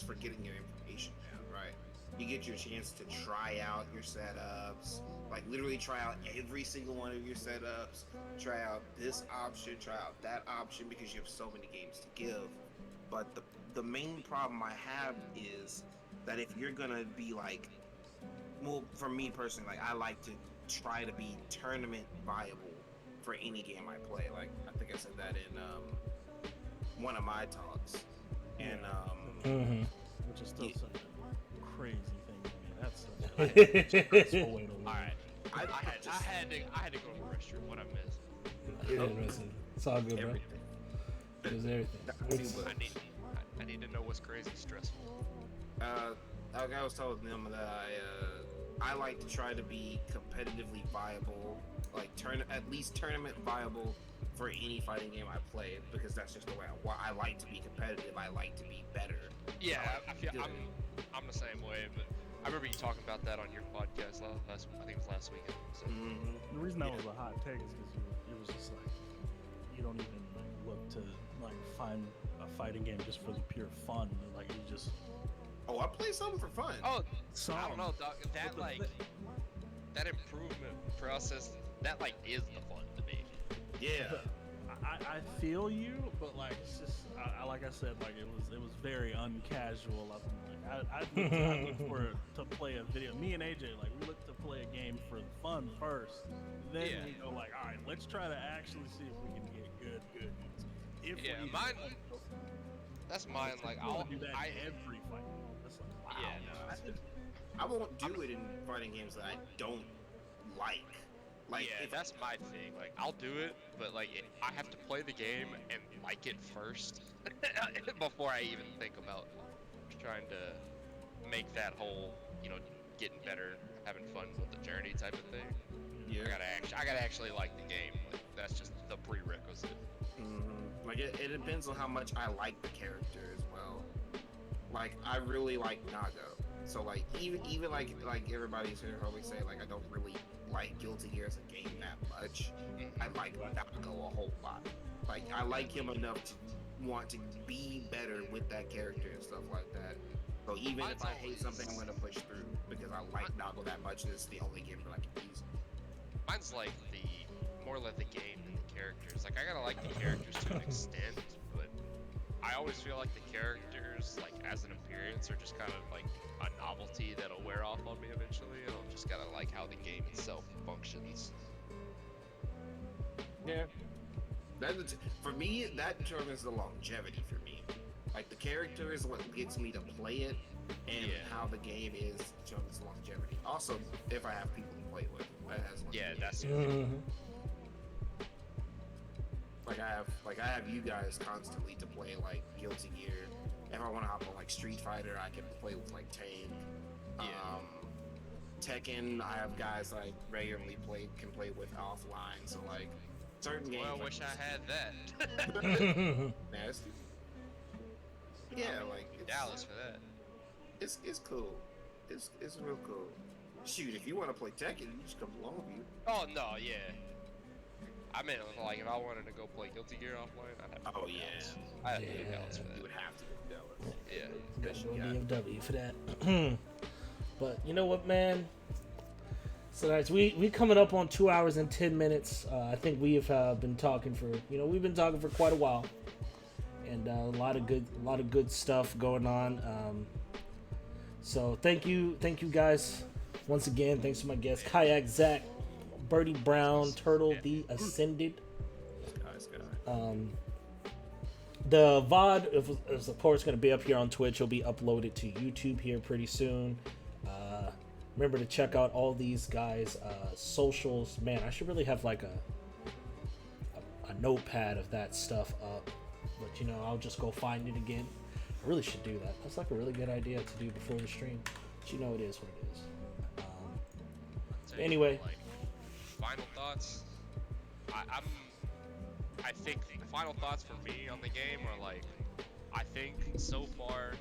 for getting your information down, right? You get your chance to try out your setups, like literally try out every single one of your setups, try out this option, try out that option, because you have so many games to give. But the main problem I have is that if you're gonna be like, well, for me personally, like I like to try to be tournament viable for any game I play. Like I think I said that in one of my talks, and Mm-hmm. Which is still Yeah. such a crazy thing to me. That's such a stressful way to live. All right. I I had to go to the restroom. What I missed. Yeah, listen, it's all good, bro. everything. It was everything. What's- I need to know what's crazy stressful. Like I was telling them that I like to try to be competitively viable, like at least tournament viable for any fighting game I play, because that's just the way I like to be competitive. I like to be better. Yeah, I feel Good. I'm the same way. But I remember you talking about that on your podcast last. I think it was last weekend. So. Mm-hmm. The reason that Yeah. was a hot take is because it was just like you don't even look to like find a fighting game just for the pure fun. Like you just Oh, I play something for fun. Oh, some. I don't know, dog. That But the like thi- that improvement process. That like is the fun to me. Yeah. I feel you, but like it's just like I said, like it was very uncasual. I looked for to play a video. Me and AJ, like we looked to play a game for fun first. Then Yeah. we go like, all right, let's try to actually see if we can get good ones. If Yeah, we mine- That's mine. Like I I'll do that I every fight. That's like, wow. Yeah, no, I won't do it in fighting games that I don't like. Like yeah, if that's my thing. Like I'll do it, but like I have to play the game and like it first before I even think about trying to make that whole, getting better, having fun with the journey type of thing. yeah. I gotta actually like the game. Like, that's just the prerequisite. Mhm. Like it depends on how much I like the character as well. Like I really like Nago, so like even like everybody's here always say like I don't really like Guilty Gear as a game that much. I like Nago a whole lot. Like I like him enough to want to be better with that character and stuff like that. So even if I hate something, I'm gonna push through because I like Nago that much. And it's the only game that I can use. Mine's like more like the game than the characters. Like I gotta like the characters to an extent, but I always feel like the characters, like as an appearance, are just kind of like a novelty that'll wear off on me eventually. And I'll just gotta like how the game itself functions. Yeah. For me, that determines the longevity for me. Like the character is what gets me to play it, and Yeah. how the game is determines longevity. Also, if I have people to play with, that has Yeah, longevity. that's Mhm. like I have you guys constantly to play like Guilty Gear. If I want to hop on like Street Fighter, I can play with like Tank. Yeah. Tekken, I have guys like regularly can play with offline. So like certain games. Well, I like, wish I had that. nasty. Yeah, like it's, Dallas for that. it's cool. It's real cool. Shoot, if you want to play Tekken, you just come along with you. Oh no, yeah. I mean, like if I wanted to go play Guilty Gear offline, I'd have to Oh go to yeah, Dallas. I'd have to go to Yeah. Dallas for you that. would have to go to Dallas. Yeah. Got Yeah. no DFW for that. But you know what, man? So guys, we coming up on 2 hours and 10 minutes. I think we have been talking for we've been talking for quite a while, and a lot of good stuff going on. So thank you guys once again. Thanks to my guests, Kayak Zach, Birdie Brown, Turtle the Ascended. Guys. The VOD is of course going to be up here on Twitch. It'll be uploaded to YouTube here pretty soon. Remember to check out all these guys' socials. Man, I should really have like a notepad of that stuff up. But I'll just go find it again. I really should do that. That's like a really good idea to do before the stream. But it is what it is. So, Anyway. like, final thoughts. I think the final thoughts for me on the game are like, I think so far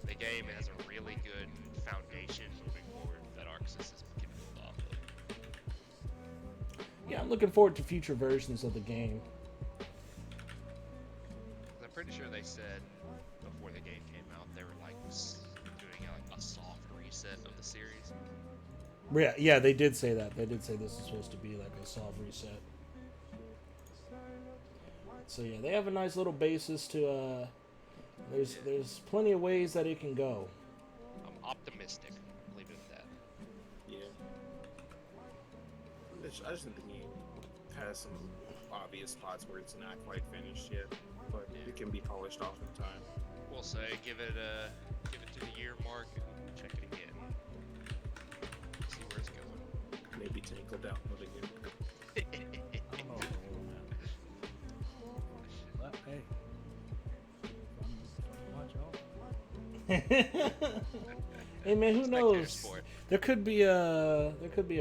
the game has a really good foundation moving forward that Arc Sys can build off of. Yeah, I'm looking forward to future versions of the game. 'Cause I'm pretty sure they said before the game came out they were like doing like a soft reset of the series. Yeah, they did say that. They did say this is supposed to be like a soft reset. So yeah, they have a nice little basis to. There's plenty of ways that it can go. I'm optimistic. Leave it at that. Yeah. I just think the game has some obvious spots where it's not quite finished yet, but it can be polished off in time. We'll say give it to the year mark and check it again. See where it's going. Maybe tinkle down with it again. I don't know, man. But hey, watch y'all. Hey man, who Spectator knows? sport. There could be a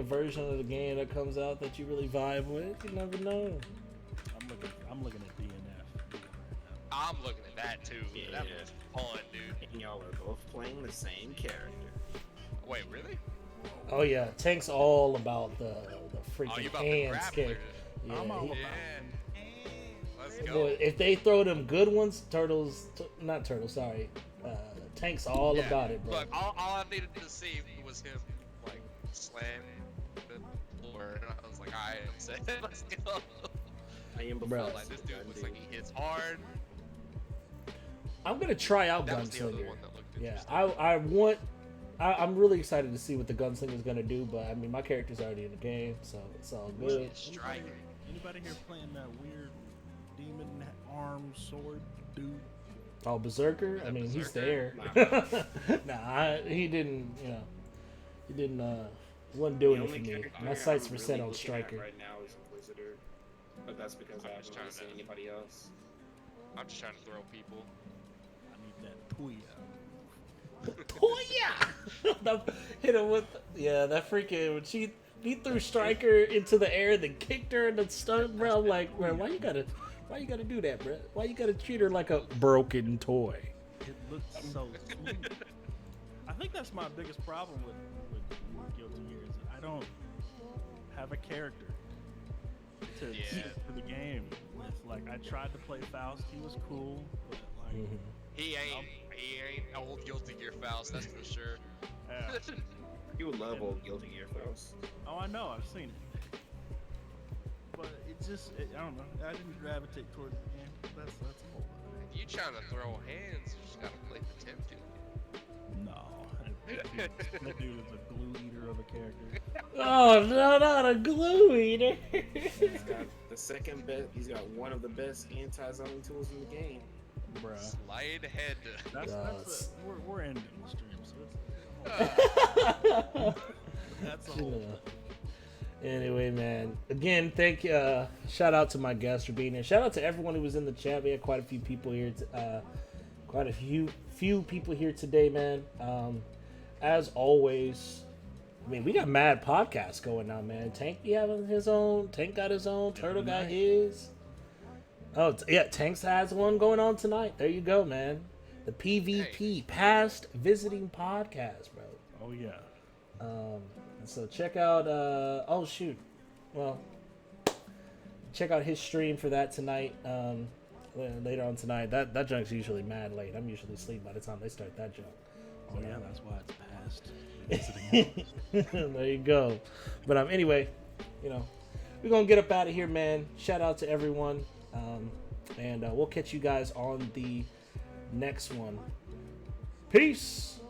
version of the game that comes out that you really vibe with. You never know. I'm looking at DNF. I'm looking at that too. Yeah. That was fun, dude. And y'all are both playing the same character. Wait, really? Oh yeah, Tank's all about the Oh, freaking you about the hands grappler? kick. Yeah, I'm all he- about Yeah. Let's go. boy, if they throw them good ones, Tank's all Yeah. about it, bro. Look, all I needed to see was him like slam the floor, and I was like, alright, I'm set. Let's go. I am Bro. before Like this dude looks like he hits hard. I'm gonna try out That was the other Gunslinger. one that looked Yeah, interesting. I'm really excited to see what the Gunslinger's gonna do, but I mean my character's already in the game, so it's all good. Striker. Anybody here playing that weird demon arm sword dude? Oh, Berserker? Is I that mean, he's Berserker? there. He didn't, wasn't doing The it for only me. character My I'm sights were really set on looking at Striker. right now is Inquisitor, but that's because I'm I just haven't really trying seen to- anybody else. I'm just trying to throw people. I need that Tuya. Oh yeah! Hit him with that freaking when he threw Striker into the air, then kicked her in the stomach, bro. I'm like, bro, why you gotta do that, bro? Why you gotta treat her like a broken toy? It looks so smooth. I think that's my biggest problem with Guilty Gear is that I don't have a character to Yeah. for the game with. Like I tried to play Faust, he was cool, but like Mhm. He ain't old Guilty Gear Faust, that's for sure. yeah. You would love old Guilty Gear Faust. Oh, I know, I've seen it. But I don't know. I didn't gravitate towards the game. That's a whole other If you trying to throw hands, you just gotta play the Tempted. thing. No. That dude is a glue eater of a character. Oh no, not a glue eater! He's got the second best. He's got one of the best anti-zoning tools in the game. Bruh. Slide ahead. That's we're ending the stream, so that's a whole. Anyway, man. Again, thank you. Shout out to my guests for being here. Shout out to everyone who was in the chat. We had quite a few people here. Quite a few people here today, man. As always, I mean, we got mad podcasts going on, man. Tank be having his own. Tank got his own. Turtle got his. Oh, yeah. Tanks has one going on tonight. There you go, man. The PvP, Past Visiting Podcast, bro. Oh yeah. So check out check out his stream for that tonight. Later on tonight. That junk's usually mad late. I'm usually asleep by the time they start that junk. Oh yeah, that's why it's past. Visiting. There you go. But anyway, we're gonna get up out of here, man. Shout out to everyone. And we'll catch you guys on the next one. Peace.